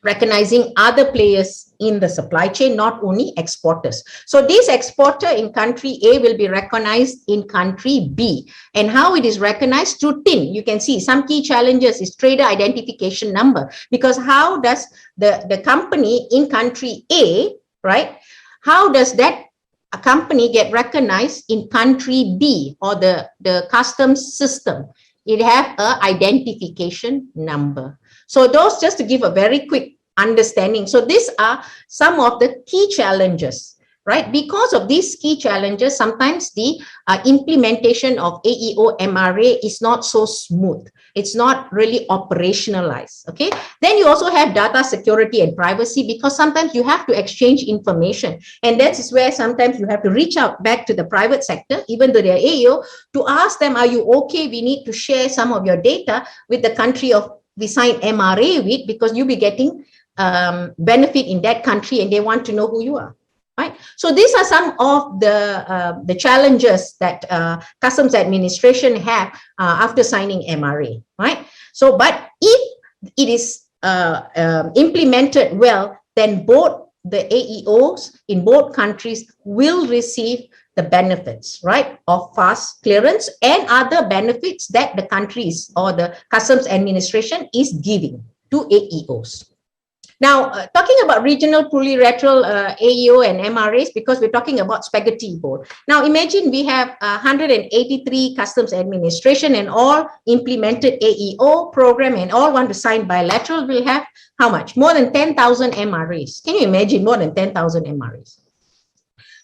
Speaker 4: recognizing other players in the supply chain, not only exporters. So this exporter in country A will be recognized in country B. And how it is recognized? Through TIN. You can see some key challenges is trader identification number, because how does the company in country A, right? How does that company get recognized in country B, or the customs system? It have a identification number. So those, just to give a very quick understanding. So these are some of the key challenges, right? Because of these key challenges, sometimes the implementation of AEO MRA is not so smooth. It's not really operationalized, okay? Then you also have data security and privacy, because sometimes you have to exchange information. And that is where sometimes you have to reach out back to the private sector, even though they're AEO, to ask them, are you okay? We need to share some of your data with the country of we sign MRA with, because you'll be getting benefit in that country and they want to know who you are, right? So these are some of the challenges that customs administration have after signing MRA, right? So, but if it is implemented well, then both the AEOs in both countries will receive the benefits, right, of fast clearance and other benefits that the countries or the customs administration is giving to AEOs. Now, talking about regional plurilateral AEO and MRAs, because we're talking about spaghetti board. Now, imagine we have 183 customs administration and all implemented AEO program and all want to sign bilateral. Will have how much? More than 10,000 MRAs. Can you imagine more than 10,000 MRAs?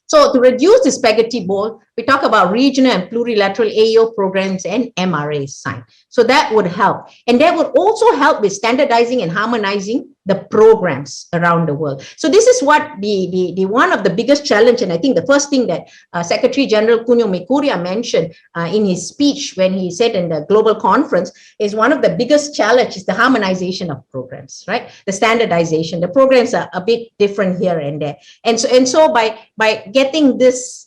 Speaker 4: So to reduce the spaghetti bowl, we talk about regional and plurilateral AEO programs and MRAs signed. So that would help. And that would also help with standardizing and harmonizing the programs around the world. So this is what the one of the biggest challenge, and I think the first thing that Secretary General Kunio Mikuria mentioned in his speech when he said in the global conference, is one of the biggest challenge is the harmonization of programs, right? The standardization. The programs are a bit different here and there. And so by getting this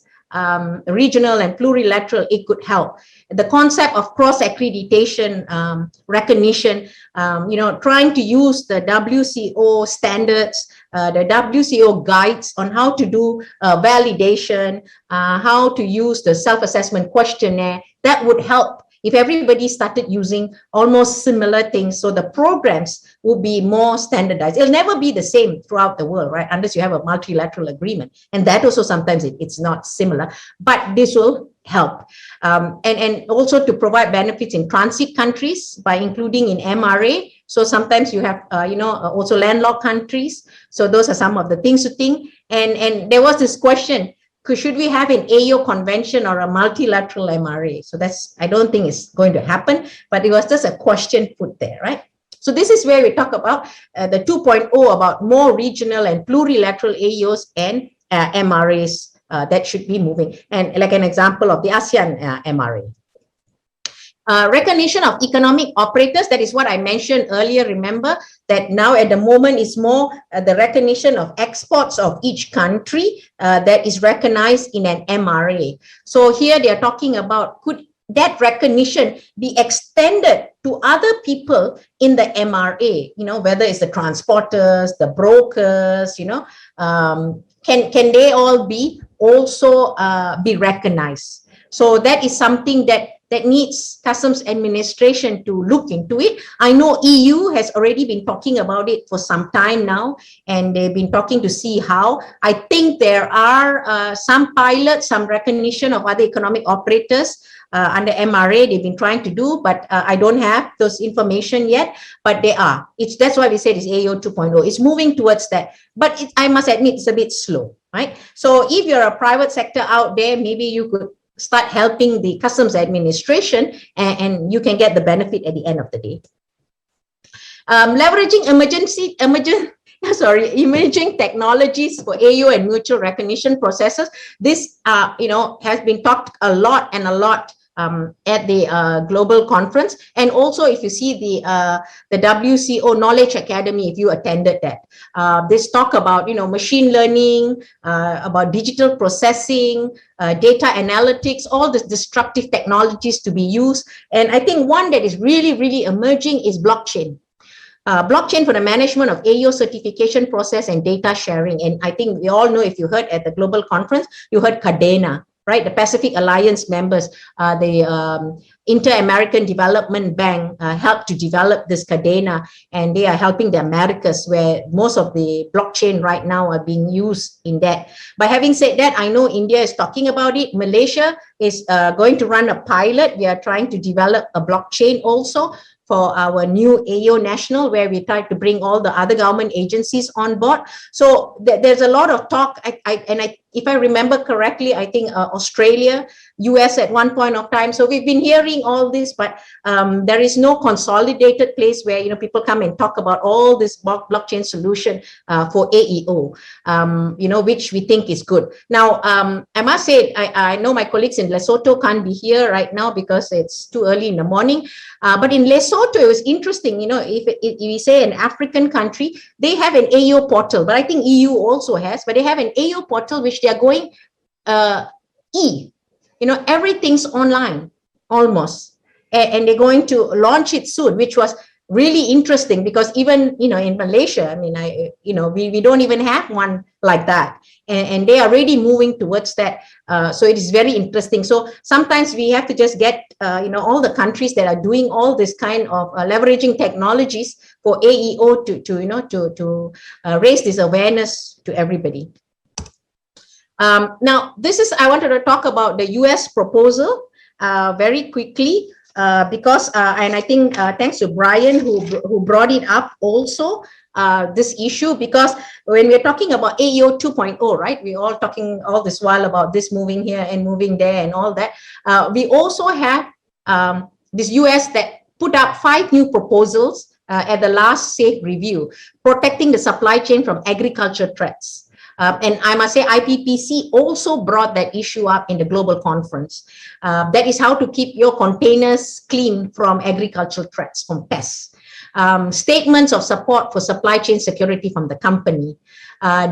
Speaker 4: regional and plurilateral, it could help. The concept of cross-accreditation recognition, trying to use the WCO standards, the WCO guides on how to do validation, how to use the self-assessment questionnaire, that would help if everybody started using almost similar things, so the programs will be more standardized. It'll never be the same throughout the world, right? Unless you have a multilateral agreement. And that also sometimes it's not similar, but this will help. And also to provide benefits in transit countries by including in MRA. So sometimes you have, also landlocked countries. So those are some of the things to think. And there was this question, should we have an AO convention or a multilateral MRA? So I don't think it's going to happen, but it was just a question put there, right? So this is where we talk about the 2.0, about more regional and plurilateral AOs and MRAs that should be moving. And like an example of the ASEAN MRA. Recognition of economic operators, that is what I mentioned earlier. Remember that now at the moment is more the recognition of exports of each country that is recognized in an MRA. So here they are talking about, could that recognition be extended to other people in the MRA, whether it's the transporters, the brokers, can they all be also be recognized? So that is something that needs customs administration to look into it. I know EU has already been talking about it for some time now, and they've been talking to see how. I think there are some pilots, some recognition of other economic operators under MRA they've been trying to do, but I don't have those information yet, but they are. That's why we said it's AO 2.0. It's moving towards that, but I must admit it's a bit slow, right? So if you're a private sector out there, maybe you could start helping the customs administration, and you can get the benefit at the end of the day. Leveraging emerging technologies for AO and mutual recognition processes. This, has been talked a lot at the global conference, and also if you see the WCO Knowledge Academy, if you attended that, this talk about machine learning, about digital processing, data analytics, all the disruptive technologies to be used. And I think one that is really, really emerging is blockchain. Blockchain for the management of AO certification process and data sharing. And I think we all know, if you heard at the global conference, you heard Cadena, right? The Pacific Alliance members, the Inter-American Development Bank helped to develop this Cadena, and they are helping the Americas, where most of the blockchain right now are being used in that. But having said that, I know India is talking about it. Malaysia is going to run a pilot. We are trying to develop a blockchain also for our new AO National, where we try to bring all the other government agencies on board. So there's a lot of talk, if I remember correctly, I think Australia, US at one point of time. So we've been hearing all this, but there is no consolidated place where people come and talk about all this blockchain solution for AEO, which we think is good. Now, I must say, I know my colleagues in Lesotho can't be here right now because it's too early in the morning. But in Lesotho, it was interesting. If we say an African country, they have an AO portal, but I think EU also has, but they have an AO portal which they are going everything's online almost, and they're going to launch it soon, which was really interesting because even in Malaysia, we don't even have one like that, and they are already moving towards that. So it is very interesting. So sometimes we have to just get all the countries that are doing all this kind of leveraging technologies for AEO to raise this awareness to everybody. Now, I wanted to talk about the US proposal very quickly because, and I think thanks to Brian who brought it up also, this issue, because when we're talking about AEO 2.0, right, we're all talking all this while about this moving here and moving there and all that. We also have this US that put up 5 new proposals at the last SAFE review, protecting the supply chain from agriculture threats. And I must say, IPPC also brought that issue up in the global conference. That is how to keep your containers clean from agricultural threats, from pests. Statements of support for supply chain security from the company.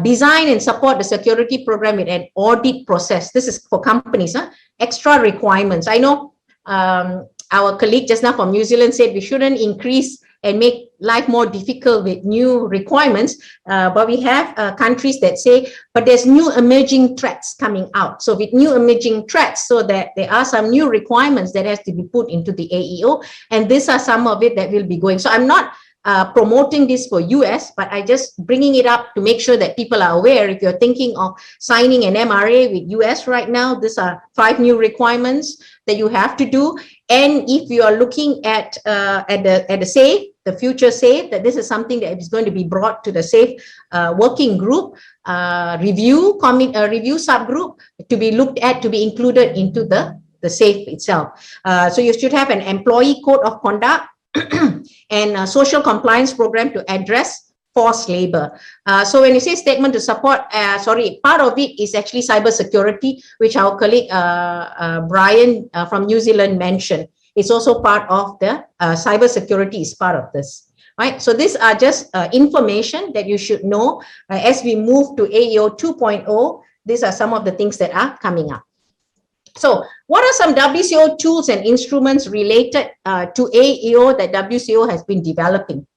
Speaker 4: Design and support the security program with an audit process. This is for companies, extra requirements. I know our colleague just now from New Zealand said we shouldn't increase and make life more difficult with new requirements. But we have countries that say, but there's new emerging threats coming out. So with new emerging threats, so that there are some new requirements that has to be put into the AEO, and these are some of it that will be going. So I'm not promoting this for US, but I just bringing it up to make sure that people are aware. If you're thinking of signing an MRA with US right now, these are 5 new requirements that you have to do. And if you are looking at the SAFE, the future SAFE, that this is something that is going to be brought to the SAFE working group, review subgroup to be looked at, to be included into the SAFE itself. So you should have an employee code of conduct and a social compliance program to address forced labor. So when you say statement to support, part of it is actually cybersecurity, which our colleague Brian from New Zealand mentioned. It's also part of the cybersecurity is part of this, right? So these are just information that you should know as we move to AEO 2.0. These are some of the things that are coming up. So what are some WCO tools and instruments related to AEO that WCO has been developing?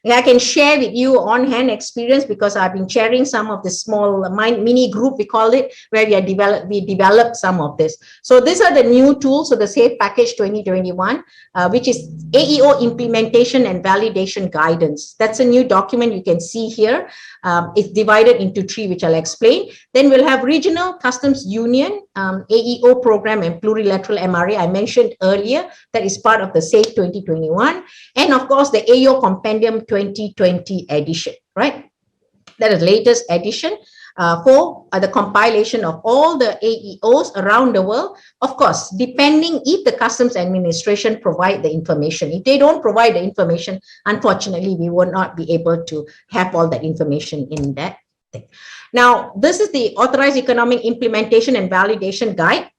Speaker 4: I can share with you on-hand experience because I've been sharing some of the small mini group, we call it, where we developed some of this. So these are the new tools. So the SAFE Package 2021, which is AEO implementation and validation guidance. That's a new document you can see here. It's divided into 3, which I'll explain. Then we'll have Regional Customs Union, AEO program and plurilateral MRA I mentioned earlier. That is part of the SAFE 2021. And of course, the AEO Compendium 2020 edition, right? That is latest edition for the compilation of all the AEOs around the world. Of course, depending if the Customs Administration provide the information. If they don't provide the information, unfortunately, we will not be able to have all that information in that thing. Now, this is the Authorized Economic Implementation and Validation Guide.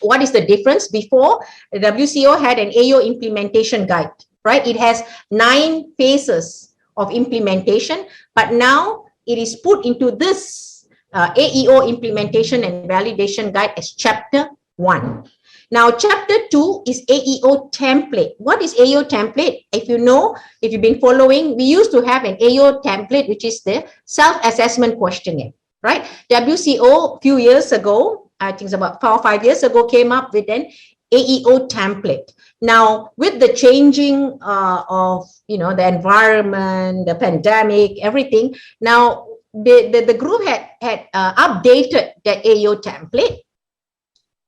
Speaker 4: What is the difference? Before, the WCO had an AEO implementation guide, right? It has 9 phases of implementation, but now it is put into this AEO implementation and validation guide as chapter 1. Now, chapter 2 is AEO template. What is AEO template? If you know, if you've been following, we used to have an AEO template, which is the self-assessment questionnaire, right? WCO a few years ago, I think it's about 4 or 5 years ago, came up with an AEO template. Now, with the changing of the environment, the pandemic, everything, now the group had updated the AEO template,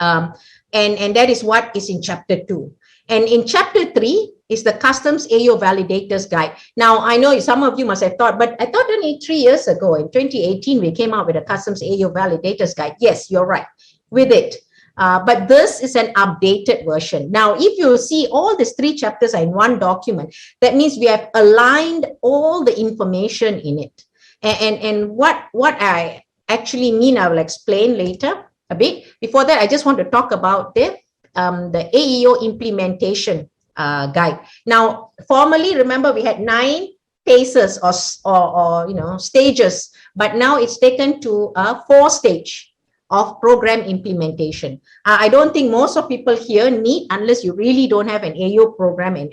Speaker 4: and that is what is in chapter 2. And in chapter 3 is the Customs AEO Validators Guide. Now, I know some of you must have thought, but I thought only 3 years ago, in 2018, we came out with a Customs AEO Validators Guide. Yes, you're right, with it. But this is an updated version. Now, if you see all these 3 chapters are in one document, that means we have aligned all the information in it. And what I actually mean, I will explain later a bit. Before that, I just want to talk about the AEO implementation guide. Now, formally, remember we had 9 phases or stages, but now it's taken to a 4 stage of program implementation. I don't think most of people here need, unless you really don't have an AEO program and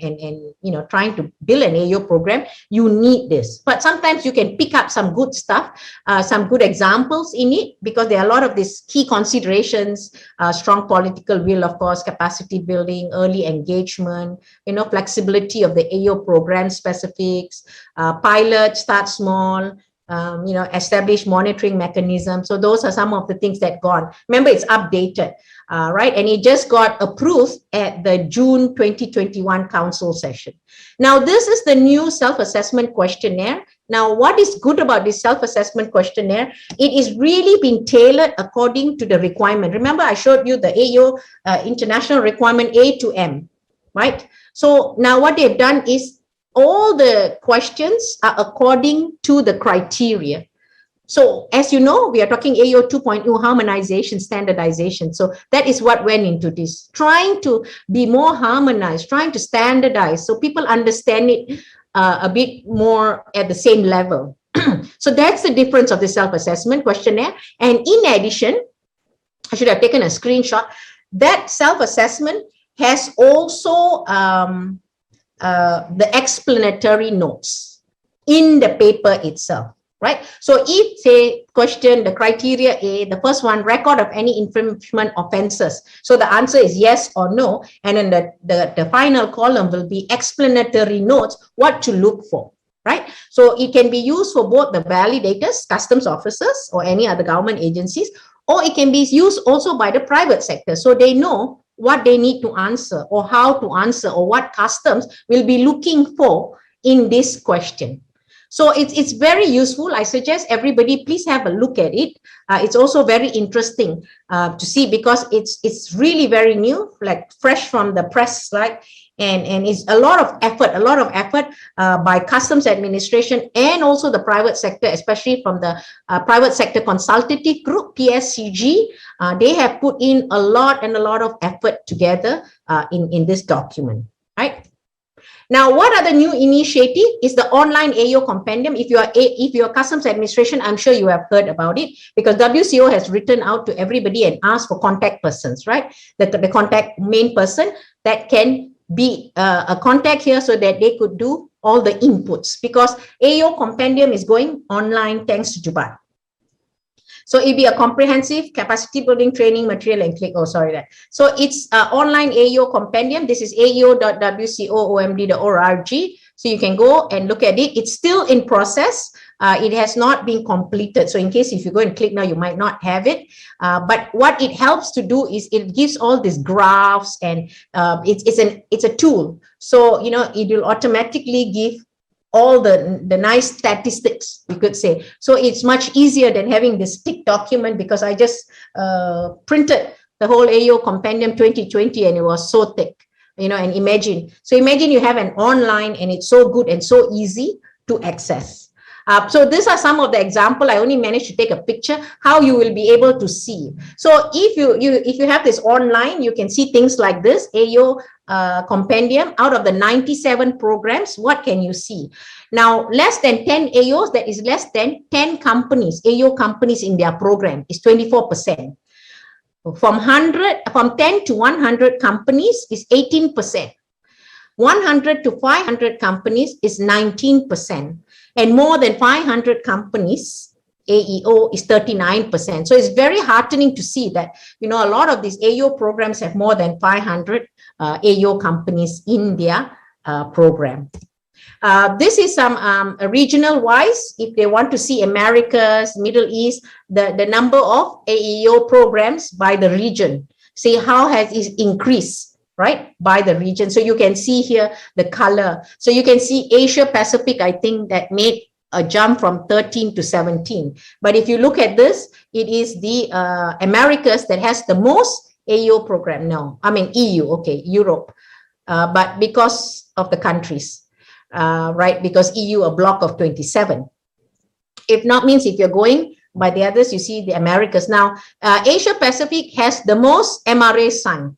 Speaker 4: trying to build an AEO program, you need this. But sometimes you can pick up some good stuff, some good examples in it, because there are a lot of these key considerations, strong political will, of course, capacity building, early engagement, flexibility of the AEO program specifics, pilot, start small, establish monitoring mechanism. So those are some of the things that gone. Remember, it's updated, right? And it just got approved at the June 2021 council session. Now, this is the new self-assessment questionnaire. Now, what is good about this self-assessment questionnaire? It is really been tailored according to the requirement. Remember, I showed you the AEO international requirement A to M, right? So now what they've done is all the questions are according to the criteria. So as you know, we are talking AEO 2.0 harmonization, standardization. So that is what went into this, trying to be more harmonized, trying to standardize so people understand it a bit more at the same level. So that's the difference of the self-assessment questionnaire. And in addition, I should have taken a screenshot, that self-assessment has also the explanatory notes in the paper itself, right? So if, say, question the criteria A, the first one, record of any infringement offenses. So the answer is yes or no. And then the final column will be explanatory notes, what to look for, right? So it can be used for both the validators, customs officers, or any other government agencies, or it can be used also by the private sector. So they know what they need to answer, or how to answer, or what customs will be looking for in this question. So it's very useful. I suggest everybody please have a look at it. It's also very interesting to see, because it's really very new, like fresh from the press, like, and it's a lot of effort by customs administration and also the private sector, especially from the private sector consultative group, PSCG. They have put in a lot of effort together in this document, right? Now, what are the new initiative is the online AO compendium. If you are customs administration, I'm sure you have heard about it, because WCO has written out to everybody and asked for contact persons, right? The contact main person that can be a contact here, so that they could do all the inputs, because AO compendium is going online thanks to Dubai. So it'll be a comprehensive capacity building training material and click. Oh, sorry that. So it's online AO compendium. This is ao.wcoomd.org. So you can go and look at it. It's still in process. It has not been completed. So in case if you go and click now, you might not have it. But what it helps to do is it gives all these graphs, and it's a tool. So, you know, it will automatically give all the nice statistics, we could say. So it's much easier than having this thick document, because I just printed the whole AO compendium 2020 and it was so thick, you know, and imagine you have an online and it's so good and so easy to access. So these are some of the example. I only managed to take a picture how you will be able to see. So if you have this online, you can see things like this AO compendium. Out of the 97 programs, what can you see? Now, less than 10 AOs, that is less than 10 companies, AO companies in their program is 24%. From 10 to 100 companies is 18%. 100 to 500 companies is 19%. And more than 500 companies, AEO is 39%. So it's very heartening to see that, you know, a lot of these AO programs have more than 500 AO companies in their program. This is some regional wise. If they want to see Americas, Middle East, the number of AEO programs by the region, see how has it increased, right, by the region. So you can see here the color. So you can see Asia Pacific, I think that made a jump from 13 to 17. But if you look at this, it is the Americas that has the most AO program now. I mean EU, okay, Europe, but because of the countries, right, because EU a block of 27. If not, means if you're going by the others, you see the Americas. Now, Asia Pacific has the most MRA signed.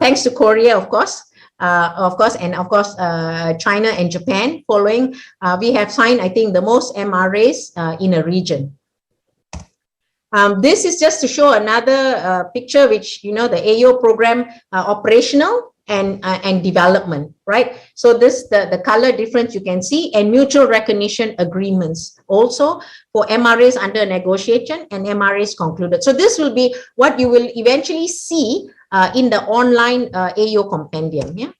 Speaker 4: Thanks to Korea, of course, and of course, China and Japan following. We have signed, I think, the most MRAs in a region. This is just to show another picture, which, you know, the AO program operational and development, right? So this, the color difference you can see, and mutual recognition agreements also for MRAs under negotiation and MRAs concluded. So this will be what you will eventually see in the online AO compendium. Yeah.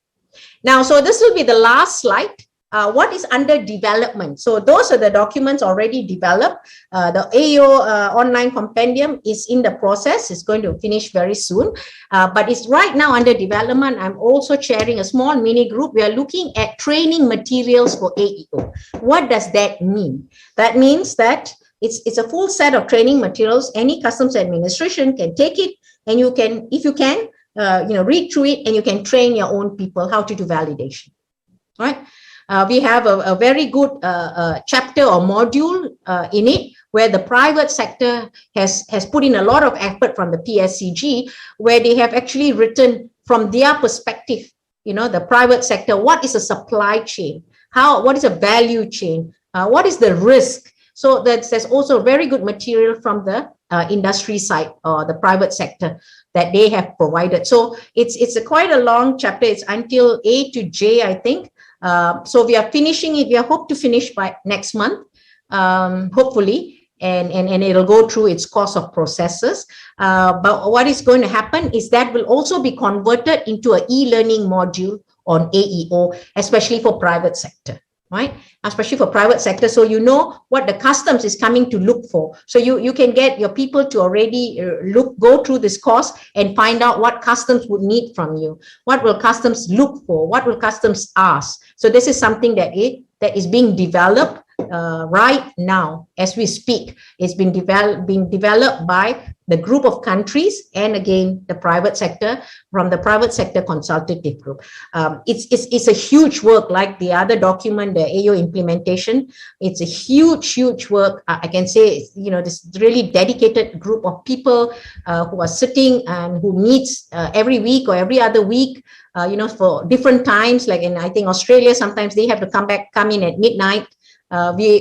Speaker 4: Now, so this will be the last slide. What is under development? So those are the documents already developed. The AO online compendium is in the process. It's going to finish very soon, but it's right now under development. I'm also chairing a small mini group. We are looking at training materials for AEO. What does that mean? That means that it's a full set of training materials. Any customs administration can take it, and you can, if you can, you know, read through it, and you can train your own people how to do validation, right? We have a very good chapter or module in it, where the private sector has put in a lot of effort from the PSCG, where they have actually written from their perspective, you know, the private sector, what is a supply chain? What is a value chain? What is the risk? So there's also very good material from the industry side or the private sector that they have provided. So it's quite a long chapter. It's until A to J, I think. So we are finishing it. We hope to finish by next month, hopefully. And it'll go through its course of processes. But what is going to happen is that will also be converted into an e-learning module on AEO, especially for private sector, right? Especially for private sector. So you know what the customs is coming to look for. So you can get your people to already go through this course and find out what customs would need from you. What will customs look for? What will customs ask? So this is something that is being developed right now as we speak. It's being developed by the group of countries and again the private sector, from the private sector consultative group. It's a huge work, like the other document, the AO implementation. It's a huge work. I can say, this really dedicated group of people who are sitting and who meets every week or every other week, for different times. Like I think Australia, sometimes they have to come in at midnight.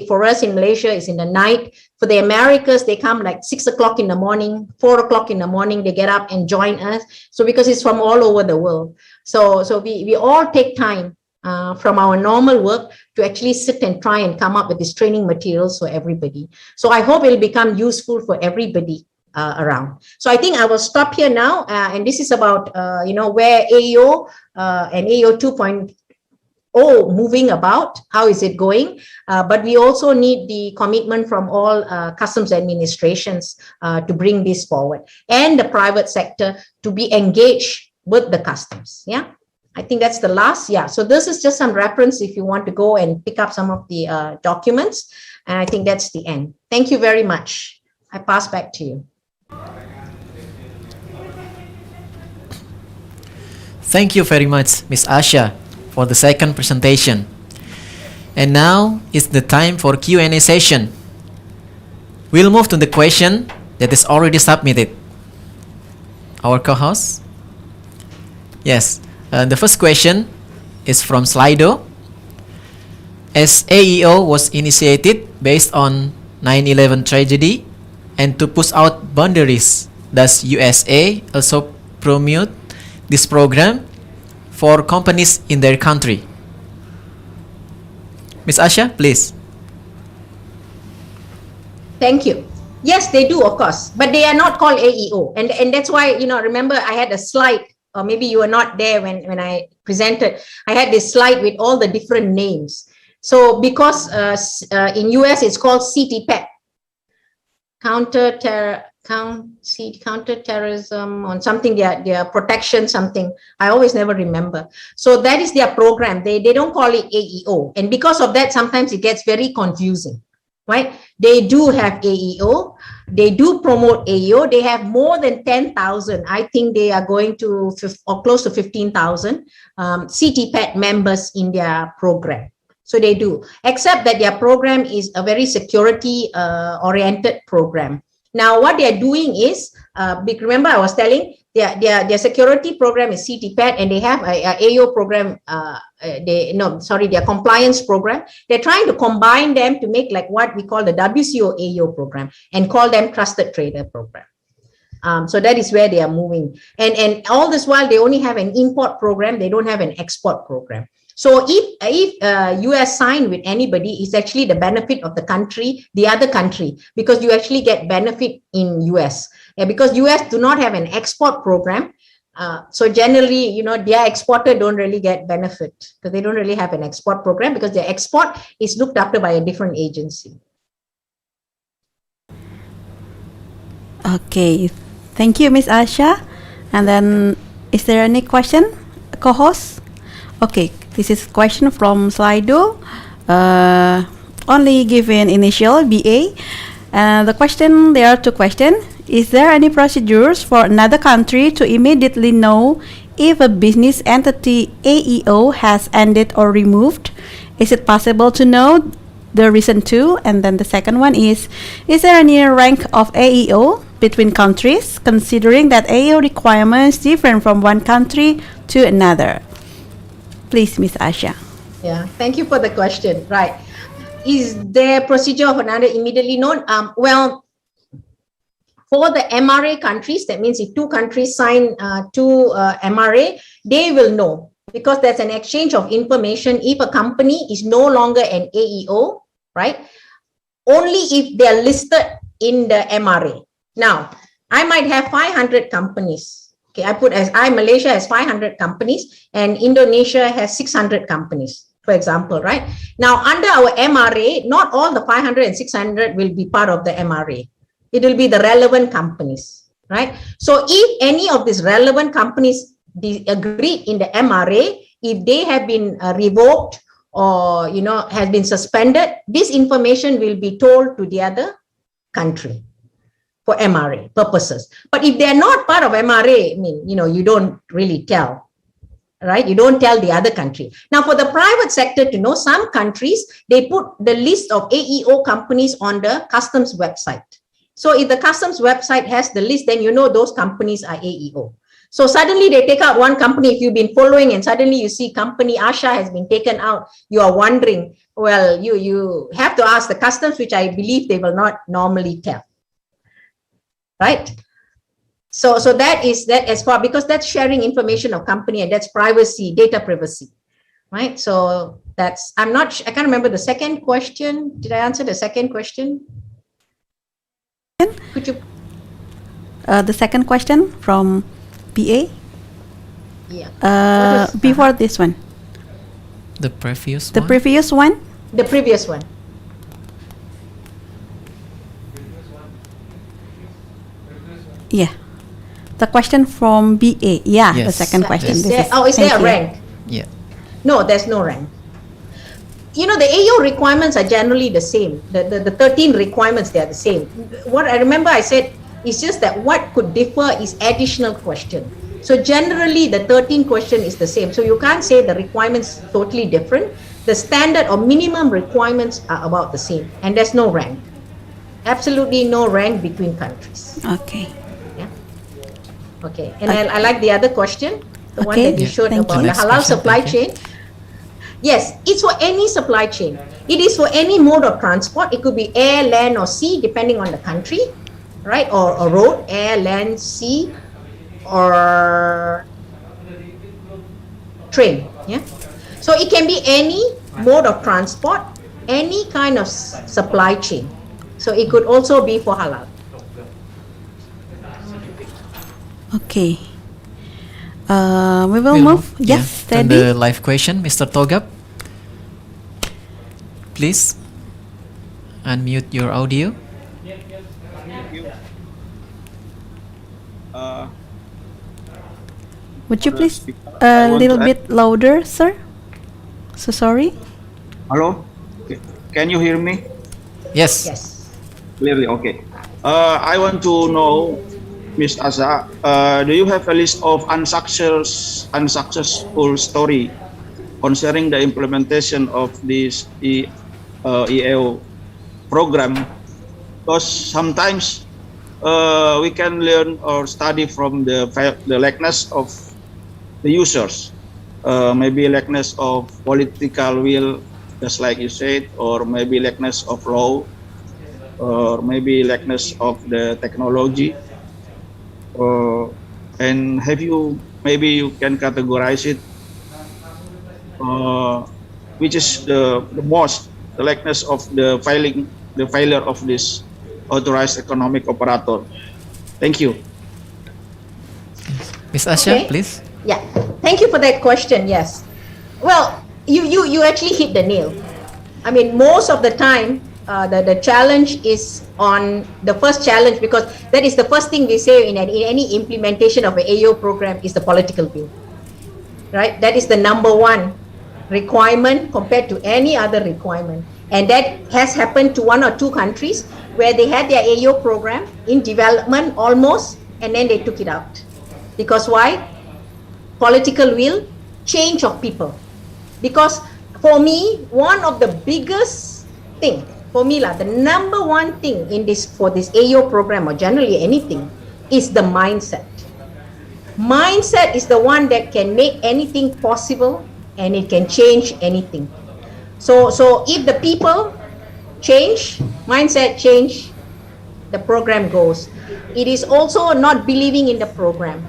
Speaker 4: For us in Malaysia, it's in the night. For the Americas, they come like 6 o'clock in the morning, 4 o'clock in the morning, they get up and join us. So because it's from all over the world. So we all take time from our normal work to actually sit and try and come up with these training materials for everybody. So I hope it'll become useful for everybody around. So I think I will stop here now. And this is about, where AEO and AEO 2.0 moving about, how is it going? But we also need the commitment from all customs administrations to bring this forward, and the private sector to be engaged with the customs. Yeah, I think that's the last. Yeah, so this is just some reference if you want to go and pick up some of the documents. And I think that's the end. Thank you very much. I pass back to you.
Speaker 6: Thank you very much, Ms. Asha, for the second presentation. And now is the time for Q&A session. We'll move to the question that is already submitted. Our co-host? Yes, the first question is from Slido. As AEO was initiated based on 9/11 tragedy and to push out boundaries, does USA also promote this program for companies in their country? Ms. Asha, please.
Speaker 4: Thank you. Yes, they do, of course, but they are not called AEO. And that's why, remember I had a slide, or maybe you were not there when I presented. I had this slide with all the different names. So because in US it's called CTPAT, counterterrorism on something, their protection something. I always never remember. So that is their program. They don't call it AEO. And because of that, sometimes it gets very confusing, right? They do have AEO. They do promote AEO. They have more than 10,000. I think they are going to or close to 15,000 CTPAT members in their program. So they do, except that their program is a very security oriented program. Now, what they are doing is, remember I was telling, their security program is CTPAT, and they have a AEO program, their compliance program. They're trying to combine them to make like what we call the WCO AEO program and call them Trusted Trader program. So that is where they are moving. And all this while, they only have an import program. They don't have an export program. So if US sign with anybody, it's actually the benefit of the country, the other country, because you actually get benefit in US. Because US do not have an export program. So generally, their exporter don't really get benefit because they don't really have an export program, because their export is looked after by a different agency.
Speaker 5: Okay, thank you, Ms. Asha. And then, is there any question, co-host? Okay, this is a question from Slido, only given initial BA. The question, there are two questions. Is there any procedures for another country to immediately know if a business entity AEO has ended or removed? Is it possible to know the reason too? And then the second one is there any rank of AEO between countries, considering that AEO requirements different from one country to another? Please, Ms. Asha.
Speaker 4: Yeah, thank you for the question. Right. Is there procedure of another immediately known? Well, for the MRA countries, that means if two countries sign to MRA, they will know because there's an exchange of information. If a company is no longer an AEO, right? Only if they are listed in the MRA. Now, I might have 500 companies. Okay, Malaysia has 500 companies and Indonesia has 600 companies, for example, right? Now, under our MRA, not all the 500 and 600 will be part of the MRA. It will be the relevant companies, right? So if any of these relevant companies agreed in the MRA, if they have been revoked or, has been suspended, this information will be told to the other country for MRA purposes. But if they are not part of MRA, you don't really tell, right? You don't tell the other country. Now, for the private sector to know, some countries, they put the list of AEO companies on the customs website. So if the customs website has the list, then those companies are AEO. So suddenly they take out one company, if you've been following and suddenly you see company Asha has been taken out, you are wondering, well, you have to ask the customs, which I believe they will not normally tell, right? So that is that as far, because that's sharing information of company and that's privacy, data privacy, right? So I can't remember the second question. Did I answer the second question? Could you?
Speaker 5: The second question from BA?
Speaker 4: Yeah.
Speaker 5: Before this one.
Speaker 6: The previous
Speaker 5: The
Speaker 6: one?
Speaker 5: previous one?
Speaker 4: The previous one.
Speaker 5: Yeah. The question from BA. Yeah, the
Speaker 6: Yes.
Speaker 5: second question.
Speaker 4: Is there a rank?
Speaker 6: Yeah.
Speaker 4: No, there's no rank. The AEO requirements are generally the same. The 13 requirements, they are the same. What I remember I said, it's just that what could differ is additional question. So generally, the 13 question is the same. So you can't say the requirements totally different. The standard or minimum requirements are about the same. And there's no rank. Absolutely no rank between countries.
Speaker 5: Okay.
Speaker 4: Yeah. Okay. And I like the other question, the one
Speaker 5: Okay.
Speaker 4: that you showed
Speaker 5: Thank
Speaker 4: about
Speaker 5: you.
Speaker 4: the
Speaker 6: Next
Speaker 4: halal
Speaker 6: question,
Speaker 4: supply
Speaker 6: thank you.
Speaker 4: chain. Yes, it's for any supply chain. It is for any mode of transport. It could be air, land, or sea, depending on the country, right? Or road, air, land, sea, or train. Yeah. So it can be any mode of transport, any kind of supply chain. So it could also be for halal.
Speaker 5: Okay. We will
Speaker 6: We'll
Speaker 5: move. Yes,
Speaker 6: Then
Speaker 5: steady.
Speaker 6: the live question, Mr. Togap. Please unmute your audio.
Speaker 5: Would you please a little bit louder, sir? So sorry.
Speaker 15: Hello? Can you hear me?
Speaker 6: Yes.
Speaker 4: Yes.
Speaker 15: Clearly, okay. I want to know, Ms. Asa, do you have a list of unsuccessful story concerning the implementation of this EAO program? Because sometimes we can learn or study from the lackness of the users, maybe lackness of political will, just like you said, or maybe lackness of law, or maybe lackness of the technology. And maybe you can categorize it, which is the lackness of the failure of this authorized economic operator. Thank you.
Speaker 6: Ms. Asha,
Speaker 4: Okay.
Speaker 6: please.
Speaker 4: Yeah, thank you for that question. Yes, well, you actually hit the nail. I mean, most of the time, the challenge is on the first challenge, because that is the first thing we say in any implementation of an AO program is the political will, right? That is the number one requirement compared to any other requirement, and that has happened to one or two countries where they had their AO program in development almost, and then they took it out. Because why? Political will, change of people. Because for me, one of the biggest thing for me, the number one thing for this AO program, or generally anything, is the mindset. Mindset is the one that can make anything possible, and it can change anything. So if the people change, mindset change, the program goes. It is also not believing in the program.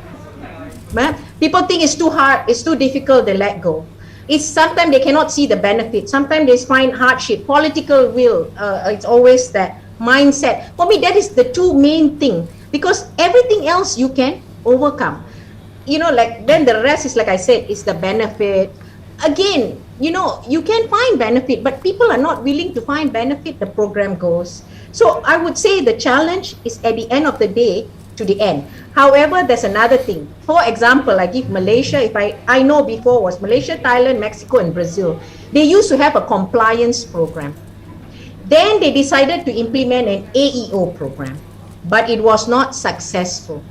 Speaker 4: People think it's too hard, it's too difficult, they let go. It's sometimes they cannot see the benefit. Sometimes they find hardship, political will. It's always that mindset. For me, that is the two main thing, because everything else you can overcome. You know, like then the rest is, like I said, is the benefit. Again, you know, you can find benefit, but people are not willing to find benefit. The program goes. So I would say the challenge is at the end of the day to the end. However, there's another thing. For example, I give Malaysia, if I know before was Malaysia, Thailand, Mexico, and Brazil. They used to have a compliance program. Then they decided to implement an AEO program, but it was not successful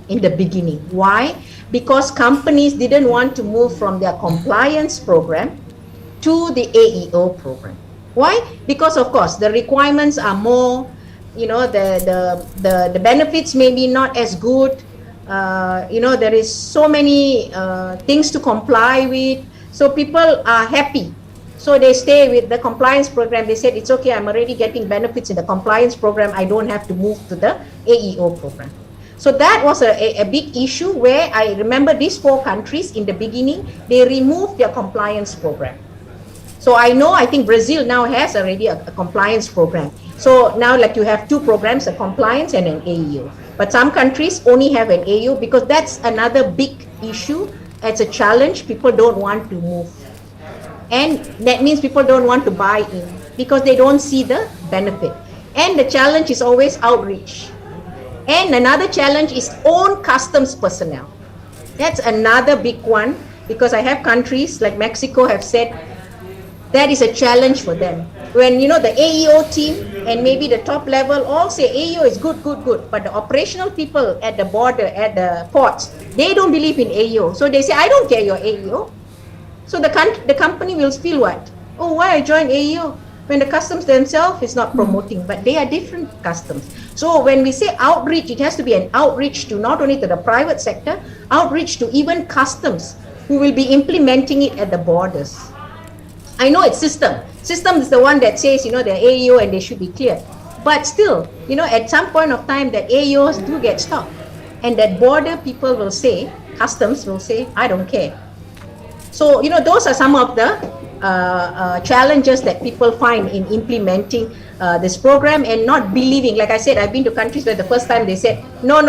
Speaker 4: in the beginning. Why? Because companies didn't want to move from their compliance program to the AEO program. Why? Because of course the requirements are more, you know, the benefits may be not as good. You know, there is so many things to comply with. So people are happy. So they stay with the compliance program. They said, it's okay, I'm already getting benefits in the compliance program. I don't have to move to the AEO program. So that was a big issue where I remember these 4 countries in the beginning, they removed their compliance program. So I think Brazil now has already a compliance program. So now like you have 2 programs, a compliance and an AEO. But some countries only have an AEO because that's another big issue. It's a challenge. People don't want to move. And that means people don't want to buy in because they don't see the benefit. And the challenge is always outreach. And another challenge is own customs personnel. That's another big one because I have countries like Mexico have said that is a challenge for them. When, you know, the AEO team and maybe the top level all say AEO is good, but the operational people at the border, at the ports, they don't believe in AEO. So they say, I don't care your AEO. So the company will feel what? Oh, why I join AEO? When the customs themselves is not promoting, but they are different customs. So when we say outreach, it has to be an outreach to not only to the private sector, outreach to even customs who will be implementing it at the borders. I know it's system. System is the one that says, you know, they're AEO and they should be cleared. But still, you know, at some point of time that AEOs do get stopped. And that border people will say, customs will say, I don't care. So, you know, those are some of the challenges that people find in implementing this program and not believing. Like I said, I've been to countries where the first time they said, no.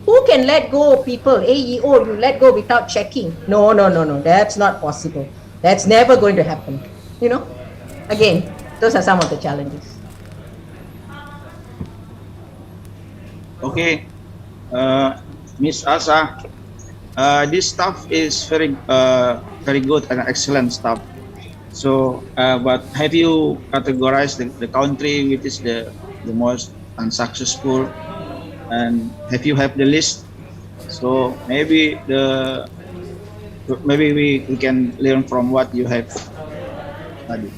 Speaker 4: Who can let go of people? AEO, you let go without checking. No. That's not possible. That's never going to happen. You know, again, those are some of the challenges.
Speaker 15: Okay, Miss Asa, this stuff is very good and excellent stuff. So, but have you categorized the country which is the most unsuccessful, and have you have the list? So maybe we can learn from what you have studied.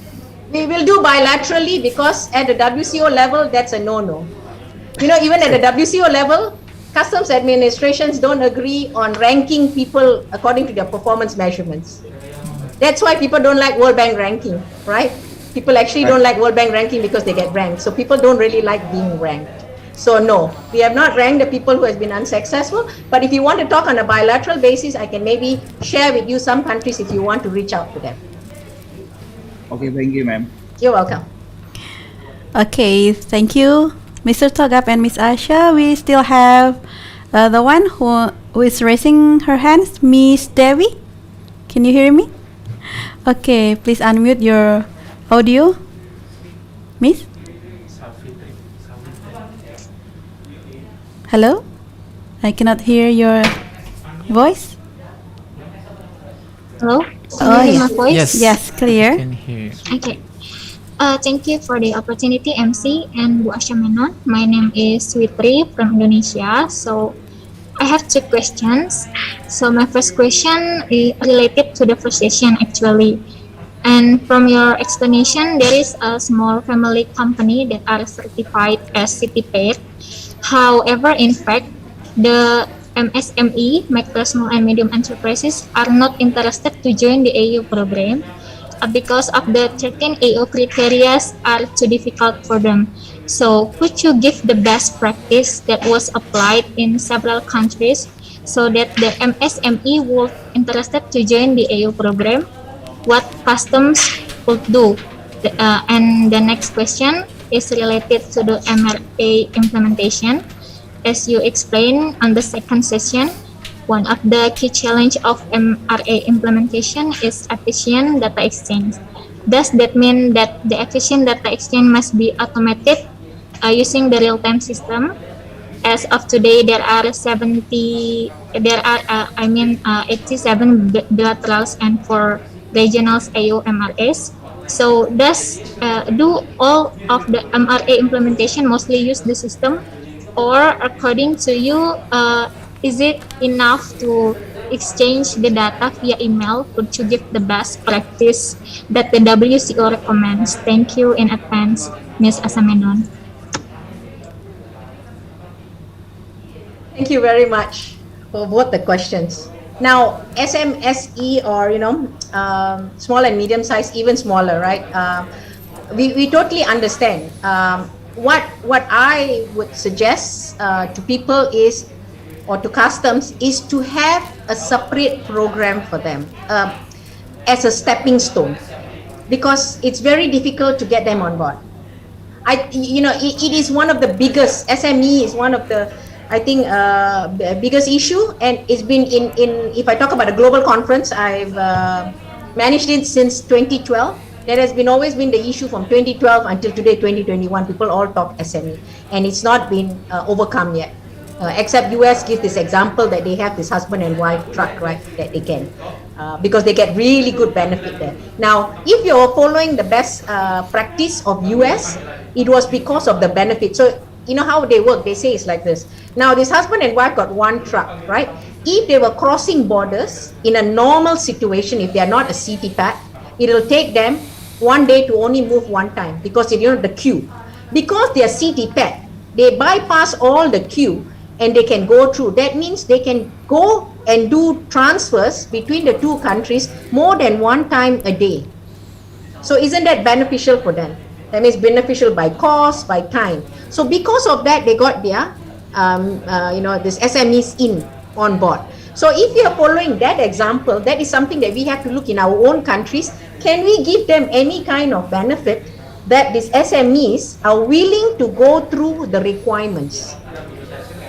Speaker 4: We will do bilaterally because at the WCO level, that's a no-no. You know, even at the WCO level, customs administrations don't agree on ranking people according to their performance measurements. That's why people don't like World Bank ranking, right? People actually don't like World Bank ranking because they get ranked. So people don't really like being ranked. So no, we have not ranked the people who has been unsuccessful. But if you want to talk on a bilateral basis, I can maybe share with you some countries if you want to reach out to them.
Speaker 15: Okay, thank you, ma'am.
Speaker 4: You're welcome.
Speaker 5: Okay, thank you, Mr. Togap and Miss Asha. We still have the one who is raising her hands, Miss Devi. Can you hear me? Okay, please unmute your audio, Miss. Hello? I cannot hear your voice.
Speaker 16: Hello?
Speaker 5: Oh,
Speaker 16: Can you hear my voice?
Speaker 5: Yes, clear.
Speaker 6: Can hear.
Speaker 16: Okay. Thank you for the opportunity, MC and Bu Asha Menon. My name is Switri from Indonesia. So I have 2 questions. So my first question is related to the first session actually. And from your explanation, there is a small family company that are certified as CityPaid. However, in fact, the MSME, micro, small and medium enterprises, are not interested to join the AEO program because of the 13 AEO criteria are too difficult for them. So could you give the best practice that was applied in several countries so that the MSME would interested to join the AO program, what customs would do. And the next question is related to the MRA implementation. As you explained on the second session, one of the key challenge of MRA implementation is efficient data exchange. Does that mean that the efficient data exchange must be automated using the real-time system? As of today, there are 87 bilaterals and 4 regionals AO MRAs. So do all of the MRA implementation mostly use the system, or according to you, is it enough to exchange the data via email? Could you give the best practice that the WCO recommends? Thank you in advance, Ms. Asamenon.
Speaker 4: Thank you very much for both the questions. Now, SMSE, or small and medium size, even smaller, right? We totally understand. What I would suggest to people is, or to customs, is to have a separate program for them as a stepping stone, because it's very difficult to get them on board. It is one of the biggest, SME is one of the, I think, biggest issue, and it's been in if I talk about a global conference, I've managed it since 2012. There has always been the issue from 2012 until today, 2021. People all talk SME, and it's not been overcome yet. Except US gives this example that they have this husband and wife truck, right, that they can, because they get really good benefit there. Now, if you're following the best practice of US, it was because of the benefit. So you know how they work, they say it's like this. Now, this husband and wife got one truck, right? If they were crossing borders in a normal situation, if they are not a CTPAT, it'll take them 1 day to only move one time, because the queue. Because they are CTPAT, they bypass all the queue and they can go through. That means they can go and do transfers between the two countries more than one time a day. So isn't that beneficial for them? That means beneficial by cost, by time. So because of that, they got their, this SMEs on board. So if you are following that example, that is something that we have to look in our own countries. Can we give them any kind of benefit that these SMEs are willing to go through the requirements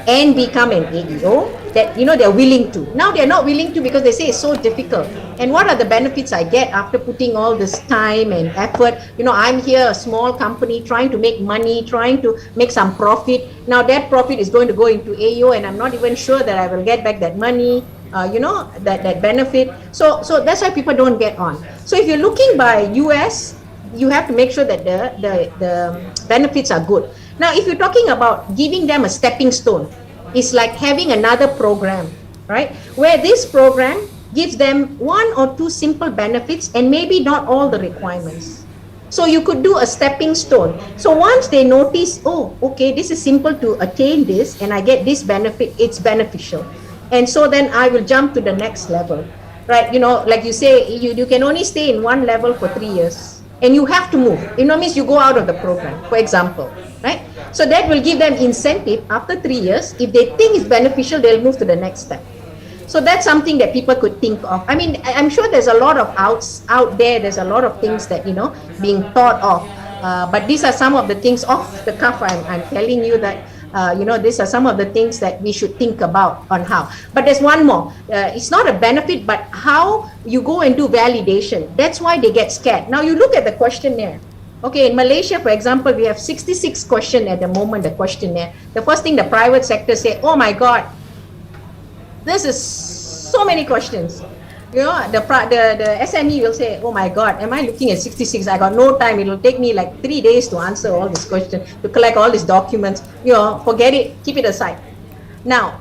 Speaker 4: and become an AEO, that they're willing to. Now they're not willing to because they say it's so difficult. And what are the benefits I get after putting all this time and effort? I'm here, a small company, trying to make money, trying to make some profit. Now that profit is going to go into AEO, and I'm not even sure that I will get back that money, that benefit. So that's why people don't get on. So if you're looking by US, you have to make sure that the benefits are good. Now, if you're talking about giving them a stepping stone, it's like having another program, right? Where this program gives them 1 or 2 simple benefits and maybe not all the requirements. So you could do a stepping stone. So once they notice, oh, okay, this is simple to attain this and I get this benefit, it's beneficial. And so then I will jump to the next level, right? Like you say, you can only stay in one level for 3 years and you have to move. Means you go out of the program, for example, right? So that will give them incentive after 3 years. If they think it's beneficial, they'll move to the next step. So that's something that people could think of. I mean, I'm sure there's a lot of out there. There's a lot of things that, being thought of. But these are some of the things off the cuff. I'm telling you that, these are some of the things that we should think about on how. But there's one more. It's not a benefit, but how you go and do validation. That's why they get scared. Now you look at the questionnaire. Okay, in Malaysia, for example, we have 66 questions at the moment, the questionnaire. The first thing the private sector say, oh my God, this is so many questions. The SME will say, oh my God, am I looking at 66? I got no time. It will take me like 3 days to answer all these questions, to collect all these documents. Forget it, keep it aside. Now,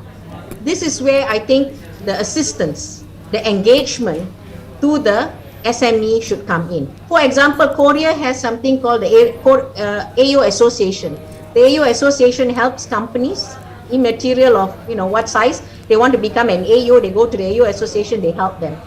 Speaker 4: this is where I think the assistance, the engagement to the SME should come in. For example, Korea has something called the AO Association. The AO Association helps companies, immaterial of what size they want to become an AO. They go to the AO Association, they help them.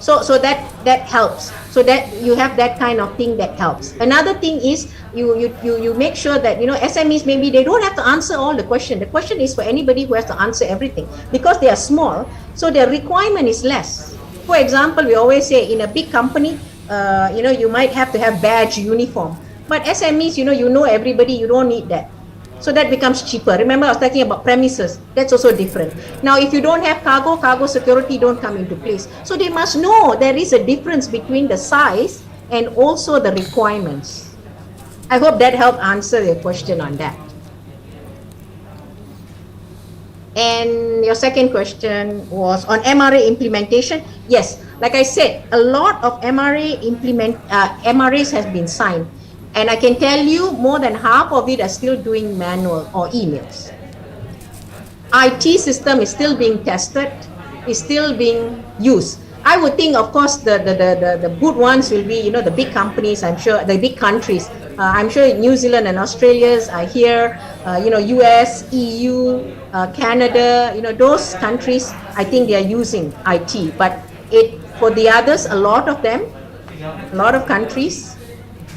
Speaker 4: So that helps. So that you have that kind of thing that helps. Another thing is you make sure that SMEs, maybe they don't have to answer all the question. The question is for anybody who has to answer everything, because they are small, so their requirement is less. For example, we always say in a big company, you might have to have badge, uniform, but SMEs, you know everybody, you don't need that. So that becomes cheaper. Remember, I was talking about premises. That's also different. Now, if you don't have cargo security don't come into place. So they must know there is a difference between the size and also the requirements. I hope that helped answer your question on that. And your second question was on MRA implementation. Yes, like I said, a lot of MRAs has been signed. And I can tell you more than half of it are still doing manual or emails. IT system is still being tested, is still being used. I would think, of course, the good ones will be, the big companies, I'm sure, the big countries. I'm sure New Zealand and Australia's are here, US, EU, Canada, those countries, I think they are using IT. But for the others, a lot of countries,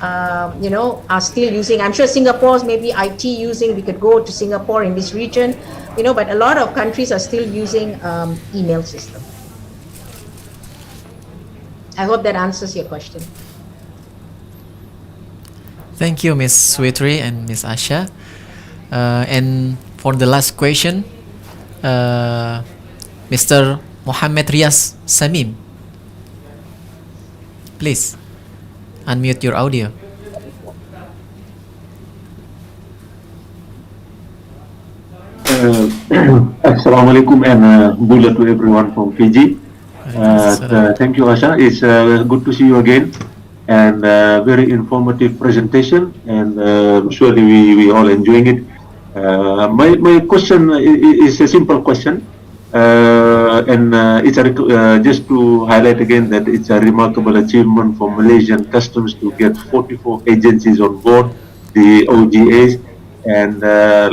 Speaker 4: are still using. I'm sure Singapore's maybe IT using. We could go to Singapore in this region, but a lot of countries are still using email system. I hope that answers your question.
Speaker 6: Thank you, Ms. Switri and Ms. Asha. And for the last question, Mr. Mohammed Riaz Samim, please unmute your audio.
Speaker 17: Assalamualaikum and Bula to everyone from Fiji. Thank you, Asha. It's good to see you again, and very informative presentation, and surely we all enjoying it. My question is a simple question, and it's just to highlight again that it's a remarkable achievement for Malaysian Customs to get 44 agencies on board the OGAs, and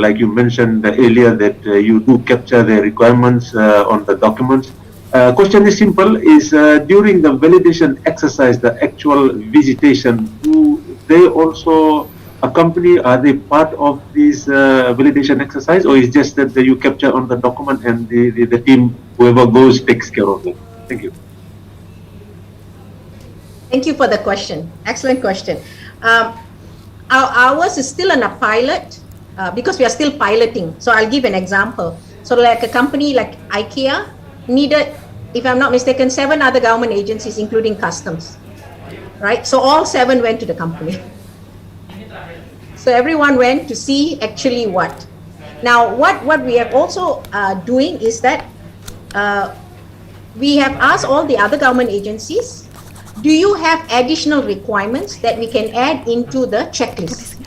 Speaker 17: like you mentioned earlier that you do capture the requirements on the documents. Question is simple, is during the validation exercise, the actual visitation, do they also accompany, are they part of this validation exercise, or is just that you capture on the document and the team, whoever goes, takes care of it? Thank you.
Speaker 4: Thank you for the question. Excellent question. Ours is still in a pilot because we are still piloting. So I'll give an example. So like a company like IKEA needed, if I'm not mistaken, 7 other government agencies, including customs, right? So all 7 went to the company. So everyone went to see actually what. Now, what we are also doing is that we have asked all the other government agencies, do you have additional requirements that we can add into the checklist?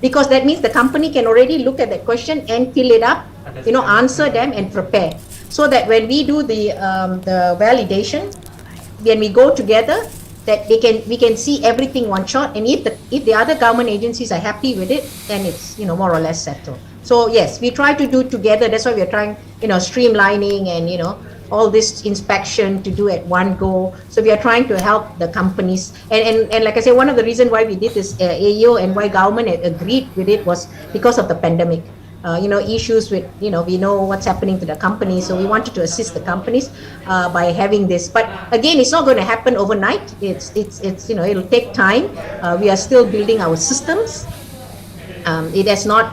Speaker 4: Because that means the company can already look at that question and fill it up, answer them and prepare. So that when we do the validation, when we go together, that we can see everything one shot, and if the other government agencies are happy with it, then it's more or less settled. So yes, we try to do it together. That's why we are trying streamlining and all this inspection to do at one go. So we are trying to help the companies, and like I said, one of the reasons why we did this AO and why government had agreed with it was because of the pandemic. Issues with, we know what's happening to the companies. So we wanted to assist the companies by having this. But again, it's not going to happen overnight. It's it'll take time. We are still building our systems. It has not,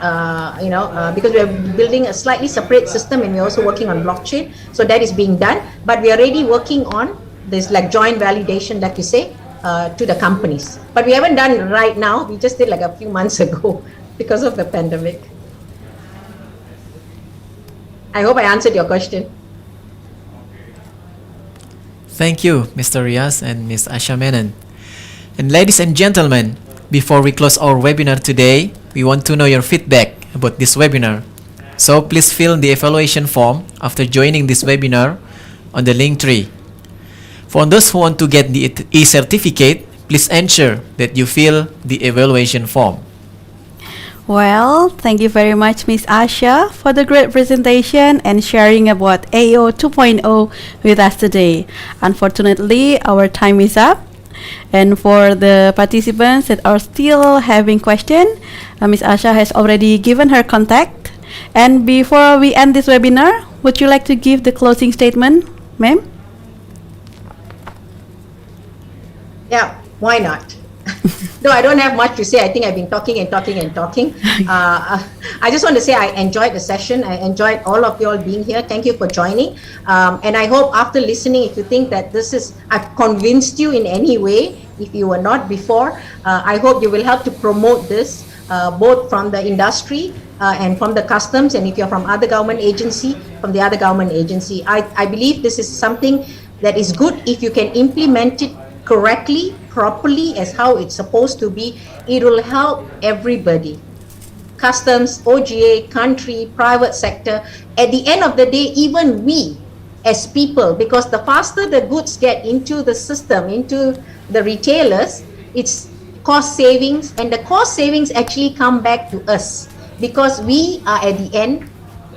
Speaker 4: because we are building a slightly separate system, and we're also working on blockchain. So that is being done. But we are already working on this like joint validation, like you say, to the companies. But we haven't done right now. We just did like a few months ago because of the pandemic. I hope I answered your question.
Speaker 6: Thank you, Mr. Riaz and Ms. Asha Menon. And ladies and gentlemen, before we close our webinar today, we want to know your feedback about this webinar. So please fill the evaluation form after joining this webinar on the link tree. For those who want to get the e-certificate, please ensure that you fill the evaluation form.
Speaker 5: Well, thank you very much, Miss Asha, for the great presentation and sharing about AO 2.0 with us today. Unfortunately, our time is up. And for the participants that are still having questions, Miss Asha has already given her contact. And before we end this webinar, would you like to give the closing statement, ma'am?
Speaker 4: Yeah, why not? No, I don't have much to say. I think I've been talking and talking and talking. I just want to say I enjoyed the session. I enjoyed all of you all being here. Thank you for joining. And I hope after listening, if you think that I've convinced you in any way, if you were not before, I hope you will help to promote this, both from the industry and from the customs. And if you're from other government agency, from the other government agency, I believe this is something that is good if you can implement it correctly, properly, as how it's supposed to be. It will help everybody. Customs, OGA, country, private sector. At the end of the day, even we as people, because the faster the goods get into the system, into the retailers, it's cost savings, and the cost savings actually come back to us, because we are at the end,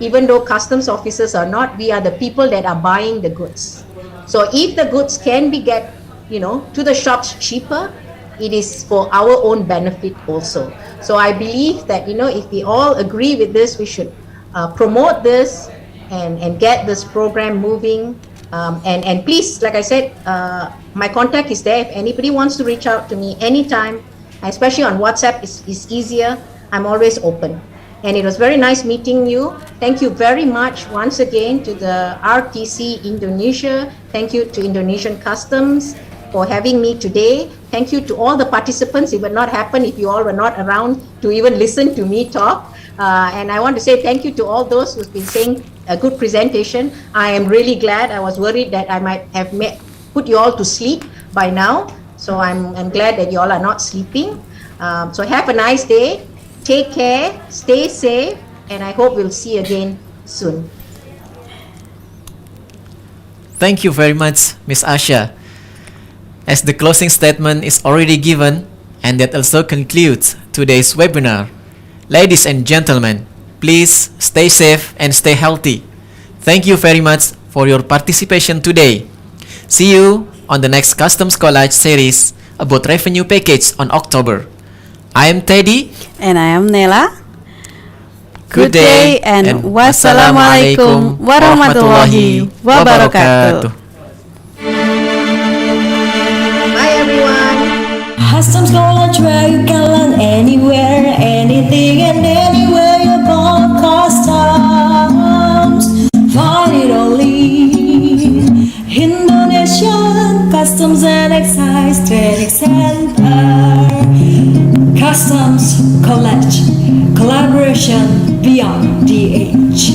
Speaker 4: even though customs officers are not, we are the people that are buying the goods. So if the goods can be get to the shops cheaper, it is for our own benefit also. So I believe that, if we all agree with this, we should promote this and get this program moving. And please, like I said, my contact is there. If anybody wants to reach out to me anytime, especially on WhatsApp, is easier. I'm always open. And it was very nice meeting you. Thank you very much once again to the RTC Indonesia. Thank you to Indonesian Customs for having me today. Thank you to all the participants. It would not happen if you all were not around to even listen to me talk. And I want to say thank you to all those who've been saying a good presentation. I am really glad. I was worried that I might have put you all to sleep by now. So I'm glad that you all are not sleeping. So have a nice day. Take care, stay safe, and I hope we'll see you again soon.
Speaker 6: Thank you very much, Miss Asha. As the closing statement is already given, and that also concludes today's webinar. Ladies and gentlemen, please stay safe and stay healthy. Thank you very much for your participation today. See you on the next Customs College series about revenue package on October. I am Teddy.
Speaker 5: And I am Nela.
Speaker 6: Good day
Speaker 5: and wassalamualaikum warahmatullahi wabarakatuh.
Speaker 4: Bye everyone.
Speaker 7: Customs College, where you can learn anywhere, anything and anywhere you go. Customs, find it only Indonesian Customs and Excise Training Center. Customs College, collaboration beyond the age.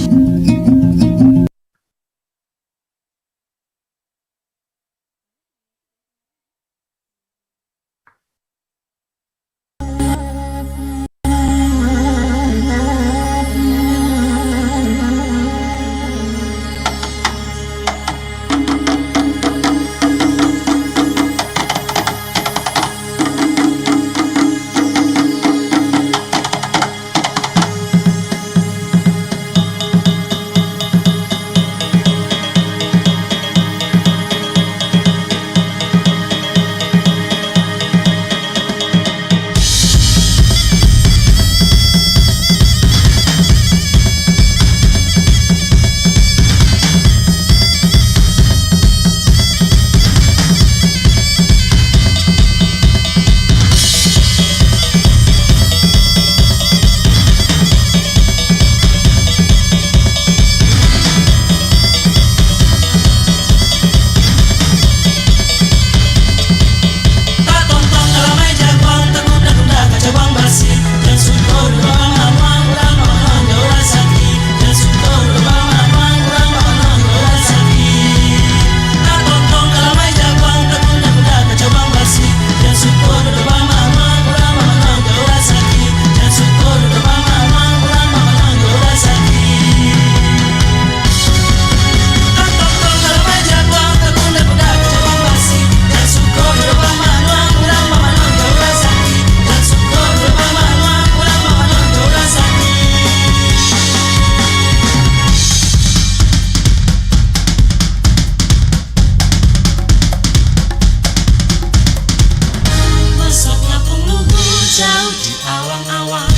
Speaker 7: hijau di awang-awang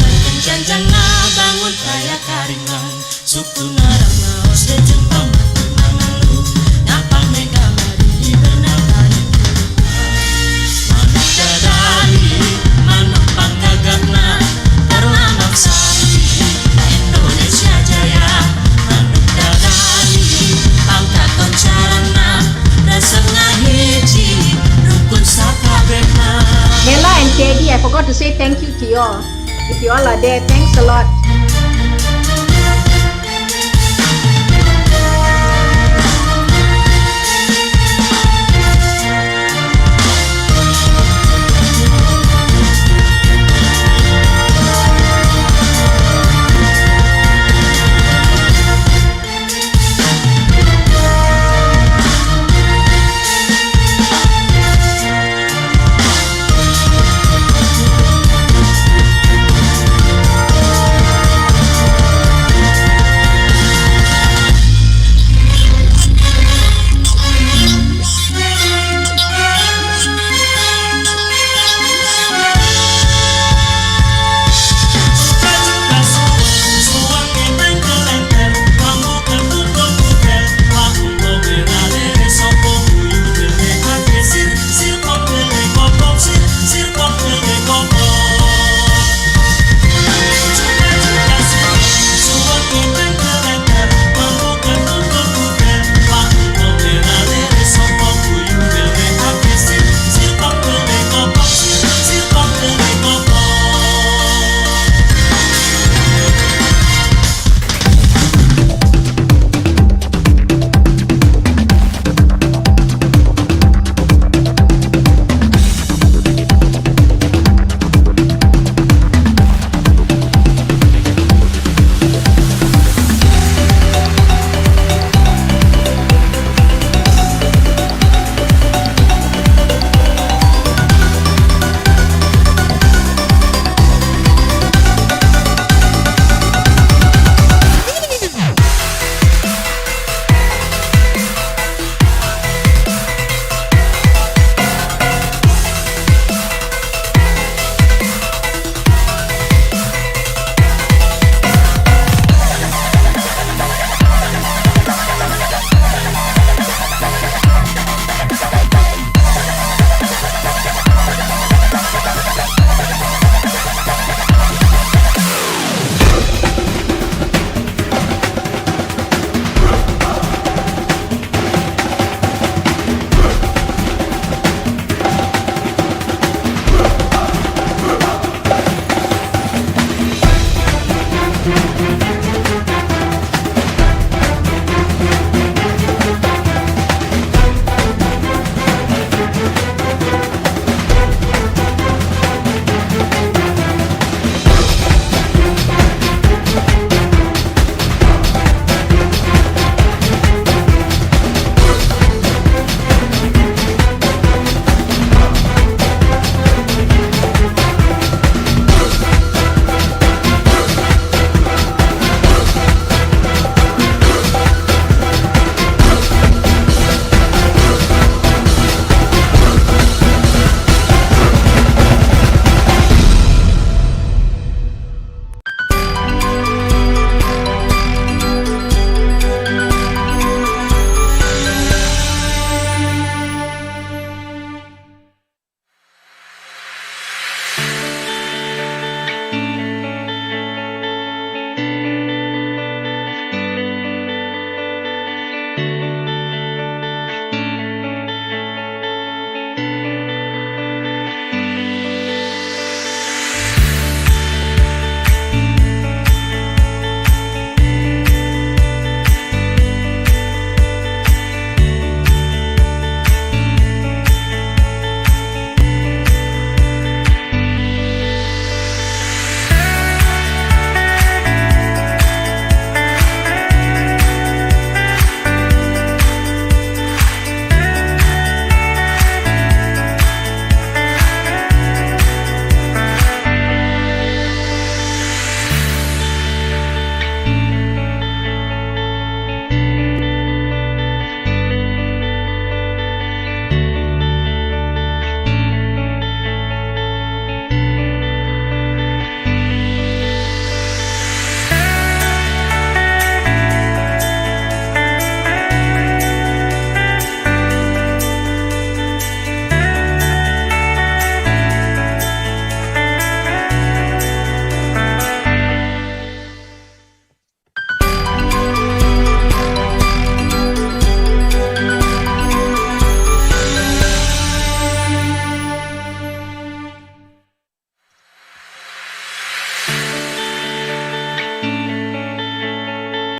Speaker 7: berkencan-jana bangun kaya karinglang suku narang naos sejumpa matu mamalu napang mega mari bernakari manuk dadari manuk pangkagana terlamak sari Indonesia Jaya manuk dadari pangkaton carana rasengah hiji rukun sakabena.
Speaker 4: Nella and Teddy, I forgot to say thank you to you all. If you all are there, thanks a lot.